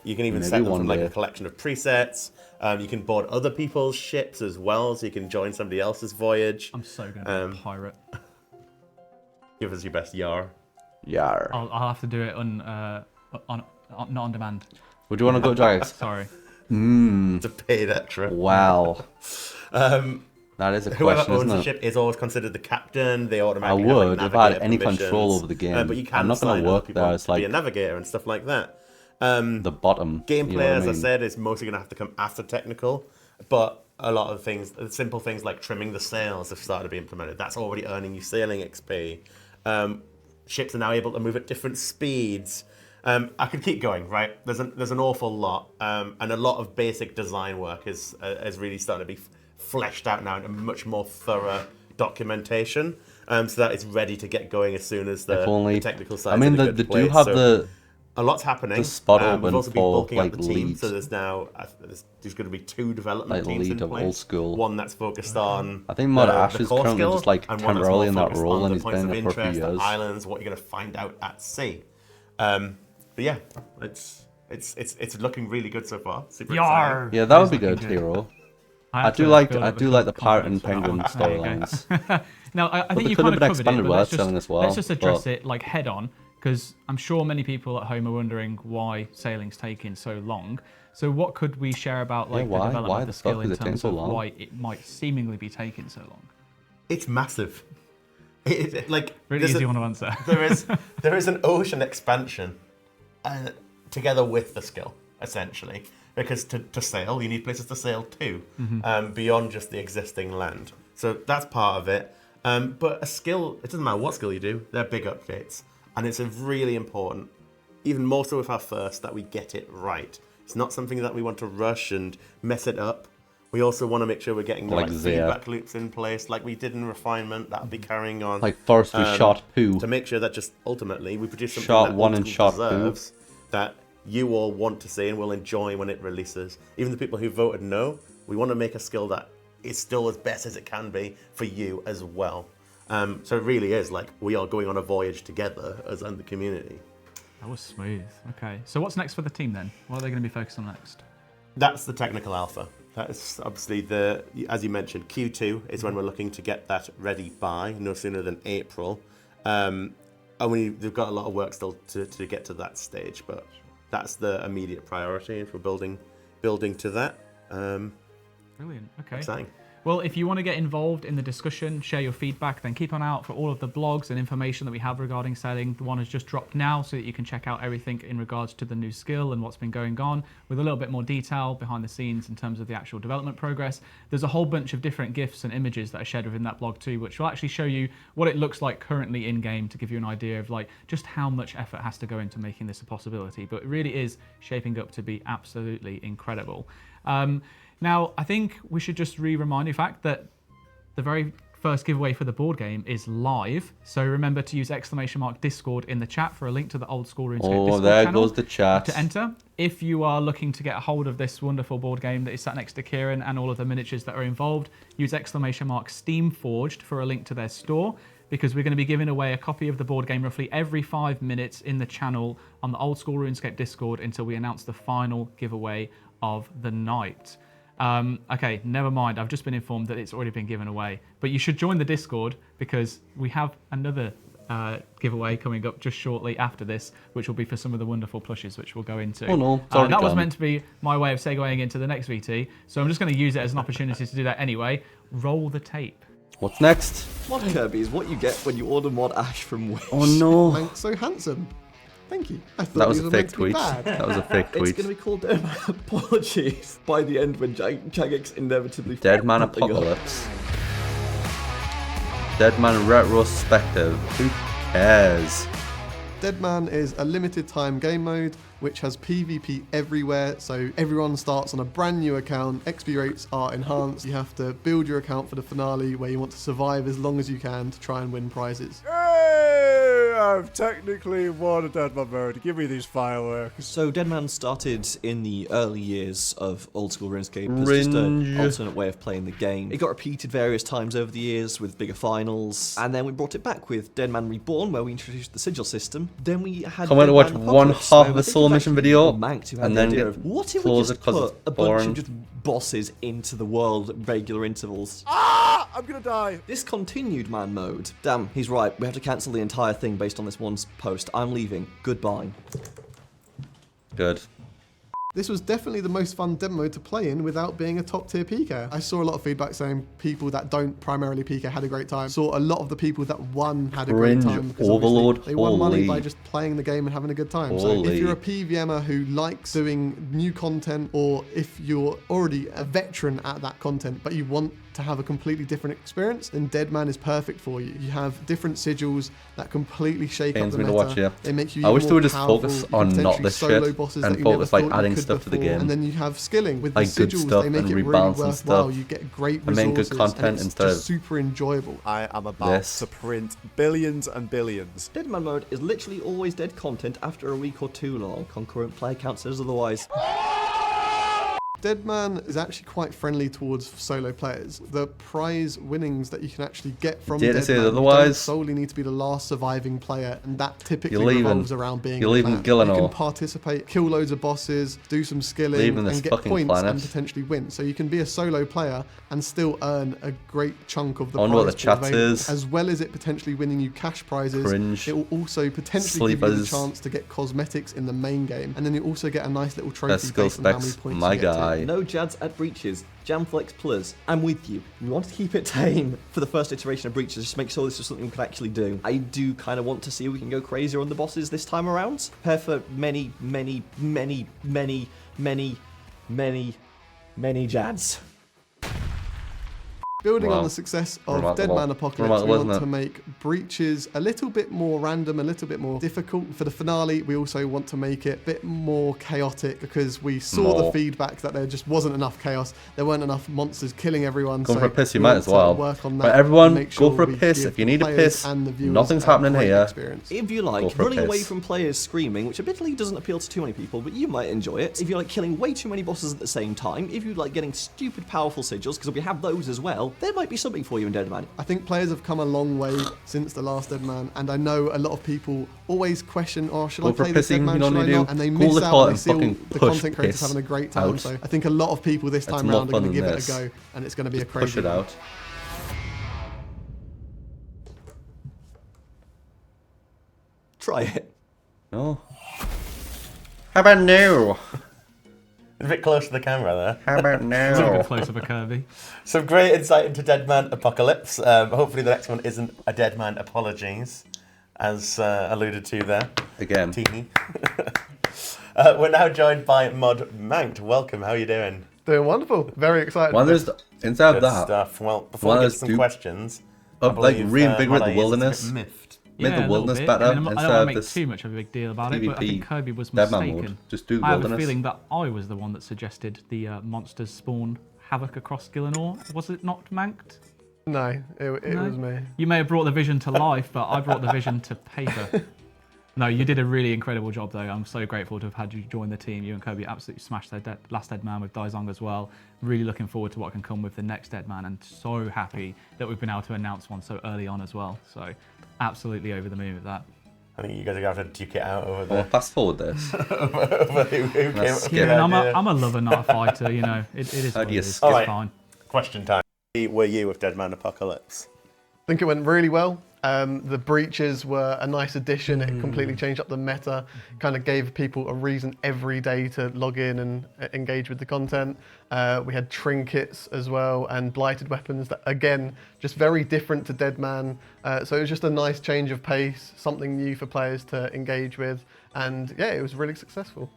you can even Maybe set them one from like day. a collection of presets. You can board other people's ships as well, so you can join somebody else's voyage. I'm so gonna be a pirate. Give us your best yar. Yar. I'll have to do it not on demand. Would you want to go, Jax? Sorry. It's a paid extra. Wow. That is a Whoever question, owns isn't the it? ship is always considered the captain. They I automatically would have, if I had navigator any control permissions. over the game. But you can I'm not going assign to other work people there. It's to be a like navigator and stuff like that. the bottom. Gameplay, you know what as I mean? said, is mostly going to have to come after technical, but a lot of things, simple things like trimming the sails have started to be implemented. That's already earning you sailing XP. Ships are now able to move at different speeds. I could keep going, right? There's an awful lot, and a lot of basic design work is really starting to be fleshed out now into much more thorough documentation, so that it's ready to get going as soon as If only- the technical side. I mean, in a they good do place. have So a lot's happening. the spot We've open also been for bulking up like the team, leads. so there's now there's going to be 2 development Like teams lead in of place. old school. One that's focused on I think Mod the Ash is core currently skill, just like and one that's temporarily more in that focused role, on and the he's points been of there for a few interest, the years. islands, what you're going to find out at sea. But yeah, it's looking really good so far. Super exciting. Yeah, that would be good, Hero. I do like the pirate and penguin There you go. storylines. Now, I But think there you could kind have of been covered expanded it, but world selling as well. let's just address but- it like head on, because I'm sure many people at home are wondering why sailing's taking so long. So what could we share about like why? the development Why of the the skill fuck in is it taking terms so of long? why it might seemingly be taking so long? It's massive. Like Really there's easy one to answer. there is an ocean expansion together with the skill, essentially, because to sail you need places to sail to, beyond just the existing land. So that's part of it. But a skill, it doesn't matter what skill you do, they're big updates, and it's a really important, even more so with our first, that we get it right. It's not something that we want to rush and mess it up. We also want to make sure we're getting the Like right Zia. feedback loops in place, like we did in refinement. That'll be carrying on. Like forestry shot poo. To make sure that just ultimately we produce something Shot that one and ultimately shot poo. deserves, that you all want to see and will enjoy when it releases. Even the people who voted no, we want to make a skill that is still as best as it can be for you as well. So it really is like we are going on a voyage together as the community. That was smooth. Okay, so what's next for the team then? What are they going to be focused on next? That's the technical alpha. That is obviously as you mentioned, Q2 is when we're looking to get that ready by, no sooner than April. And they've got a lot of work still to get to that stage, but that's the immediate priority if we're building to that. Brilliant. Okay. Exciting. Well, if you want to get involved in the discussion, share your feedback, then keep an eye out for all of the blogs and information that we have regarding sailing. The one has just dropped now so that you can check out everything in regards to the new skill and what's been going on with a little bit more detail behind the scenes in terms of the actual development progress. There's a whole bunch of different GIFs and images that are shared within that blog too, which will actually show you what it looks like currently in game to give you an idea of like just how much effort has to go into making this a possibility. But it really is shaping up to be absolutely incredible. Now, I think we should just remind you the fact that the very first giveaway for the board game is live. So remember to use !Discord in the chat for a link to the Old School RuneScape Discord there channel goes the chat. to enter. If you are looking to get a hold of this wonderful board game that is sat next to Kieran and all of the miniatures that are involved, use !Steamforged for a link to their store, because we're going to be giving away a copy of the board game roughly every 5 minutes in the channel on the Old School RuneScape Discord until we announce the final giveaway of the night. Okay, never mind. I've just been informed that it's already been given away. But you should join the Discord because we have another giveaway coming up just shortly after this, which will be for some of the wonderful plushes, which we'll go into. Oh no, it's already that was gone. meant to be my way of segueing into the next VT, so I'm just going to use it as an opportunity to do that anyway. Roll the tape. What's next? Mod Kirby is what you get when you order Mod Ash from Wish. Oh no. Mank's so handsome. Thank you. I thought That was these a were meant fake to be tweet. bad. That was a fake tweet. It's going to be called Apologies by the end when Jagex inevitably Dead Man fucked something up. Apocalypse. Dead Man Retrospective. Who cares? Deadman is a limited time game mode which has PvP everywhere, so everyone starts on a brand new account, XP rates are enhanced, you have to build your account for the finale where you want to survive as long as you can to try and win prizes. Hey, I've technically won a Deadman mode. Give me these fireworks. So Deadman started in the early years of Old School RuneScape as just an alternate way of playing the game. It got repeated various times over the years with bigger finals, and then we brought it back with Deadman Reborn, where we introduced the sigil system. Then we had Come on to watch Deadman one Apocalypse, half where of I a think Soul it was Mission actually video, Manx who had and the then idea get of, what if we close just it 'cause put it's a bunch boring. of just bosses into the world at regular intervals? Ah! I'm gonna die. Discontinued man mode. Damn, he's right. We have to cancel the entire thing based on this one post. I'm leaving. Goodbye. Good. This was definitely the most fun demo mode to play in without being a top tier PK. I saw a lot of feedback saying people that don't primarily PK had a great time. Saw a lot of the people that won had a great Cringe time because overload, obviously they won money holy. by just playing the game and having a good time. So Holy. if you're a PVMer who likes doing new content, or if you're already a veteran at that content but you want to have a completely different experience, then Deadman is perfect for you. You have different sigils that completely shake up Pains the me meta. to watch, yeah. They make you I wish even they would more just powerful. focus You can on not potentially this solo shit bosses and that you focus never like thought you adding could stuff to the before. game. And then you have skilling with Like the good sigils. stuff They make and it really rebalancing worthwhile. stuff. You get great I mean, resources. good content and it's instead just of super enjoyable. I am about this. to print billions and billions. Deadman mode is literally always dead content after a week or two long. Concurrent play counts as otherwise. Deadman is actually quite friendly towards solo players. The prize winnings that you can actually get from Didn't Deadman, say you don't otherwise. solely need to be the last surviving player, and that typically You're leaving. revolves around being You're a leaving clan. You Gillinor. can participate, kill loads of bosses, do some skilling, Leaving this and get fucking points planet. and potentially win. So you can be a solo player and still earn a great chunk of the I wonder what prize the pool chat available. is. As well as it potentially winning you cash prizes, Cringe. it will also potentially give you the Sleepers. chance to get cosmetics in the main game, and then you also get a nice little trophy Best skill based on how many specs, points my you get to. guy. No Jads at Breaches. Jamflex Plus. I'm with you. We want to keep it tame for the first iteration of Breaches, just to make sure this is something we can actually do. I do kind of want to see if we can go crazier on the bosses this time around. Prepare for many Jads. Building Wow. on the success of Remarkable. Deadman Apocalypse, we Remarkable, want isn't to it? make Breaches a little bit more random, a little bit more difficult. For the finale, we also want to make it a bit more chaotic because we saw the More. feedback that there just wasn't enough chaos. There weren't enough monsters killing everyone. Go so for a piss, you we might want as to well. Work on Right, that everyone, and make go sure for a we piss. give If you need a players piss, and the viewers nothing's a happening great here. experience. If you Go like for a running away piss. from players screaming, which admittedly doesn't appeal to too many people, but you might enjoy it. If you like killing way too many bosses at the same time, if you like getting stupid powerful sigils, because we have those as well, there might be something for you in Deadman. I think players have come a long way since the last Deadman, and I know a lot of people always question, "Oh, should Go I for play this pissing, Deadman? you know Should what I you not?" do? And they Call miss the out. call They and see all fucking the push content creators piss having a great time. out. So I think a lot of people this That's time more around are fun going to than give this. it a go, and it's going to be a crazy. Push it one. out. Try it. No. How about no? a bit close to the camera there. How about A now? little bit close of a Kirby. Some great insight into Deadman Apocalypse. Hopefully the next one isn't a Deadman Apologies, as alluded to there. Again. Teehee. We're now joined by Mod Manked. Welcome, how are you doing? Doing wonderful. Very excited. Well, there's inside Good that stuff. Well, before we get to some questions, I like believe, reinvigorate Mod the A is a bit wilderness. miffed. Make the a wilderness little bit. better I mean, I instead don't want of to make this too much of a big deal about it, but I think PvP Kirby was Deadman mistaken. mode. Just do I have a wilderness. feeling that I was the one that suggested the monsters spawn havoc across Gillinor. Was it not Manked? No, it No? was me. You may have brought the vision to life, but I brought the vision to paper. No, you did a really incredible job, though. I'm so grateful to have had you join the team. You and Kirby absolutely smashed their last Deadman with Daizong as well. Really looking forward to what can come with the next Deadman, and so happy that we've been able to announce one so early on as well. So absolutely over the moon with that. I think you guys are going to have to duke it out over there. Well, fast forward this. over who came up with Yeah, the I'm idea. a lover, not a fighter, you know. It is what it is. It's All right, fine. question time. Were you with Deadman Apocalypse? I think it went really well. The breaches were a nice addition. It completely changed up the meta, kind of gave people a reason every day to log in and engage with the content. We had trinkets as well and blighted weapons that, again, just very different to Deadman. So it was just a nice change of pace, something new for players to engage with. And yeah, it was really successful.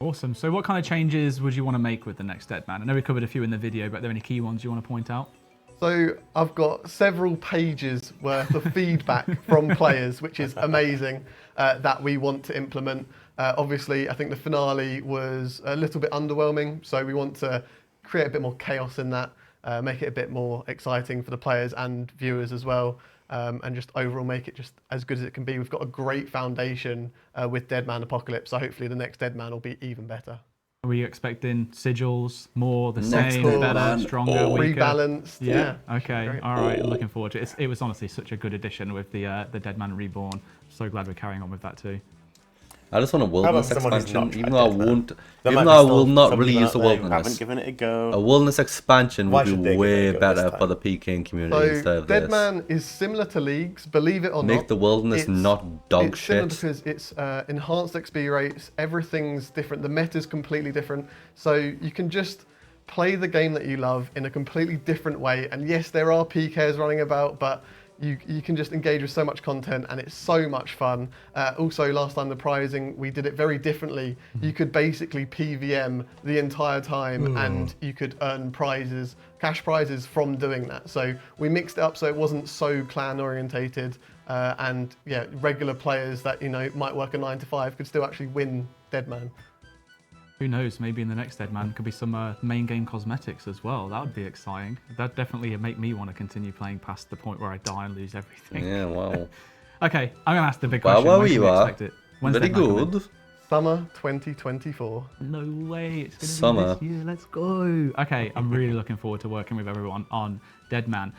Awesome. So what kind of changes would you want to make with the next Deadman? I know we covered a few in the video, but are there any key ones you want to point out? So I've got several pages worth of feedback from players, which is amazing, that we want to implement. Obviously, I think the finale was a little bit underwhelming, so we want to create a bit more chaos in that, make it a bit more exciting for the players and viewers as well, and just overall make it just as good as it can be. We've got a great foundation with Deadman Apocalypse, so hopefully the next Deadman will be even better. Are we expecting sigils, more, the Next same, course. better, stronger, weaker? Rebalanced, yeah. Okay, Great. all right, looking forward to it. It was honestly such a good addition with the Deadman Reborn. So glad we're carrying on with that too. I just want a wilderness someone who's expansion, not even tried though I Deadman? won't, There even might though I be will still not some really people use the out there who wilderness. haven't given it a go. A wilderness expansion Why would should be they give it way a go better this for time? the PKing community instead So of this. Deadman is similar to Leagues, believe it or not. Make the wilderness not dog it's similar shit. because it's enhanced XP rates, everything's different, the meta's completely different. So you can just play the game that you love in a completely different way. And yes, there are PKs running about, but you can just engage with so much content and it's so much fun. Also, last time the prizing, we did it very differently. You could basically PVM the entire time and you could earn prizes, cash prizes from doing that. So we mixed it up so it wasn't so clan orientated and yeah, regular players that, you know, might work a 9 to 5 could still actually win Deadman. Who knows, maybe in the next Deadman could be some main game cosmetics as well. That would be exciting. That'd definitely make me want to continue playing past the point where I die and lose everything. Yeah, wow. Okay, I'm going to ask the big Well, question. well, When can you we are. expect it? When's Very Deadman coming? good. Summer 2024. No way, it's going to Summer. be this year, let's go. Okay, I'm really looking forward to working with everyone on Deadman.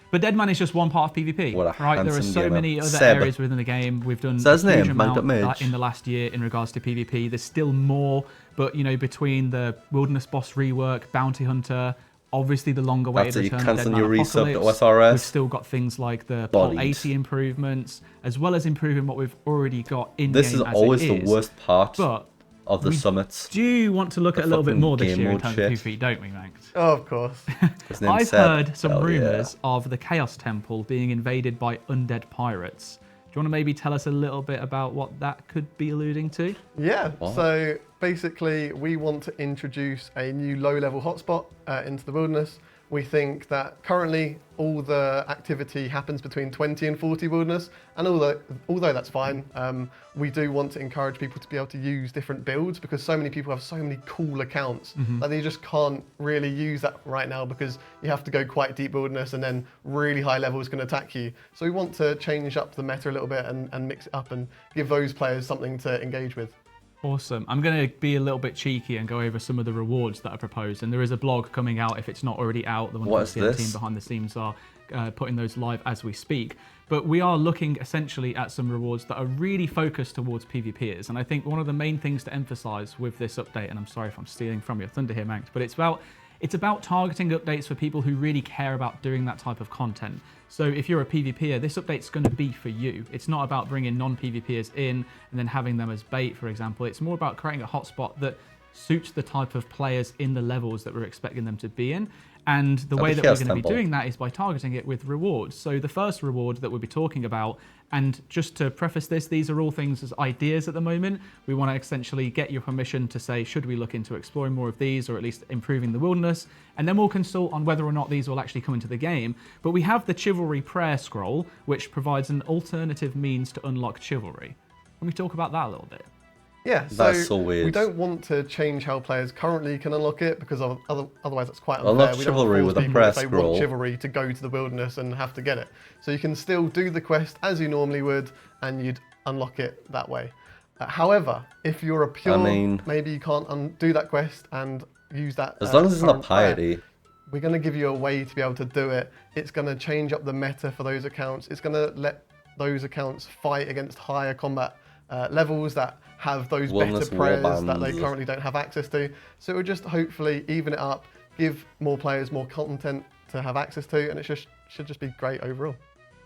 But Deadman is just one part of PvP, What a right? There are handsome so gamer. many other Seb. areas within the game. We've done Say his a huge name, Mike amount Midge. in the last year in regards to PvP. There's still more, but you know, between the Wilderness Boss rework, Bounty Hunter, obviously the longer That's awaited it, you return of cancel Deadman your resub to Apocalypse. OSRS. We've still got things like the Pol Bodied. 80 improvements, as well as improving what we've already got in This game is as always it the is. worst part But of the we summits. do want to look The at a little bit fucking more this game year in mode terms shit. of PvP, don't we, Max? Oh, of course. His name's I've Seb. heard some Hell yeah. rumours of the Chaos Temple being invaded by undead pirates. Do you want to maybe tell us a little bit about what that could be alluding to? Yeah, What? so basically we want to introduce a new low-level hotspot into the wilderness. We think that currently all the activity happens between 20 and 40 wilderness, and although that's fine, we do want to encourage people to be able to use different builds because so many people have so many cool accounts that they just can't really use that right now because you have to go quite deep wilderness and then really high levels can attack you. So we want to change up the meta a little bit and mix it up and give those players something to engage with. Awesome. I'm going to be a little bit cheeky and go over some of the rewards that are proposed. And there is a blog coming out if it's not already out. The one What is the team this? behind the scenes are putting those live as we speak. But we are looking essentially at some rewards that are really focused towards PvPers. And I think one of the main things to emphasize with this update, and I'm sorry if I'm stealing from your thunder here, Max, but it's about targeting updates for people who really care about doing that type of content. So if you're a PvPer, this update's going to be for you. It's not about bringing non-PvPers in and then having them as bait, for example. It's more about creating a hotspot that suits the type of players in the levels that we're expecting them to be in. And the way that Chaos we're going to be Temple. doing that is by targeting it with rewards. So the first reward that we'll be talking about, and just to preface this, these are all things as ideas at the moment. We want to essentially get your permission to say, should we look into exploring more of these, or at least improving the wilderness? And then we'll consult on whether or not these will actually come into the game. But we have the Chivalry Prayer Scroll, which provides an alternative means to unlock chivalry. Let me talk about that a little bit. Yeah, That's so weird. we don't want to change how players currently can unlock it, because otherwise that's quite Unlock unfair. We don't chivalry force with a people, prayer if they scroll. want chivalry, to go to the wilderness and have to get it. So you can still do the quest as you normally would, and you'd unlock it that way. However, if you're a pure, maybe you can't undo that quest and use that. As long as it's not current prayer, piety. we're going to give you a way to be able to do it. It's going to change up the meta for those accounts. It's going to let those accounts fight against higher combat levels that have those Wilderness better prayers that they warbands. currently don't have access to. So it will just hopefully even it up, give more players more content to have access to, and it should just be great overall.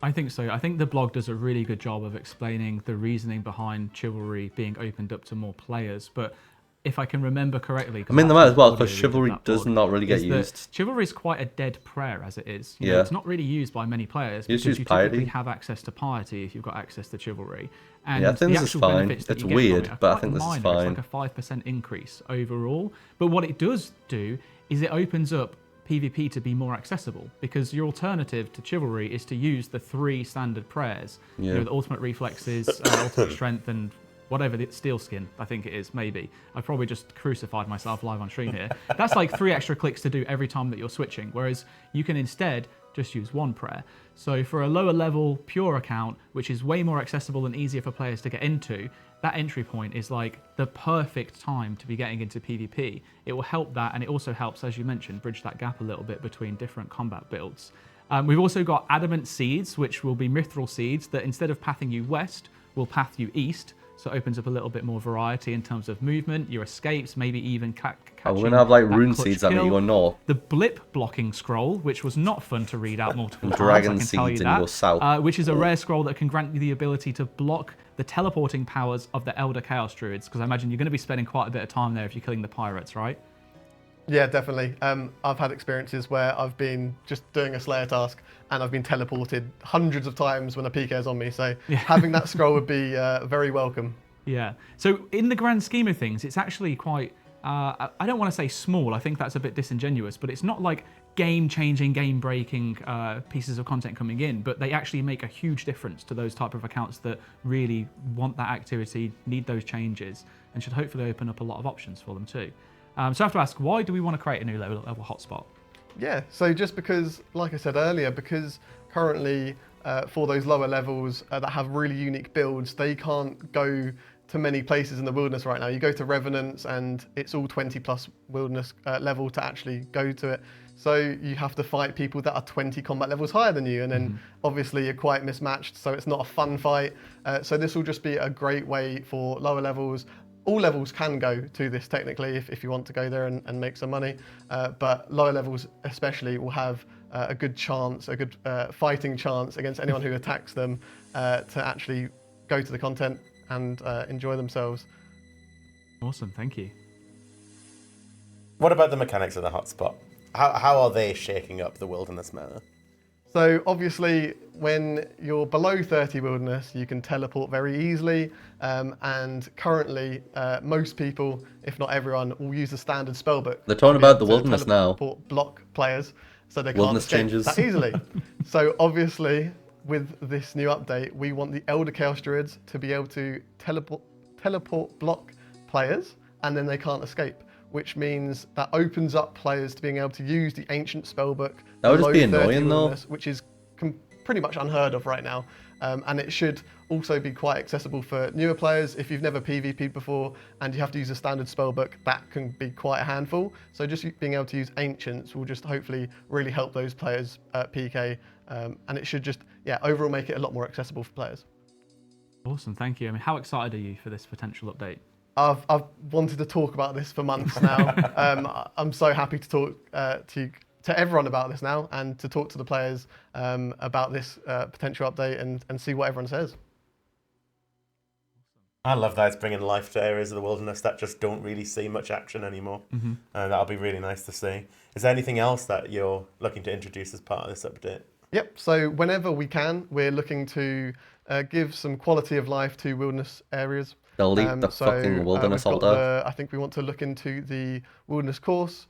I think so. I think the blog does a really good job of explaining the reasoning behind chivalry being opened up to more players. But if I can remember correctly, I mean, they might as well, because chivalry does not really get is that used. Chivalry is quite a dead prayer as it is. You know, Yeah. it's not really used by many players You just because use you piety. typically have access to piety if you've got access to chivalry. And Yeah, I think the this is actual fine. benefits that It's you get weird, from it are but I quite think this is minor. fine. It's like a 5% increase overall. But what it does do is it opens up PvP to be more accessible, because your alternative to chivalry is to use the 3 standard prayers. Yeah. You know, the ultimate reflexes, ultimate strength, and whatever, the steel skin, I think it is, maybe. I've probably just crucified myself live on stream here. That's like 3 extra clicks to do every time that you're switching, whereas you can instead just use 1 prayer. So for a lower level pure account, which is way more accessible and easier for players to get into, that entry point is like the perfect time to be getting into PvP. It will help that, and it also helps, as you mentioned, bridge that gap a little bit between different combat builds. We've also got Adamant Seeds, which will be mithril seeds that instead of pathing you west, will path you east. So it opens up a little bit more variety in terms of movement, your escapes, maybe even catching. Oh, we're gonna have like that rune clutch seeds that make kill. you go north. The blip blocking scroll, which was not fun to read out multiple times, Dragon I can tell you seeds and you go that, south. which is a rare scroll that can grant you the ability to block the teleporting powers of the Elder Chaos Druids, because I imagine you're going to be spending quite a bit of time there if you're killing the pirates, right? Yeah, definitely. I've had experiences where I've been just doing a Slayer task and I've been teleported hundreds of times when a PK is on me. So having that scroll would be very welcome. Yeah. So in the grand scheme of things, it's actually quite, I don't want to say small, I think that's a bit disingenuous, but it's not like game-changing, game-breaking pieces of content coming in, but they actually make a huge difference to those type of accounts that really want that activity, need those changes, and should hopefully open up a lot of options for them too. So I have to ask, why do we want to create a new level hotspot? Yeah, so just because, like I said earlier, because currently for those lower levels that have really unique builds, they can't go to many places in the wilderness right now. You go to Revenants and it's all 20 plus wilderness level to actually go to it. So you have to fight people that are 20 combat levels higher than you, and then obviously you're quite mismatched, so it's not a fun fight. So this will just be a great way for lower levels. All levels can go to this technically if you want to go there and make some money, but lower levels especially will have a good chance, a good fighting chance against anyone who attacks them to actually go to the content and enjoy themselves. Awesome, thank you. What about the mechanics of the hotspot? How are they shaking up the wilderness meta? So obviously, when you're below 30 wilderness, you can teleport very easily. And currently, most people, if not everyone, will use the standard spellbook. They're talking about the wilderness now. Teleport block players, so they Wilderness can't escape changes. that easily. So obviously, with this new update, we want the Elder Chaos Druids to be able to teleport block players, and then they can't escape. Which means that opens up players to being able to use the ancient spellbook. That would just be below 30 annoying, though. wilderness, which is pretty much unheard of right now. And it should also be quite accessible for newer players. If you've never PvP'd before and you have to use a standard spellbook, that can be quite a handful. So just being able to use ancients will just hopefully really help those players PK. And it should just, overall make it a lot more accessible for players. Awesome, thank you. I mean, how excited are you for this potential update? I've wanted to talk about this for months now. I'm so happy to talk to everyone about this now and to talk to the players about this potential update and see what everyone says. I love that it's bringing life to areas of the wilderness that just don't really see much action anymore. That'll be really nice to see. Is there anything else that you're looking to introduce as part of this update? Yep, so whenever we can, we're looking to give some quality of life to wilderness areas. Delete the fucking wilderness we've got altar. I think we want to look into the wilderness course,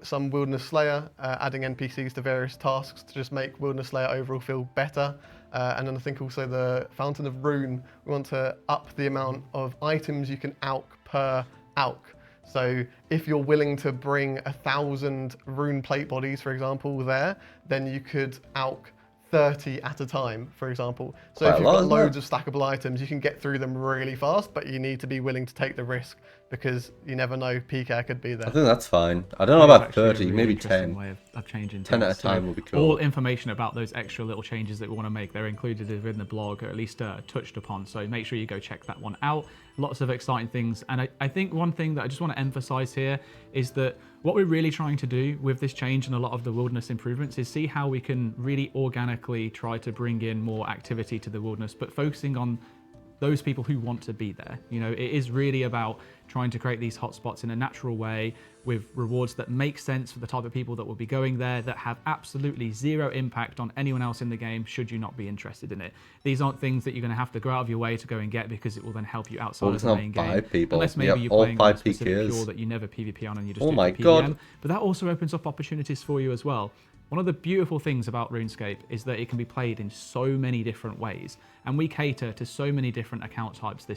some wilderness slayer, adding NPCs to various tasks to just make wilderness slayer overall feel better. And then I think also the Fountain of Rune, we want to up the amount of items you can alch per alch. So if you're willing to bring 1,000 rune plate bodies, for example, there, then you could alch 30 at a time, for example. So Quite if you've a lot, got isn't loads of stackable items, you can get through them really fast, but you need to be willing to take the risk because you never know, PK could be there. I think that's fine. I don't know about 30, maybe 10. Way of changing 10 at a things. time would be cool. All information about those extra little changes that we want to make, they're included within the blog, or at least touched upon. So make sure you go check that one out. Lots of exciting things. And I think one thing that I just want to emphasize here is that what we're really trying to do with this change and a lot of the wilderness improvements is see how we can really organically try to bring in more activity to the wilderness, but focusing on those people who want to be there. You know, it is really about trying to create these hotspots in a natural way with rewards that make sense for the type of people that will be going there, that have absolutely zero impact on anyone else in the game should you not be interested in it. These aren't things that you're going to have to go out of your way to go and get because it will then help you outside of the main game. People. Unless maybe you're all playing on a 5 specific PKs. pure that you never PvP on and you just Oh do my for PvM. God. But that also opens up opportunities for you as well. One of the beautiful things about RuneScape is that it can be played in so many different ways, and we cater to so many different account types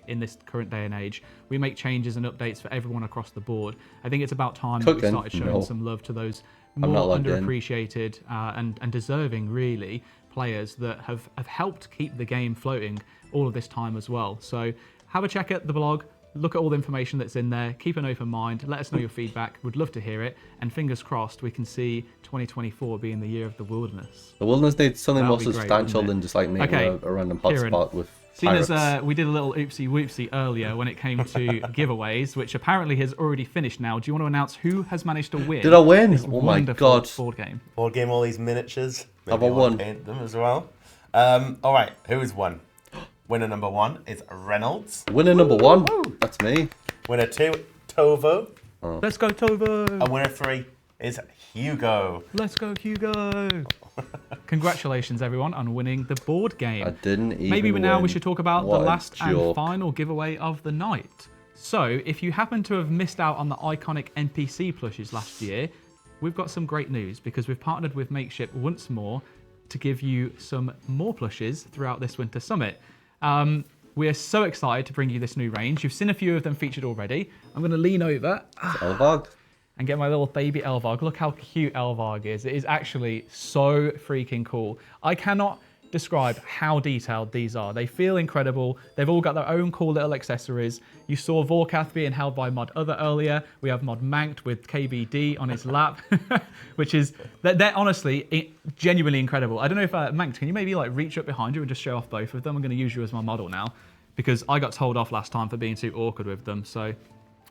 in this current day and age. We make changes and updates for everyone across the board. I think it's about time that we started showing some love to those more underappreciated and deserving, really, players that have helped keep the game floating all of this time as well. So have a check at the blog. Look at all the information that's in there. Keep an open mind. Let us know your feedback. We'd love to hear it. And fingers crossed, we can see 2024 being the year of the wilderness. The wilderness needs something more That'd be great, substantial wouldn't it? than just like making Okay, a random Kieran, hotspot with seeing pirates. as we did a little oopsie whoopsie earlier when it came to giveaways, which apparently has already finished now, do you want to announce who has managed to win? Did I win? This Oh my wonderful God. board game. Board game, all these miniatures. Have Maybe I I want won? to paint them as well. All right, who's won? Winner number 1 is Reynolds. Winner number 1? That's me. Winner 2, Tovo. Let's go, Tovo. And winner 3 is Hugo. Let's go, Hugo. Congratulations, everyone, on winning the board game. I didn't even Maybe now we win. should talk about What the a last and joke. final giveaway of the night. So, if you happen to have missed out on the iconic NPC plushes last year, we've got some great news because we've partnered with Makeship once more to give you some more plushes throughout this Winter Summit. We are so excited to bring you this new range. You've seen a few of them featured already. I'm going to lean over Elvarg. and get my little baby Elvarg. Look how cute Elvarg is. It is actually so freaking cool. I cannot describe how detailed these are. They feel incredible. They've all got their own cool little accessories. You saw Vorkath being held by Mod Other earlier. We have Mod Manked with KBD on his lap, which is, they're honestly genuinely incredible. I don't know if, Manked, can you maybe like reach up behind you and just show off both of them? I'm going to use you as my model now because I got told off last time for being too awkward with them. So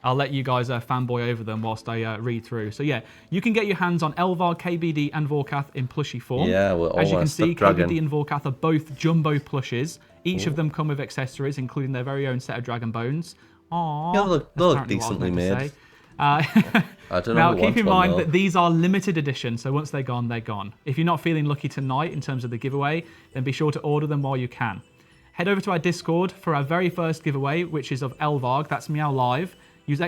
I'll let you guys fanboy over them whilst I read through. So yeah, you can get your hands on Elvarg, KBD, and Vorkath in plushie form. Yeah, we're all as you can stuffed see, dragon. KBD and Vorkath are both jumbo plushes. Each Ooh. of them come with accessories, including their very own set of dragon bones. Aww, Yeah, they look apparently what I was decently meant to made. say. I don't know Now, who keep wants in one, mind though. that these are limited edition, so once they're gone, they're gone. If you're not feeling lucky tonight in terms of the giveaway, then be sure to order them while you can. Head over to our Discord for our very first giveaway, which is of Elvarg. That's Meow Live. Use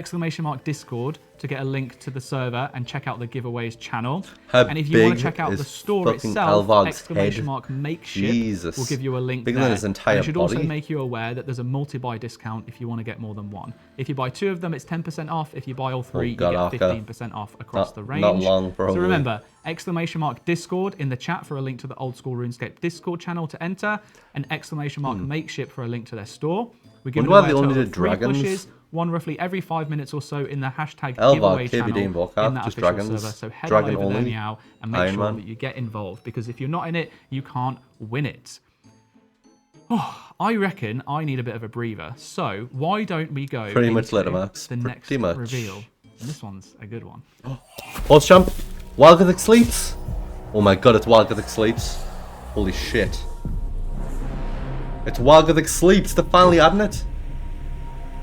!Discord to get a link to the server and check out the giveaways channel. How and if you want big to check out the is store fucking itself, Elvarg's head? !Makeship Jesus. will give you a link Bigger there. than his entire and I should also body. make you aware that there's a multi-buy discount if you want to get more than one. If you buy 2 of them, it's 10% off. If you buy all 3, God, you get Arca. 15% off across the range. Not long, So probably. remember, !Discord in the chat for a link to the Old School RuneScape Discord channel to enter, and !Makeship for a link to their store. We're giving Wonder why away they a only total did of 3 dragons. plushes, one roughly every 5 minutes or so in the hashtag Elvarg, giveaway KBD, channel and Vorkath, in that just official dragons, server. So head dragon on over there only, now and make Iron sure Man. that you get involved, because if you're not in it, you can't win it. Oh, I reckon I need a bit of a breather. So why don't we go Pretty much into let 'em ask. the next Pretty much. reveal? And this one's a good one. Horse Champ, Wild Gothic Sleeps. Oh my god, it's Wild Gothic Sleeps. Holy shit. It's Wild Gothic Sleeps, they're finally adding it.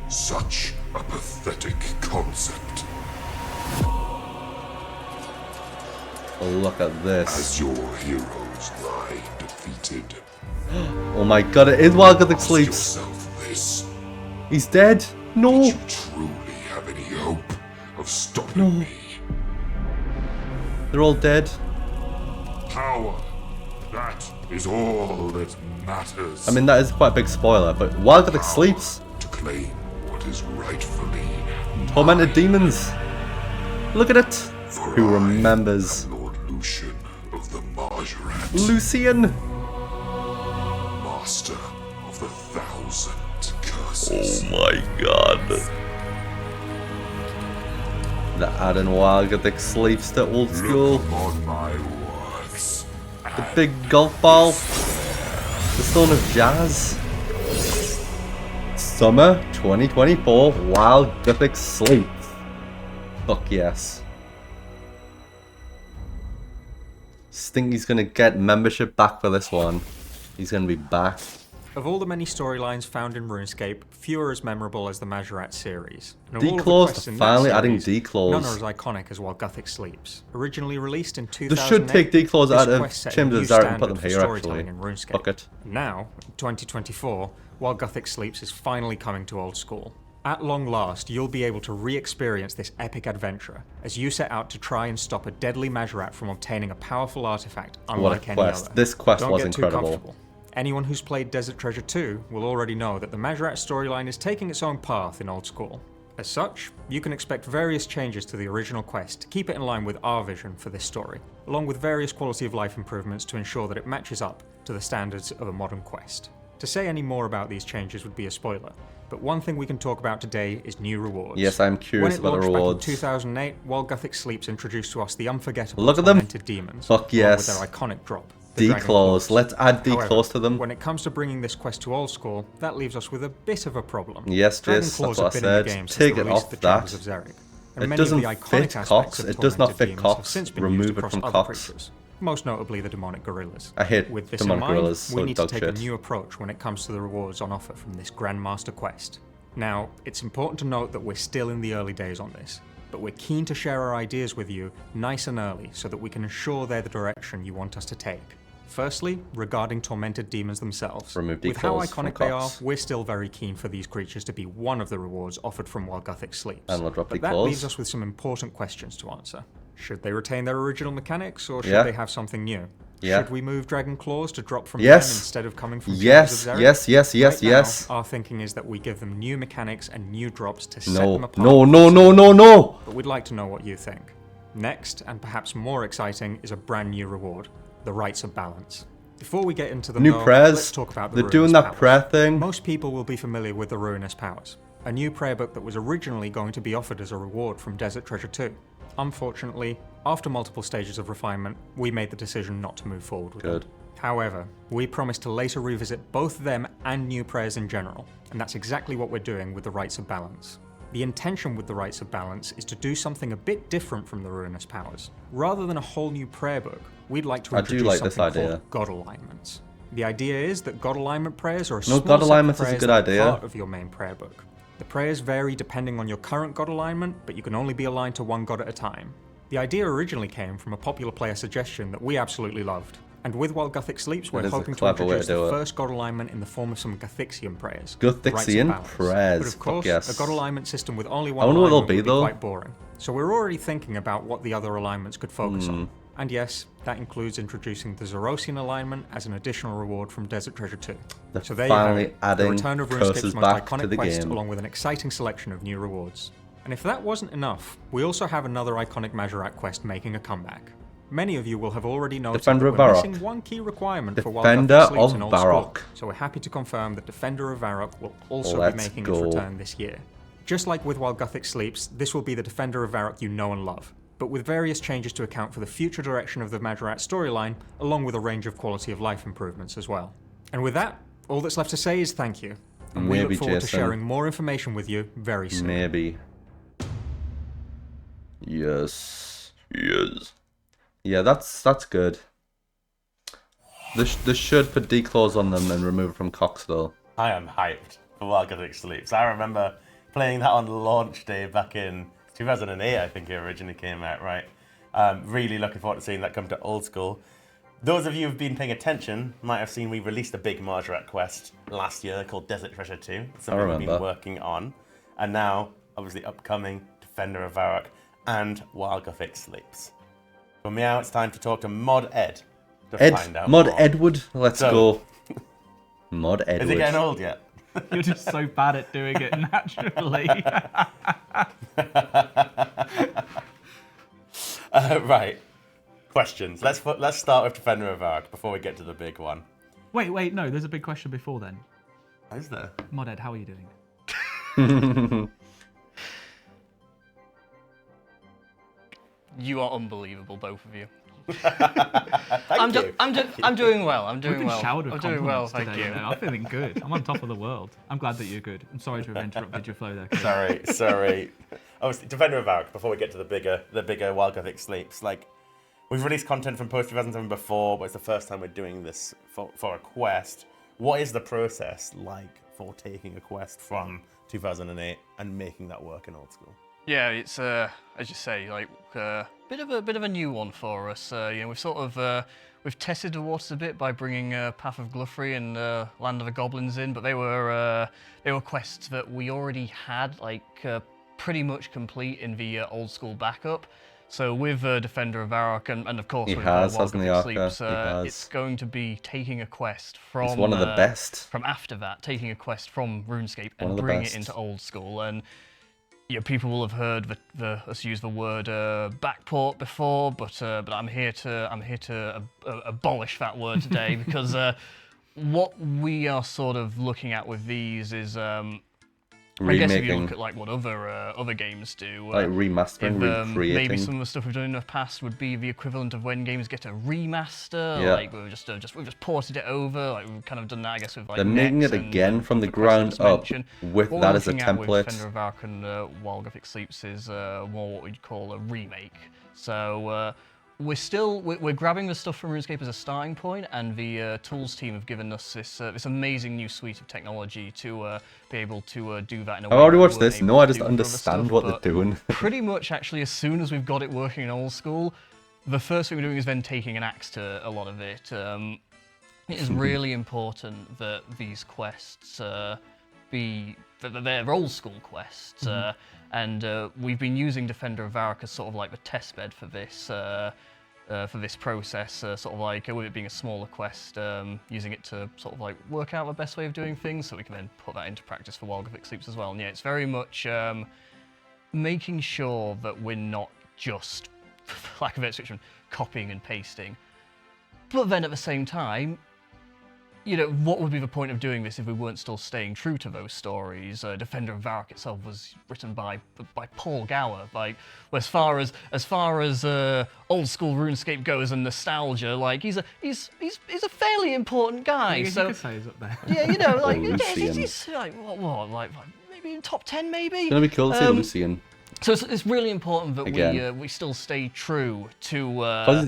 Such a pathetic concept. Oh, look at this. As your heroes lie defeated. Oh my god, it is while Gothic sleeps. Yourself this. He's dead. No. Did you truly have any hope of stopping me? They're all dead. Power. That is all that matters. I mean, that is quite a big spoiler, but while Gothic sleeps. To claim what is rightfully Tormented demons. Look at it. Who remembers? Lord Lucian of the Margaret. Lucian. Master of the 1,000 curses. Oh my god. The add-in while Gothic sleeps to old school. On my works. The big golf ball. The Stone of Jazz. Summer 2024 while Gothic sleeps. Fuck yes. Think he's gonna get membership back for this one. He's gonna be back. Of all the many storylines found in RuneScape, few are as memorable as the Majorat series. And of all of the D-claws, quests in that finally adding series, D-claws. None are as iconic as While Gothic Sleeps. Originally released in They 2008, should take D-claws this out of quest set a Chambers new of Zarek and standard put them for here, storytelling actually. in RuneScape. Fuck it. Now, in 2024, While Gothic Sleeps is finally coming to old school. At long last, you'll be able to re-experience this epic adventure as you set out to try and stop a deadly Majorat from obtaining a powerful artifact unlike any quest. other. This quest Don't was get too incredible. comfortable. Anyone who's played Desert Treasure 2 will already know that the Majorat storyline is taking its own path in old school. As such, you can expect various changes to the original quest to keep it in line with our vision for this story, along with various quality of life improvements to ensure that it matches up to the standards of a modern quest. To say any more about these changes would be a spoiler, but one thing we can talk about today is new rewards. Yes, I'm curious about the When it launched rewards. back in 2008, While Gothic Sleeps introduced to us the unforgettable Look at them. Tormented Demons, Fuck along yes. with their iconic drop. the Dragon D-claws. Let's add However, D-claws to them. When it comes to bringing this quest to old school, that leaves us with a bit of a problem. Yes, Dragon Jess, Claws that's have what I been in the said. game since Take the it release off of the that. Chambers of Zarek. And It many doesn't of the iconic fit aspects Cox. of It does not Tormented fit Demons Cox. have since been Remove used it across from other Cox. creatures, most notably the demonic gorillas. I hate With this demonic in mind, gorillas, we so need to dog take shit. a new approach when it comes to the rewards on offer from this Grandmaster quest. Now, it's important to note that we're still in the early days on this, but we're keen to share our ideas with you nice and early so that we can ensure they're the direction you want us to take. Firstly, regarding Tormented Demons themselves. Remove With how decals from iconic they are, Cox. we're still very keen for these creatures to be one of the rewards offered from While Gothic Sleeps. And we'll drop But that decals. leaves us with some important questions to answer. Should they retain their original mechanics, or should Yeah. they have something new? Yeah. Should we move Dragon Claws to drop from Yes. them instead of coming from Yes, Chambers of Zarek? yes, yes, yes, Right now, yes. our thinking is that we give them new mechanics and new drops to set No, them apart. no, no, no, no, no! But we'd like to know what you think. Next, and perhaps more exciting, is a brand new reward, the Rites of Balance. Before we get into them, New though, prayers. let's talk about the They're doing Ruinous that Powers. prayer thing. Most people will be familiar with the Ruinous Powers, a new prayer book that was originally going to be offered as a reward from Desert Treasure 2. Unfortunately, after multiple stages of refinement, we made the decision not to move forward with Good. them. However, we promise to later revisit both them and new prayers in general, and that's exactly what we're doing with the Rites of Balance. The intention with the Rites of Balance is to do something a bit different from the Ruinous Powers. Rather than a whole new prayer book, we'd like to I do introduce like this something idea. called God Alignments. The idea is that God Alignment prayers are a No, small God set of Alignments is a prayers good that are idea. part of your main prayer book. The prayers vary depending on your current God alignment, but you can only be aligned to one god at a time. The idea originally came from a popular player suggestion that we absolutely loved. And with While Gothic Sleeps, we're That is a hoping to clever way to introduce do the it. first god alignment in the form of some Gothixian prayers. the Rites of Gothixian Balance. prayers. But of Fuck course, yes. a god alignment system with only I one wonder what they'll alignment be, would be though. quite boring. So we're already thinking about what the other alignments could focus on. And yes, that includes introducing the Zerosian alignment as an additional reward from Desert Treasure 2. They're So there you have finally it, adding the return of curses RuneScape's most back to iconic the quest, game. along with an exciting selection of new rewards. And if that wasn't enough, we also have another iconic Majorat quest making a comeback. Many of you will have already noticed Defender that of we're Varrock. missing one key requirement for While Defender Gothic Sleeps of in old Varrock. school, so we're happy to confirm that Defender of Varrock will also Let's be making go. its return this year. Just like with While Gothic Sleeps, this will be the Defender of Varrock you know and love, but with various changes to account for the future direction of the Majorat storyline, along with a range of quality of life improvements as well. And with that, all that's left to say is thank you, and we Maybe, look forward to Jason. sharing more information with you very soon. Maybe. Yes. Yes. Yeah, that's good. This should put declaws on them and remove it from Cox though. I am hyped for While Gothic Sleeps. I remember playing that on launch day back in 2008, I think it originally came out, right? Really looking forward to seeing that come to Old School. Those of you who've been paying attention might have seen we released a big Marjarat quest last year called Desert Treasure 2. It's something we've been working on. And now, obviously upcoming, Defender of Varrock and Wild Gothic Sleeps. For now, it's time to talk to Mod Ed to find out Mod more. Edward, let's go. Mod Edward. Is he getting old yet? You're just so bad at doing it naturally. Right. Questions. Let's start with Defender of Varrock before we get to the big one. Wait, no, there's a big question before then. Is there? Mod Ed, how are you doing? You are unbelievable, both of you. I'm doing well. I'm doing We've been well. showered with I'm doing well, compliments thank today, you. know. I'm feeling good. I'm on top of the world. I'm glad that you're good. I'm sorry to have interrupted your flow there. Sorry. Obviously, Defender of Varrock, before we get to the bigger Wild Gothic Sleeps, like, we've released content from post 2007 before, but it's the first time we're doing this for a quest. What is the process like for taking a quest from 2008 and making that work in Old School? Yeah, it's as you say, like bit of a new one for us. We've sort of we've tested the waters a bit by bringing Path of Gluffrey and Land of the Goblins in, but they were quests that we already had pretty much complete in the Old School backup. So with Defender of Varrock and of course with Wild Gothic Sleeps, it's going to be taking a quest from It's one of the best. From after that, taking a quest from RuneScape and bringing it into Old School. And people will have heard us use the word backport before, but I'm here to abolish that word today because what we are sort of looking at with these is. I guess if you look at what other games do, like remastering, recreating. Maybe some of the stuff we've done in the past would be the equivalent of when games get a remaster. Yeah. Like we've just ported it over. Like we've kind of done that, I guess, with like. They're making it again from the ground up with that as a template. With Defender of Varrock and Wild Gothic Sleeps is more what we'd call a remake. So. We're grabbing the stuff from RuneScape as a starting point, and the tools team have given us this amazing new suite of technology to be able to do that in a way. I've already watched this. No, I just understand what they're doing. Pretty much, actually, as soon as we've got it working in Old School, the first thing we're doing is then taking an axe to a lot of it. It is really important that these quests they're Old School quests, and we've been using Defender of Varrock as sort of like the test bed for this process, sort of like with it being a smaller quest, using it to sort of like work out the best way of doing things, so we can then put that into practice for Wild Gothic Sleeps as well. And yeah, it's very much making sure that we're not just, for lack of a better description, copying and pasting, but then at the same time, what would be the point of doing this if we weren't still staying true to those stories? Defender of Varrock itself was written by Paul Gower. Like, as far as Old School RuneScape goes and nostalgia, like he's a fairly important guy. Yeah, so you could say he's up there. Yeah, he's like what, maybe in top 10, maybe. It's gonna be cool to see Lucian. So it's really important that we still stay true to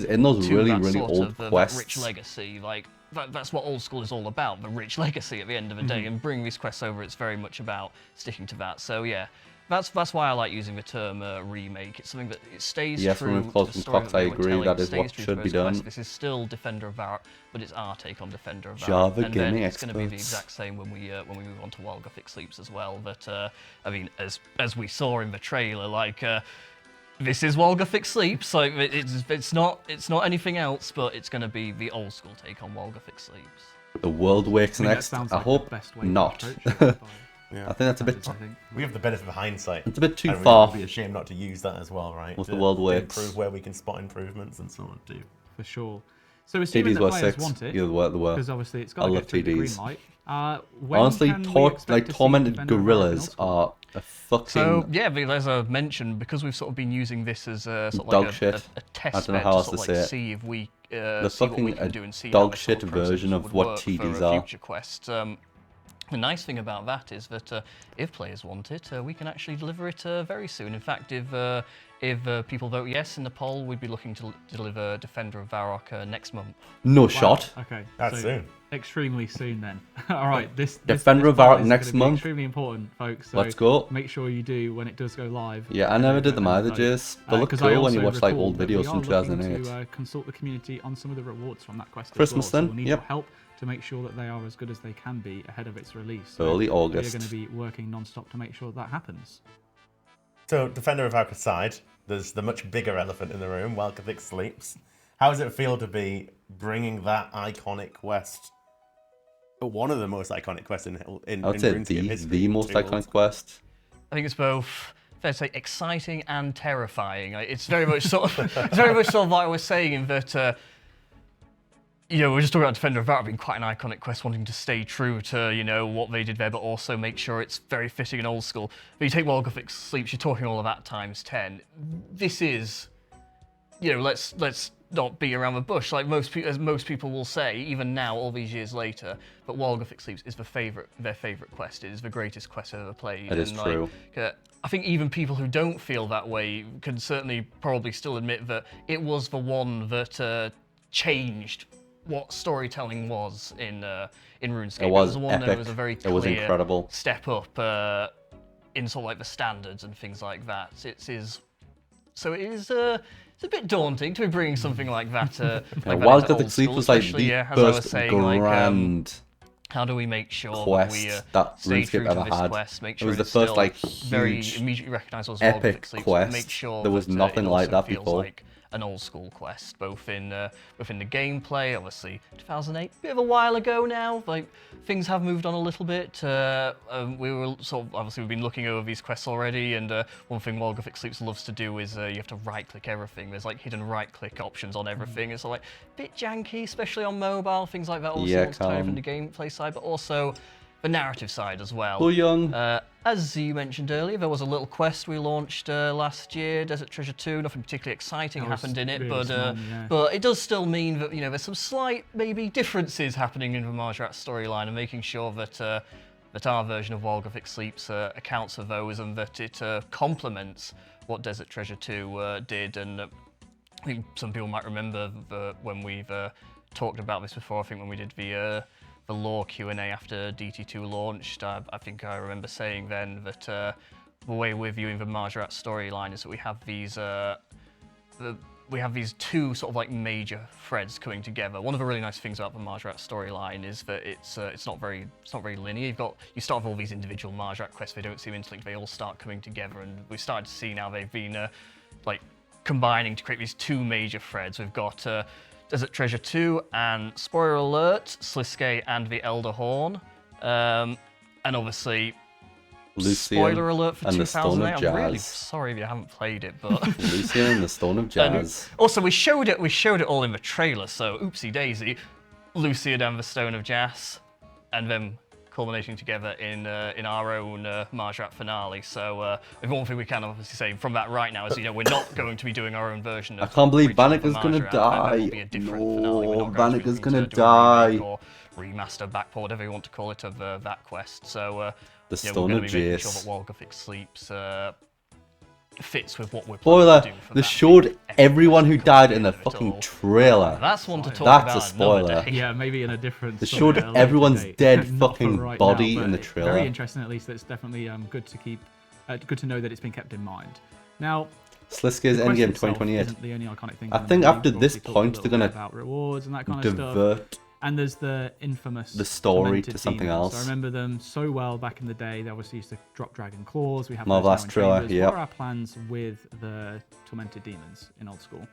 in those really old that quests. rich legacy. Like that's what Old School is all about, the rich legacy at the end of the day. And bringing these quests over, it's very much about sticking to that. So yeah, that's why I like using the term remake. It's something that it stays true from to Close the story Cox, that I they were agree, telling, that it is what stays true should to be those quests. done. This is still Defender of Varrock, but it's our take on Defender of Varrock. Java and then gaming it's going to be the experts. exact same when we move on to Wild Gothic Sleeps as well. That I mean, as we saw in the trailer, like. This is Wild Gothic Sleeps, so it's not anything else, but it's going to be the Old School take on Wild Gothic Sleeps. The world wakes I think that next. sounds I like the hope best way to not. approach it. Yeah. I think that's a bit. We have the benefit of hindsight. It's a bit too and far. It would be a shame not to use that as well, right? Once To- the world to works. improve where we can spot improvements and so on too. For sure. So assuming TDs that were players 6. want it, Yeah, they were. because obviously it's got I to love get through the green TDs. light. When Honestly, can we expect to see tormented Defender of Varrock in gorillas Old School? are a fucking So yeah, as I mentioned, because we've sort of been using this as a sort of dog like shit. a test I don't know bed how to else sort to of say like it. see if we The see what we fucking can do and see dog how this shit sort of process version of would what work TDs for are. future quests. The nice thing about that is that if players want it, we can actually deliver it very soon. In fact, If people vote yes in the poll, we'd be looking to deliver Defender of Varrock next month. No shot. Okay. That's soon. Extremely soon then. All right, this Defender of poll Varrock is next gonna be month. Extremely important, folks. So Let's go. Make sure you do when it does go live. Yeah, I never did them either, vote. Jace. They look 'Cause I cool when you also watch like recall old that we videos are from looking 2008. to consult the community on some of the rewards from that quest. Christmas as well. then, So we'll need yep. your help to make sure that they are as good as they can be ahead of its release. Early August. We're going to be working non-stop to make sure that happens. So, Defender of Varrock aside, there's the much bigger elephant in the room, Welkavik Sleeps. How does it feel to be bringing that iconic quest, one of the most iconic quests in I would say RuneScape history, the most to iconic quest. I think it's both, fair to say, exciting and terrifying. It's very much sort of, it's very much sort of like I was saying in that, you know, we're just talking about Defender of Varrock being quite an iconic quest, wanting to stay true to, you know, what they did there, but also make sure it's very fitting and old school. But you take Welkavik Sleeps, you're talking all of that times 10. This is, you know, let's not beat around the bush, like as most people will say, even now, all these years later. But Welkavik Sleeps is their favorite quest. It is the greatest quest I've ever played. It is and, true. I think even people who don't feel that way can certainly probably still admit that it was the one that changed what storytelling was in RuneScape. It was the one that epic. was a very It clear was incredible. step up in sort of like the standards and things like that. So it is. It's a bit daunting to be bringing something like that. Like Welkavik Sleeps was like the as I was first saying, grand how do we make sure quest that that we stay true RuneScape to ever this had. quest? Make It sure was the it's first still like very huge, immediately recognisable as epic Welkavik Sleeps, quest. but make sure There was that, nothing it like also that feels before. like an old school quest, both in within the gameplay. Obviously, 2008, bit of a while ago now. Like things have moved on a little bit. We were sort of obviously we've been looking over these quests already, and one thing Welkavik Sleeps loves to do is you have to right-click everything. There's like hidden right-click options on everything. It's like a bit janky, especially on mobile. Things like that. Also, Yeah, wants to tie from the gameplay side, but also the narrative side as well. Cool, young. As you mentioned earlier, there was a little quest we launched last year, Desert Treasure 2. Nothing particularly exciting happened in it, really but small, yeah. but it does still mean that, you know, there's some slight maybe differences happening in the Marjarat storyline, and making sure that that our version of Welkavik Sleeps accounts for those, and that it complements what Desert Treasure 2 did. And I think some people might remember when we've talked about this before. I think when we did the lore Q&A after DT2 launched, I think I remember saying then that the way we're viewing the Marjarat storyline is that we have these two sort of like major threads coming together. One of the really nice things about the Marjarat storyline is that it's not very linear. You start with all these individual Marjarat quests. They don't seem interlinked. They all start coming together, and we've started to see now they've been like combining to create these two major threads. We've got Desert Treasure 2 and, spoiler alert, Sliske and the Elder Horn. And obviously, Lucian spoiler alert for and the Stone of 2008. I'm really Jazz. sorry if you haven't played it, but... Lucian and the Stone of Jazz. Also, we showed it all in the trailer, so oopsie daisy. Lucian and the Stone of Jazz, and then culminating together in our own Marjarat finale. So one thing we can obviously say from that right now is, you know, we're not going to be doing our own version of I can't believe Breach of the Vannika's gonna Marjarat. That will be die. a different finale. We're No, not going to be Vannika's looking gonna to do a remake die. or remaster, backport, whatever you want to call it, of that quest. So The yeah, Stone we're of going to be making sure Jace. that Welkavik Sleeps fits with what we're Spoiler, planning to do for they that showed everyone who died in the fucking trailer. That's one to talk That's about a spoiler. another day. Yeah, maybe in a different. They story showed at a later everyone's date. dead Not for fucking right body now, in the but trailer. Very interesting, at least. It's definitely good to keep, good to know that it's been kept in mind. Now, Sliske's the Endgame quest itself 2028. isn't the only iconic thing. I in the think game. after We've this obviously talked a point, little they're bit gonna about rewards and that kind of stuff. divert And there's the infamous the story Tormented to something Demons. else. I remember them so well back in the day. They obviously used to drop Dragon Claws. We have Marvel those now in Trailer, Chambers. yep. What are our plans with the Tormented Demons in Old School?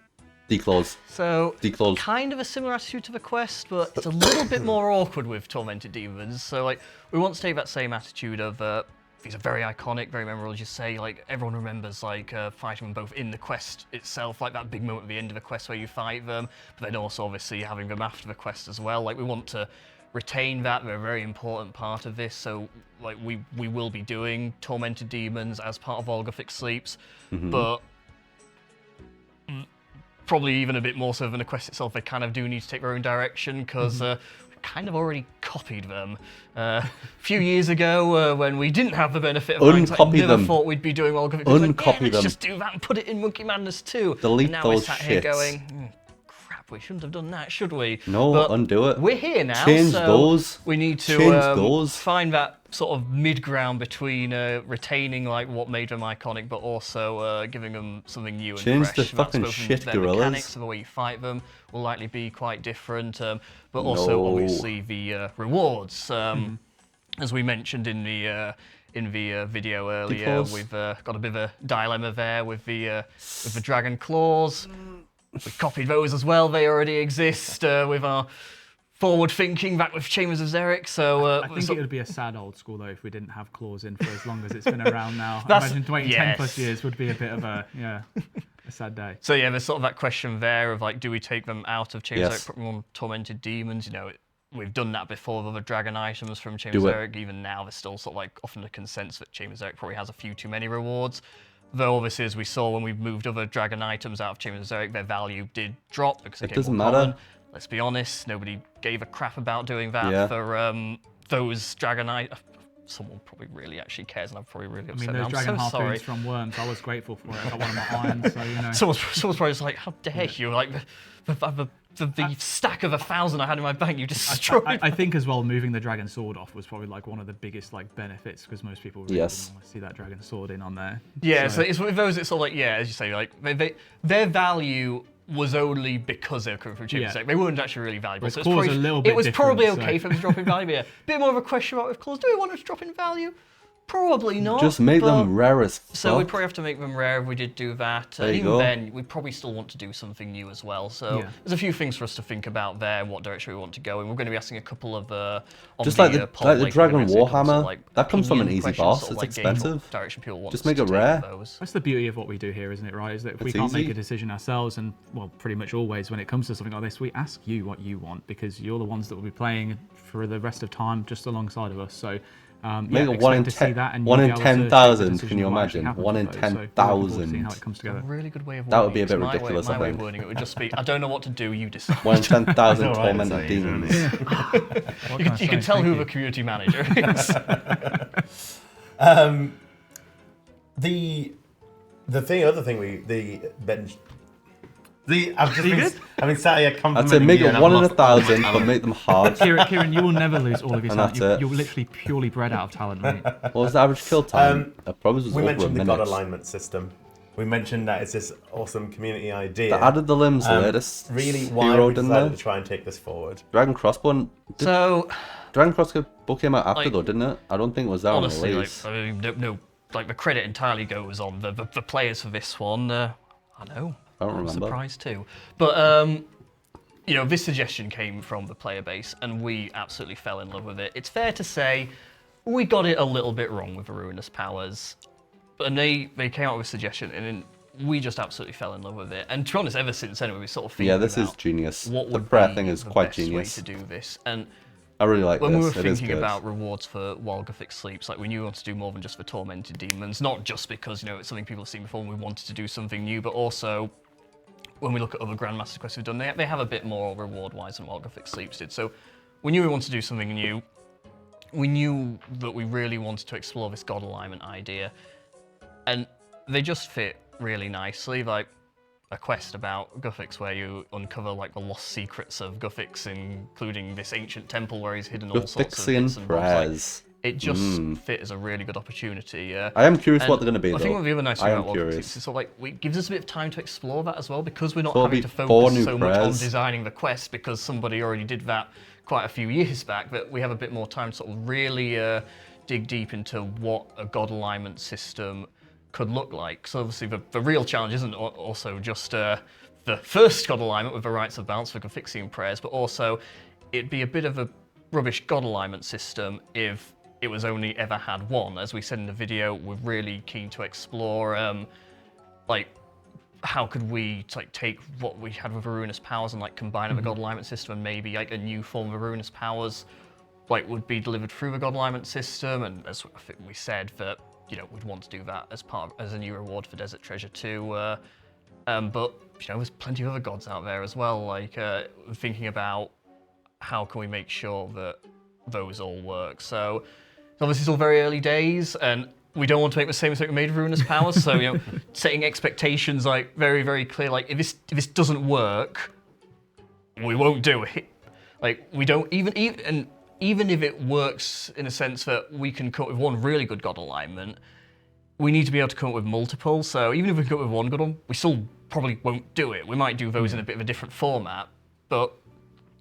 Declaws. So, Declaws. kind of a similar attitude to the quest, but it's a little bit more awkward with Tormented Demons. So, like, we want to take that same attitude of, these are very iconic, very memorable, as you say. Like, everyone remembers, like, fighting them both in the quest itself, like that big moment at the end of the quest where you fight them, but then also, obviously, having them after the quest as well. Like, we want to retain that. They're a very important part of this, so, like, we will be doing Tormented Demons as part of Welkavik Sleeps, but probably even a bit more so than the quest itself, they kind of do need to take their own direction, because we kind of already copied them. A few years ago, when we didn't have the benefit of hindsight, I never thought we'd be doing well. Let's just do that and put it in Monkey Madness 2. Delete and now those we're sat here shits. going, crap, we shouldn't have done that, should we? No, but undo it. We're here now, Change so those. we need to Change those. find that sort of mid-ground between retaining like what made them iconic, but also giving them something new and Change fresh. the That's fucking both in shit, their gorillas. mechanics, the way you fight them will likely be quite different, but also obviously the rewards. As we mentioned in the video earlier, Because- we've got a bit of a dilemma there with the dragon claws. We've copied those as well. They already exist with our forward thinking back with Chambers of Xeric. So I think it would be a sad old school though if we didn't have claws in for as long as it's been around now. I imagine waiting 10 plus years would be a bit of a sad day. So yeah, there's sort of that question there of like, do we take them out of Chambers of Yes. Xeric, put them on Tormented Demons? You know, we've done that before with other dragon items from Chambers of Xeric. Even now, there's still sort of like often a consensus that Chambers of Xeric probably has a few too many rewards. Though obviously, as we saw when we moved other dragon items out of Chambers of Xeric, their value did drop because they It became doesn't more matter. common. Let's be honest, nobody gave a crap about doing that for those dragon items. Someone probably really actually cares, and I'm probably really I upset. mean, those I'm dragon so sorry. harpoons from Worms, I was grateful for it. I got one of my irons, so you know. Someone's probably just like, how dare you? Like the stack of 1,000 I had in my bank, you just destroyed. I think as well, moving the dragon sword off was probably like one of the biggest like benefits because most people really didn't want to see that dragon sword in on there. Yeah, so it's with those. It's sort of like as you say, like their value was only because they were coming from Chambers. They weren't actually really valuable. Whereas So claws are a little bit it was probably different, okay so- for them to drop in value. But yeah, bit more of a question about with claws. Do we want it to drop in value? Probably not. Just make but- them rare as fuck. So we'd probably have to make them rare if we did do that. There you Even go. then, we'd probably still want to do something new as well. So Yeah. there's a few things for us to think about there, and what direction we want to go in. We're going to be asking a couple of Just like the poll, Dragon we're gonna ask a couple Warhammer, of, like, that comes from an opinion easy questions, boss. sort of, It's like, gauge what expensive. direction people want Just us make to it take rare. with those. That's the beauty of what we do here, isn't it, right? Is that if we It's can't make easy. a decision ourselves, and well, pretty much always when it comes to something like this, we ask you what you want because you're the ones that will be playing for the rest of time just alongside of us. So Make it expect one in to see that and 1 you'll in be able to take the 10,000. decision Can you of what actually imagine? happens 1 in with those. So, looking forward to seeing how it 10,000. comes together. A really good way of That would wording be a it. bit My way- ridiculous, My I way of think. wording it would just be, I don't know what to do, you decide. 1 in 10,000 It's all right, tormented it's demons. You can tell who the community manager is. Other thing I've been sat here I'd complimenting say make you it and 1 I've in lost all my 1,000, but talent. make them hard. Kieran, you will never lose all of your And talent. that's it. You're literally purely bred out of talent, mate. What was the average kill time? Probably was we over a mentioned the minute. god alignment system. We mentioned that it's this awesome community idea. They added the limbs latest Really, why hero, we didn't decided they? to try and take this forward. Dragon Crossbow. So, Dragon Crossbow came out after like, though, didn't it? I don't think it was there honestly, on like, release. I mean, no, like the credit entirely goes on the players for this one. I know. I don't I'm remember. surprised too. But you know, this suggestion came from the player base, and we absolutely fell in love with it. It's fair to say we got it a little bit wrong with the Ruinous Powers, and they came out with a suggestion, and then we just absolutely fell in love with it. And to be honest, ever since then, we sort of thinking Yeah, this is about genius. what The would prayer be thing is the quite best genius. way to do this. And I really like when this. we were It is thinking good. about rewards for while Gothic sleeps, like we knew we wanted to do more than just for Tormented Demons, not just because, you know, it's something people have seen before and we wanted to do something new, but also when we look at other Grandmaster quests we've done, they have a bit more reward-wise than what Gothic Sleeps did. So we knew we wanted to do something new. We knew that we really wanted to explore this god alignment idea, and they just fit really nicely. Like a quest about Gothics where you uncover like the lost secrets of Gothics, including this ancient temple where he's hidden all sorts of Gothixian bits and bobs. Like, prayers. it just fit as a really good opportunity. I am curious And what they're gonna be, I think though. one of the other nice I thing am about Wild curious. Gothics is sort of like it gives us a bit of time to explore that as well, because we're not So it'll having be to 4 focus new so much on prayers. designing the quest because somebody already did that quite a few years back. That we have a bit more time to sort of really dig deep into what a god alignment system could look like. So obviously the real challenge isn't also just the first god alignment with the rites of balance for Gothixian prayers, but also it'd be a bit of a rubbish god alignment system if it was only ever had one. As we said in the video, we're really keen to explore like how could we like take what we had with Ruinous Powers and like combine it with the God Alignment system, and maybe like a new form of Ruinous Powers like would be delivered through the God Alignment system. And as I think we said that, you know, we'd want to do that as a new reward for Desert Treasure 2. But you know, there's plenty of other gods out there as well. Like thinking about how can we make sure that those all work. So it's obviously still very early days, and we don't want to make the same mistake we made with Ruinous Powers. So setting expectations like very, very clear. Like if this doesn't work, we won't do it. Like we don't even if it works in a sense that we can come up with one really good god alignment, we need to be able to come up with multiple. So even if we come up with one good one, we still probably won't do it. We might do those in a bit of a different format, but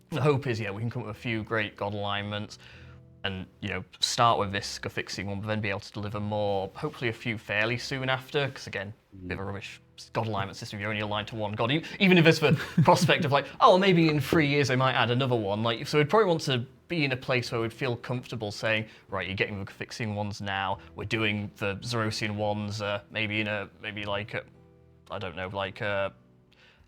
the hope is, we can come up with a few great god alignments and, start with this fixing one, but then be able to deliver more, hopefully a few fairly soon after, because again, a bit of a rubbish god alignment system, you're only aligned to one god, even if there's the prospect of like, oh, maybe in 3 years they might add another one. Like, so we'd probably want to be in a place where we'd feel comfortable saying, right, you're getting the fixing ones now, we're doing the Zerosian ones, I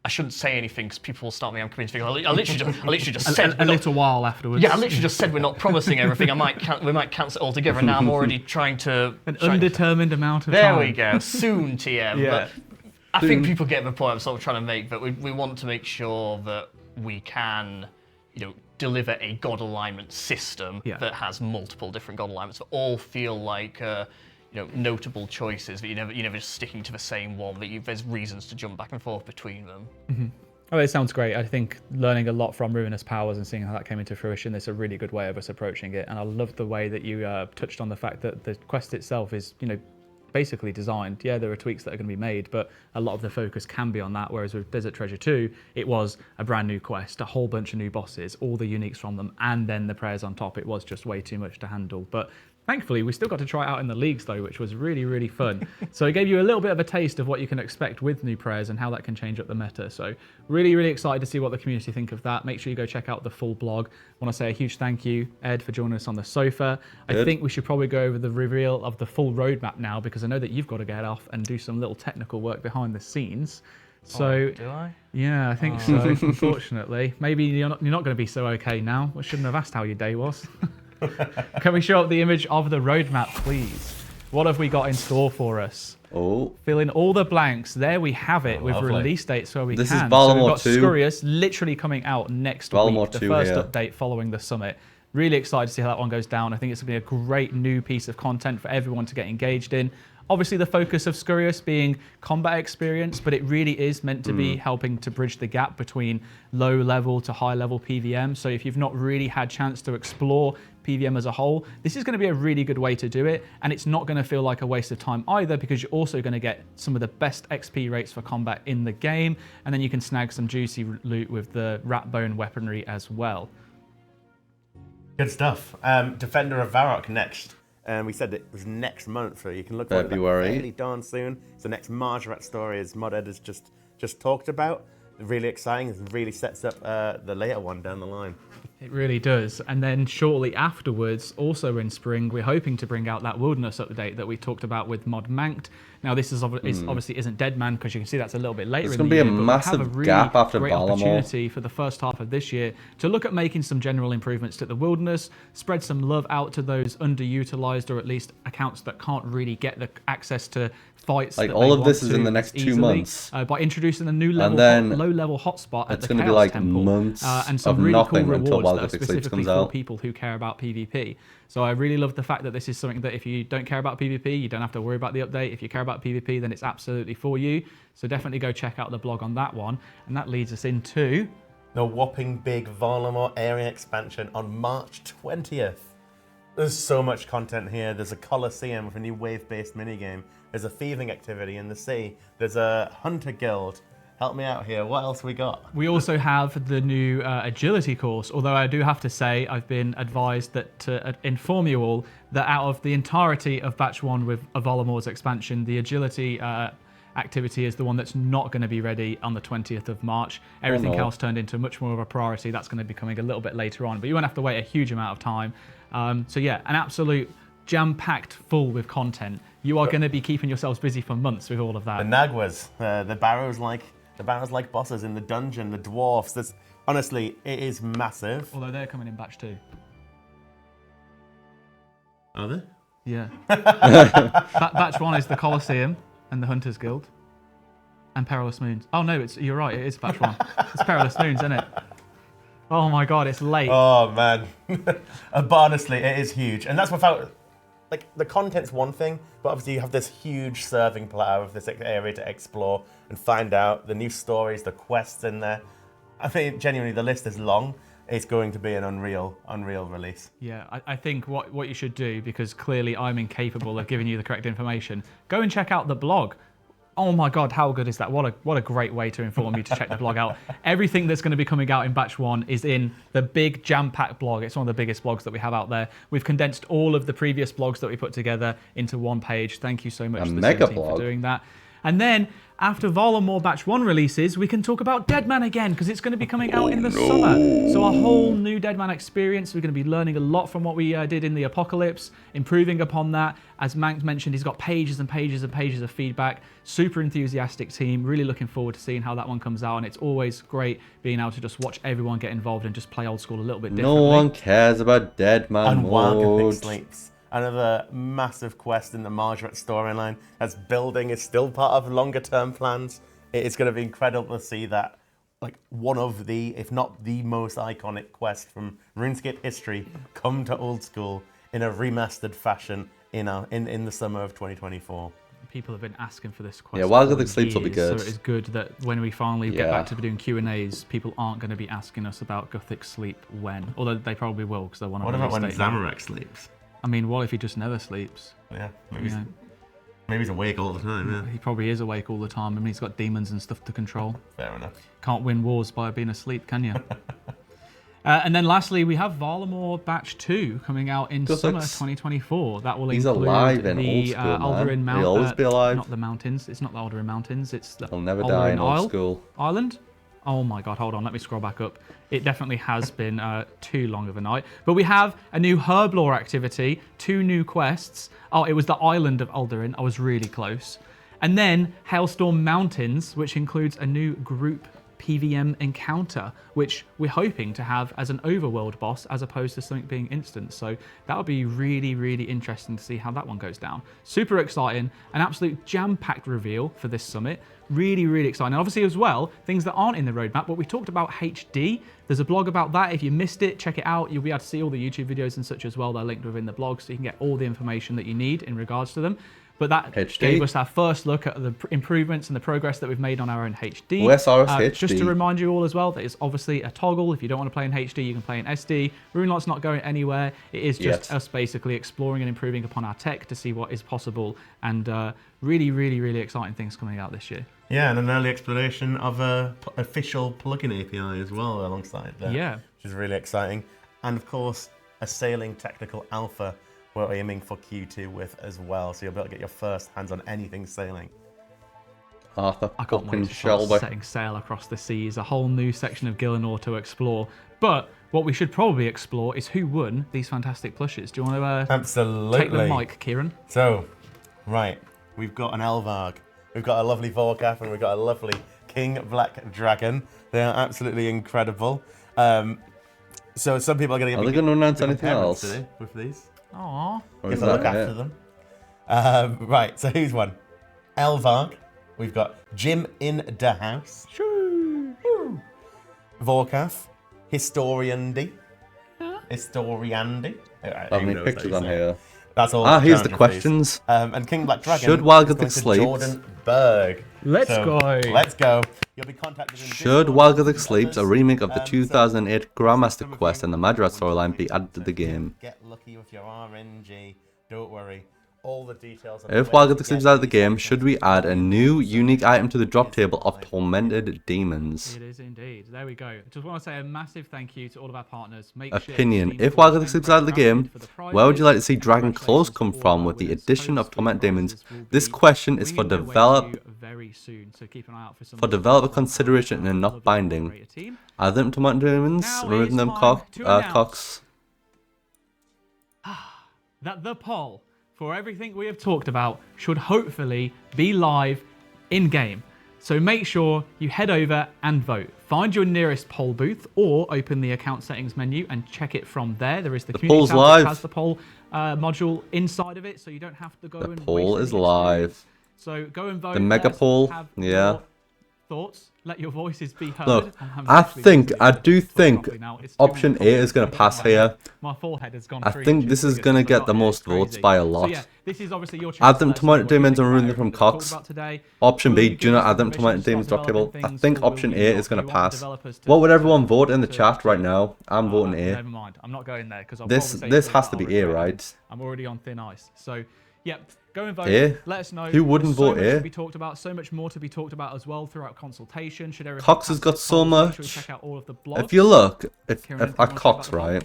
shouldn't say anything because people will start me. I'm coming to think. I literally just said a little while afterwards. Yeah, I literally just said we're not promising everything. We might cancel it altogether. And now I'm already trying to undetermined amount of there time. There we go. Soon, TM. Yeah. But I think people get the point I'm sort of trying to make. But we want to make sure that we can, deliver a god alignment system that has multiple different god alignments that all feel like. Notable choices that you're never just sticking to the same one. That there's reasons to jump back and forth between them. Mm-hmm. Oh, it sounds great. I think learning a lot from Ruinous Powers and seeing how that came into fruition is a really good way of us approaching it. And I love the way that you touched on the fact that the quest itself is, basically designed. Yeah, there are tweaks that are going to be made, but a lot of the focus can be on that. Whereas with Desert Treasure 2, it was a brand new quest, a whole bunch of new bosses, all the uniques from them, and then the prayers on top. It was just way too much to handle. But thankfully, we still got to try it out in the leagues, though, which was really, really fun. So it gave you a little bit of a taste of what you can expect with new prayers and how that can change up the meta. So really, really excited to see what the community think of that. Make sure you go check out the full blog. I want to say a huge thank you, Ed, for joining us on the sofa. I think we should probably go over the reveal of the full roadmap now, because I know that you've got to get off and do some little technical work behind the scenes. So, do I? Yeah, I think so, unfortunately. Maybe you're not going to be so okay now. I shouldn't have asked how your day was. Can we show up the image of the roadmap, please? What have we got in store for us? Oh. Fill in all the blanks. There we have it with release dates where we this can. Is Valimor so we've got 2. Scurious literally coming out next week. The first here. update following the summit. Really excited to see how that one goes down. I think it's going to be a great new piece of content for everyone to get engaged in. Obviously, the focus of Scurious being combat experience, but it really is meant to be helping to bridge the gap between low level to high level PVM. So if you've not really had chance to explore PVM as a whole, this is going to be a really good way to do it. And it's not going to feel like a waste of time either, because you're also going to get some of the best XP rates for combat in the game. And then you can snag some juicy loot with the rat bone weaponry as well. Good stuff. Defender of Varrock next. And we said it was next month, so you can look forward to that fairly darn soon. So next Margaret story, as Mod-Ed has just talked about. Really exciting. It really sets up the later one down the line. It really does. And then shortly afterwards, also in spring, we're hoping to bring out that wilderness update that we talked about with Mod Manked. Now, this is obviously isn't Deadman, because you can see that's a little bit later in the year. It's going to be a massive gap after great Valimor. Opportunity for the first half of this year to look at making some general improvements to the wilderness, spread some love out to those underutilized, or at least accounts that can't really get the access to fights. Like all of this is in the next 2 months. By introducing a new level, low-level hotspot at the Chaos Chaos like Temple, months and some of really cool nothing until rewards that are Wild Epic specifically comes for out. people who care about PvP. So I really love the fact that this is something that if you don't care about PvP, you don't have to worry about the update. If you care about PvP, then it's absolutely for you. So definitely go check out the blog on that one. And that leads us into the whopping big Valimor area expansion on March 20th. There's so much content here. There's a Colosseum with a new wave-based minigame. There's a thieving activity in the sea. There's a hunter guild. Help me out here. What else we got? We also have the new agility course, although I do have to say I've been advised that to inform you all that out of the entirety of Batch 1 with Valimor's expansion, the agility activity is the one that's not going to be ready on the 20th of March. Everything else turned into much more of a priority. That's going to be coming a little bit later on, but you won't have to wait a huge amount of time. So yeah, an absolute jam-packed full with content. You are going to be keeping yourselves busy for months with all of that. The Nagwas, the barrows like bosses in the dungeon, the dwarfs. Honestly, it is massive. Although they're coming in Batch 2. Are they? Yeah. Batch 1 is the Colosseum and the Hunters Guild and Perilous Moons. Oh no, you're right, it is Batch 1. It's Perilous Moons, isn't it? Oh my god, it's late. Oh man. But honestly, it is huge. And that's without, like, the content's one thing, but obviously you have this huge serving platter of this area to explore and find out the new stories, the quests in there. I think genuinely the list is long. It's going to be an unreal release. Yeah, I think what you should do, because clearly I'm incapable of giving you the correct information, go and check out the blog. Oh my god, how good is that? What a great way to inform you to check the blog out. Everything that's going to be coming out in batch 1 is in the big jam-packed blog. It's one of the biggest blogs that we have out there. We've condensed all of the previous blogs that we put together into one page. Thank you so much to the mega team for blog. doing that. And then, after Valamore Batch 1 releases, we can talk about Deadman again, because it's going to be coming out in the summer. So a whole new Deadman experience. We're going to be learning a lot from what we did in the Apocalypse, improving upon that. As Mank mentioned, he's got pages and pages and pages of feedback. Super enthusiastic team. Really looking forward to seeing how that one comes out. And it's always great being able to just watch everyone get involved and just play old school a little bit differently. No one cares about Deadman And while Gothic mode. sleeps. Another massive quest in the Margaret storyline. As building is still part of longer term plans. It's going to be incredible to see that, like, one of the, if not the most iconic quest from RuneScape history come to old school in a remastered fashion in the summer of 2024. People have been asking for this quest. Yeah, Wild for Gothic Sleeps will be years, good. So it's good that when we finally get Yeah. back to doing Q&As, people aren't going to be asking us about Gothic Sleep when. Although they probably will, because they want to. What about when Zamorak sleeps? I mean, what if he just never sleeps? Yeah, You know? maybe he's awake all the time, yeah. He probably is awake all the time. I mean, he's got demons and stuff to control. Fair enough. Can't win wars by being asleep, can you? And then lastly, we have Valamore Batch 2 coming out in Good summer looks. 2024. That will He's include alive in the old school, man. Aldurin Mount. He'll always be alive. Not the mountains. It's not the Aldurin Mountains. It's the He'll never die in Aldurin old Isle? school. Island? Oh my god, hold on, let me scroll back up. It definitely has been too long of a night. But we have a new Herblore activity, 2 new quests. Oh, it was the Island of Aldurin. I was really close. And then Hailstorm Mountains, which includes a new group PVM encounter, which we're hoping to have as an overworld boss as opposed to something being instant. So that would be really, really interesting to see how that one goes down. Super exciting, an absolute jam-packed reveal for this summit. Really, really exciting. And obviously as well, things that aren't in the roadmap, but we talked about HD. There's a blog about that. If you missed it, check it out. You'll be able to see all the YouTube videos and such as well. They're linked within the blog, so you can get all the information that you need in regards to them. But that HD. gave us our first look at the improvements and the progress that we've made on our own HD. OSRS HD. Just to remind you all as well, that it's obviously a toggle. If you don't want to play in HD, you can play in SD. RuneLot's not going anywhere. It is just us basically exploring and improving upon our tech to see what is possible. And really, really, really exciting things coming out this year. Yeah, and an early exploration of a official plugin API as well alongside that. Yeah. Which is really exciting. And of course, a sailing technical alpha we're aiming for Q2 with as well. So you'll be able to get your first hands on anything sailing. Arthur I can't wait fucking to start Shelby. setting sail across the seas. A whole new section of Gillinor to explore. But what we should probably explore is who won these fantastic plushes. Do you want to Absolutely. take the mic, Kieran? So, right, we've got an Elvarg, we've got a lovely Vorkath, and we've got a lovely King Black Dragon. They are absolutely incredible. So some people are going to Are they going to announce anything else? today with these. Aww. Or Give is a look that after it? them. Right, so who's won? Elvarg. We've got Jim in the house. Vorkath. Historiandy. Historiandy. How many pictures on here? That's all. Ah, here's the character questions. phase. And King Black Dragon. Should Wild is Gothic going to Sleeps? Jordan Berg. Let's go. Let's go. You'll be contacted in Should Wild Gothic Sleeps, a remake of the 2008 Grandmaster Quest and the Madrat storyline, be added to the game? Get lucky with your RNG. Don't worry. All the details. If Wild Gothic Sleeps is out of the game, should we add a new unique item to the drop table of Tormented Demons? It is indeed. There we go. Just want to say a massive thank you to all of our partners. Opinion. If Wild Gothic Sleeps is out of the game, where would you like to see Dragon Claws come from with the addition of Tormented Demons? This question is for very soon, so keep an eye out for some developer consideration and not binding. Add them Tormented Demons, removing them cocks. That the poll for everything we have talked about should hopefully be live in-game. So make sure you head over and vote. Find your nearest poll booth or open the account settings menu and check it from there. There is the community poll's tab live. that has the poll module inside of it, so you don't have to go and Poll waste is any live. experience. So go and vote. The mega Let us poll, have yeah. your thoughts. Let your voices be heard. Look, I'm having I actually think, listened I to do this think properly now. It's option too many A is going to comments pass going on. here. My forehead has gone I 3 think inches this is bigger going to since I get got the here. most It's votes crazy. by a So lot. yeah, this is obviously your chance Add to them let to us know my what you demons think and about ruin them from everything we've talked Cox. about today. Option Will B, you do give not us add the them to my permission to demons start drop table. developing I things, think or will option you A not? is going Do to you want the pass. developers What would to everyone vote in the chat right now? I'm voting A. Never mind. I'm not going there because I'll This probably say something has that to I'll be A, regret, and right? I'm already on thin ice. So, yeah, go and vote. A? Let us know. Who wouldn't There's so vote much A? to be talked about, so much more to be talked about as well throughout consultation. Should everything Cox has pass got those so polls, make much. sure you check out all of the blogs. If you look Kieran, at anything you want to say Cox, about the blog? right?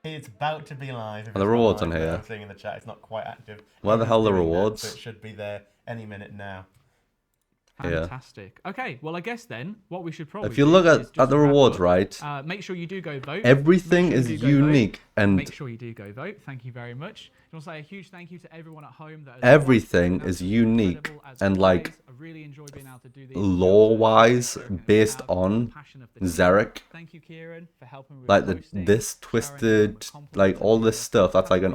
It's about to be live. If Are the it's not rewards live, on here? I'm seeing in the chat. It's not quite active. Where It the is hell are the doing that, rewards? so it should be there any minute now. Yeah. Fantastic. Okay, well, I guess then what we should probably If you do look is at just the wrap rewards, up. right? Make sure you do go vote. Everything Make sure is you do go vote. unique and Make sure you do go vote. Thank you very much. I want to say a huge thank you to everyone at home that has Everything watched. is unique as and always. like I really enjoy being able to do these. lore-wise based on Zarek. Thank you, Kieran, for helping with Like hosting, this twisted, like all this stuff. That's like an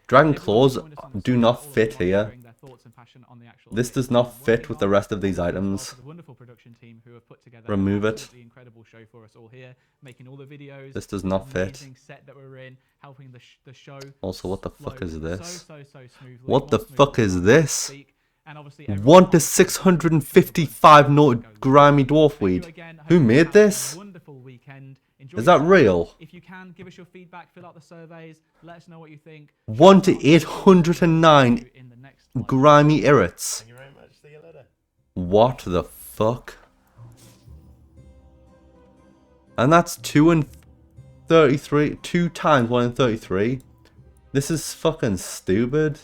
Dragon claws do not fit here. This does not fit with the rest of these items. the wonderful production team who have put together Remove an it. absolutely incredible show for us all here, making all the videos. This does not fit. amazing set that we're in, helping the show. Also, what the fuck is this? So smoothly. What the more smoothly fuck than is I can this? speak. And obviously 1 to 655 note grimy dwarf weed. Who made this? wonderful weekend. Enjoy Is that yourself. real? If you can, give us your feedback, fill out the surveys, let us know what you think. 1 to 809 grimy irrits. Thank you very much. See you later. What the fuck? And that's 2 and 33. 2 times 1 and 33. This is fucking stupid.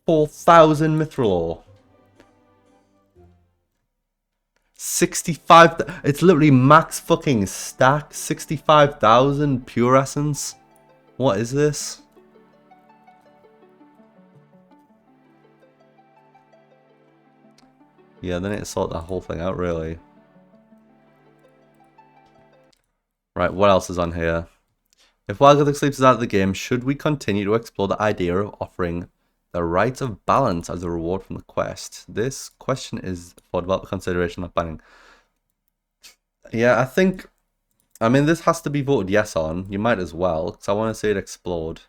4,000 mithril ore. 65. It's literally max fucking stack. 65,000 pure essence. What is this? Yeah, they need to sort that whole thing out, really. Right, what else is on here? If Wild Gothic Sleeps is out of the game, should we continue to explore the idea of offering the Rites of Balance as a reward from the quest? This question is for developer consideration, not banning. Yeah, I mean, this has to be voted yes on. You might as well, because I want to see it explode.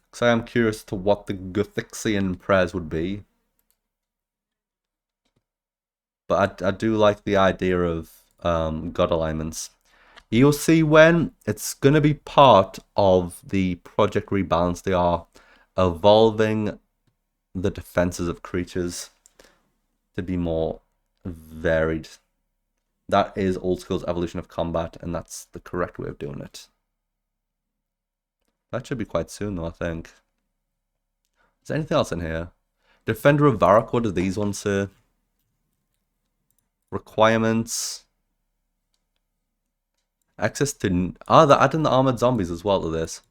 Because I am curious to what the Gothixian prayers would be. But I do like the idea of god alignments. You'll see when it's going to be part of the Project Rebalance. They are evolving the defenses of creatures to be more varied. That is old school's evolution of combat, and that's the correct way of doing it. That should be quite soon, though, I think. Is there anything else in here? Defender of Varrock, what do these ones say? Requirements. Access to... Ah, they're adding the armored zombies as well to this.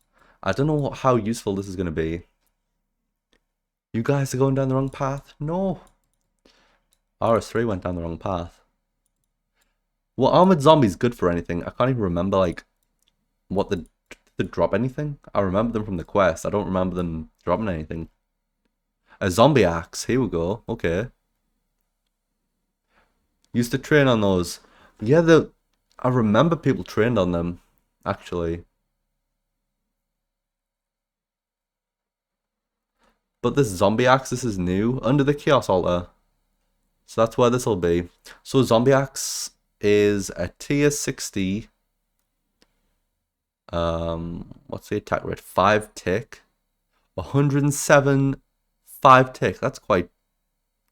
I don't know how useful this is going to be. You guys are going down the wrong path? No. RS3 went down the wrong path. Well, armored zombies good for anything? I can't even remember, like, what the drop anything. I remember them from the quest. I don't remember them dropping anything. A zombie axe. Here we go. Okay. Used to train on those. Yeah, I remember people trained on them, actually. But this zombie axe, this is new. Under the Chaos Altar. So that's where this will be. So zombie axe is a tier 60. What's the attack rate? 5 tick. 107 5 tick. That's quite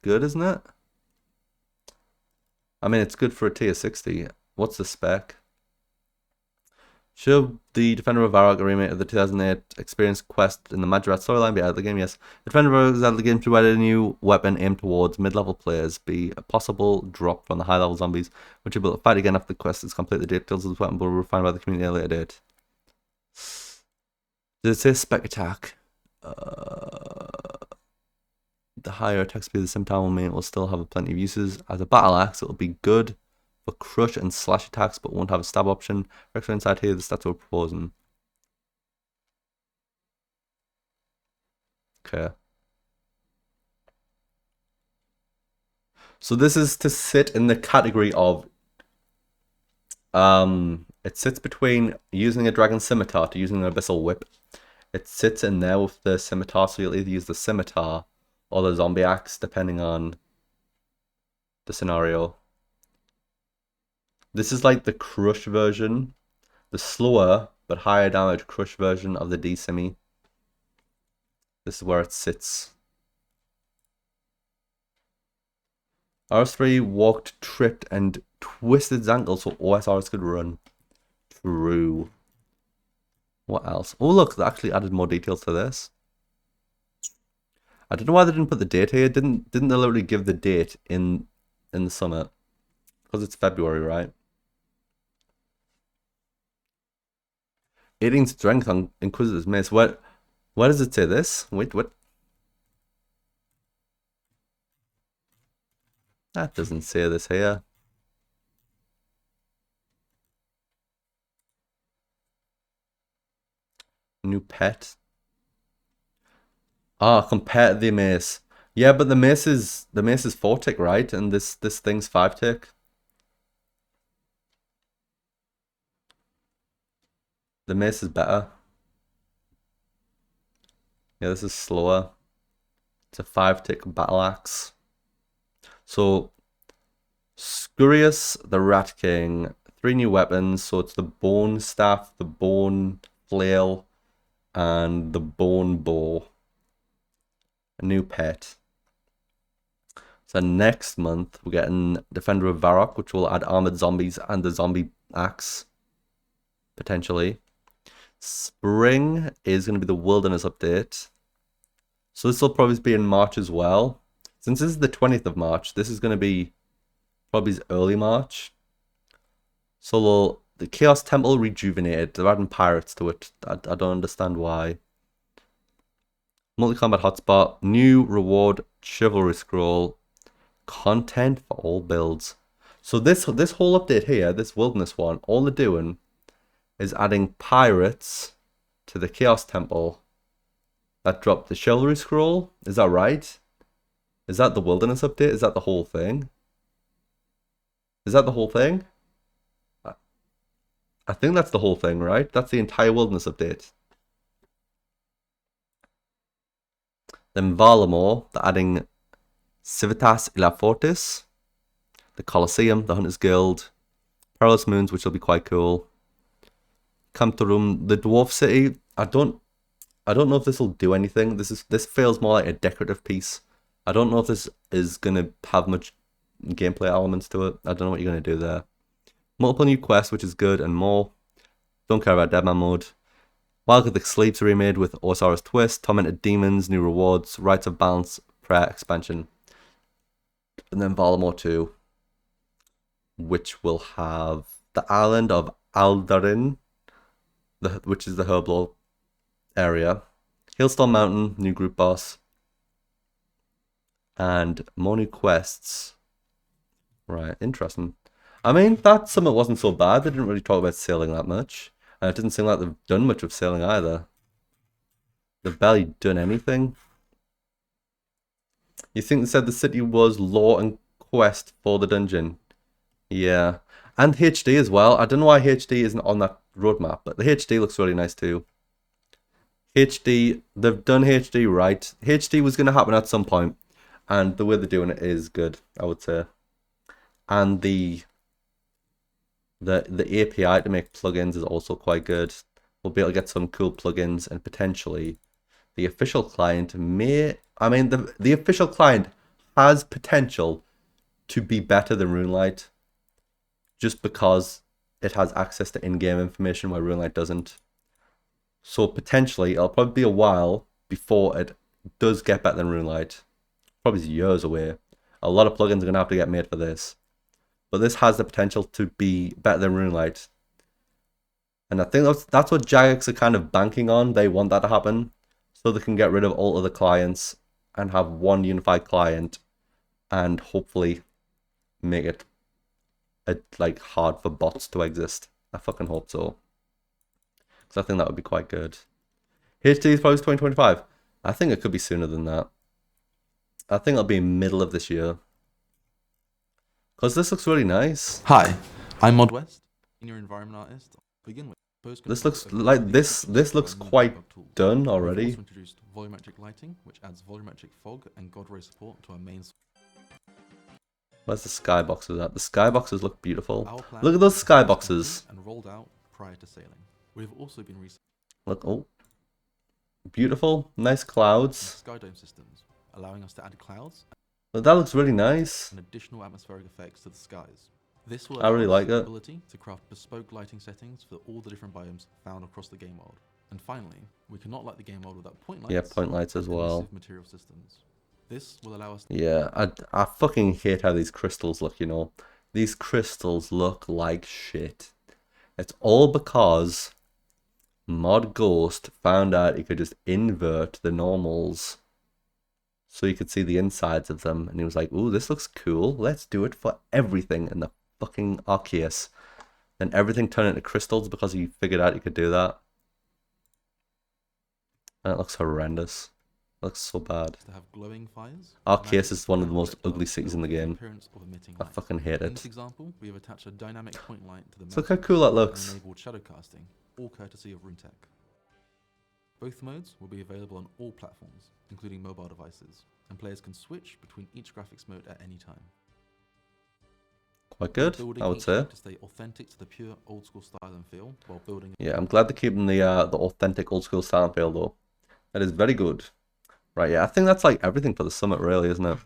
good, isn't it? I mean, it's good for a tier 60. What's the spec? Should the Defender of Varrock remake of the 2008 experience quest in the Majorat storyline be out of the game? Yes. The Defender of Varrock is out of the game to provide a new weapon aimed towards mid-level players. Be a possible drop from the high-level zombies, which you'll be able to fight again after the quest is complete. The details of the weapon will be refined by the community at a later date. Does it say spec attack? The higher attack speed of the scimitar will mean it will still have plenty of uses. As a battle axe, it will be good for crush and slash attacks, but won't have a stab option. Extra inside here, the stats we're proposing. Okay. So this is to sit in the category of it sits between using a dragon scimitar to using an abyssal whip. It sits in there with the scimitar, so you'll either use the scimitar or the zombie axe, depending on the scenario. This is like the crush version, the slower but higher damage crush version of the D-Simi. This is where it sits. RS3 walked, tripped, and twisted his ankle so OSRS could run. True. What else? Oh look, they actually added more details to this. I don't know why they didn't put the date here. Didn't they literally give the date in the summit? Because it's February, right? 18 strength on Inquisitor's Mace. Where does it say this? Wait, what? That doesn't say this here. New pet. Ah, compared to the mace. Yeah, but the mace is 4-tick, right? And this thing's 5-tick. The mace is better. Yeah, this is slower. It's a 5-tick battle axe. So Scurious, the Rat King, 3 new weapons. So it's the Bone Staff, the Bone Flail, and the Bone Bow. A new pet. So next month we're getting Defender of Varrock, which will add armored zombies and the zombie axe, potentially. Spring is going to be the Wilderness update. So this will probably be in March as well. Since this is the 20th of March, this is going to be probably early March. So the Chaos Temple rejuvenated. They're adding pirates to it. I don't understand why. Multi-combat hotspot, new reward, chivalry scroll, content for all builds. So this whole update here, this wilderness one, all they're doing is adding pirates to the Chaos Temple that dropped the chivalry scroll. Is that right? Is that the wilderness update? Is that the whole thing? Is that the whole thing? I think that's the whole thing, right? That's the entire wilderness update. Then Varlamore, they're adding Civitas Illa Fortis, the Colosseum, the Hunter's Guild, Perilous Moons, which will be quite cool. Camtorum, the Dwarf City. I don't know if this will do anything. This feels more like a decorative piece. I don't know if this is gonna have much gameplay elements to it. I don't know what you're gonna do there. Multiple new quests, which is good, and more. Don't care about Deadman mode. Wild Gothic Sleeps remade with OSRS twist, Tormented Demons, new rewards, Rites of Balance, Prayer expansion. And then Varlamore 2, which will have the island of Aldarin, which is the Herblore area. Hailstorm Mountain, new group boss. And more new quests. Right, interesting. I mean, that summit wasn't so bad. They didn't really talk about sailing that much. And it didn't seem like they've done much of sailing either. They've barely done anything. You think they said the city was lore and quest for the dungeon? Yeah. And HD as well. I don't know why HD isn't on that roadmap, but the HD looks really nice too. HD, they've done HD right. HD was going to happen at some point, and the way they're doing it is good, I would say. And the API to make plugins is also quite good. We'll be able to get some cool plugins, and potentially the official client may... I mean, the official client has potential to be better than RuneLite, just because it has access to in-game information where RuneLite doesn't. So potentially, it'll probably be a while before it does get better than RuneLite. Probably years away. A lot of plugins are going to have to get made for this. But this has the potential to be better than RuneLite. And I think that's what Jagex are kind of banking on. They want that to happen, so they can get rid of all other clients and have one unified client, and hopefully make it like hard for bots to exist. I fucking hope so, because I think that would be quite good. HD is probably 2025. I think it could be sooner than that. I think it'll be middle of this year. Because this looks really nice. Hi, I'm Mod West, senior environment artist. To begin with, This looks like this looks quite done already. We've also introduced volumetric lighting, which adds volumetric fog and God ray support to our main. Where's the skyboxes at? The skyboxes look beautiful. Look at those skyboxes. And rolled out prior to sailing. We've also been Look, oh, beautiful, nice clouds. skydome systems, allowing us to add clouds Look, that looks really nice. and additional atmospheric effects to the skies. This will I really allow us like the it. ability to craft bespoke lighting settings for all the different biomes found across the game world. And finally, we cannot light the game world without point lights. Yeah, point lights as and well. emissive material systems. This will allow us. Yeah, I fucking hate how these crystals look, you know. These crystals look like shit. It's all because Mod Ghost found out he could just invert the normals so you could see the insides of them. And he was like, ooh, this looks cool. Let's do it for everything in the fucking Arceus. And everything turned into crystals because he figured out he could do that. And it looks horrendous. It looks so bad. To have glowing fires, Arceus is one of the most ugly cities in the game. I fucking hate In it. this example, we have attached a dynamic point light to the So look how cool that looks. and enabled shadow casting, all courtesy of RuneTech. Both modes will be available on all platforms, including mobile devices, and players can switch between each graphics mode at any time. Quite good, Building I would each say. to stay authentic to the pure old school style and feel while building. Yeah, I'm glad they're keeping the authentic old school style and feel though. That is very good. Right, yeah, I think that's like everything for the summit really, isn't it?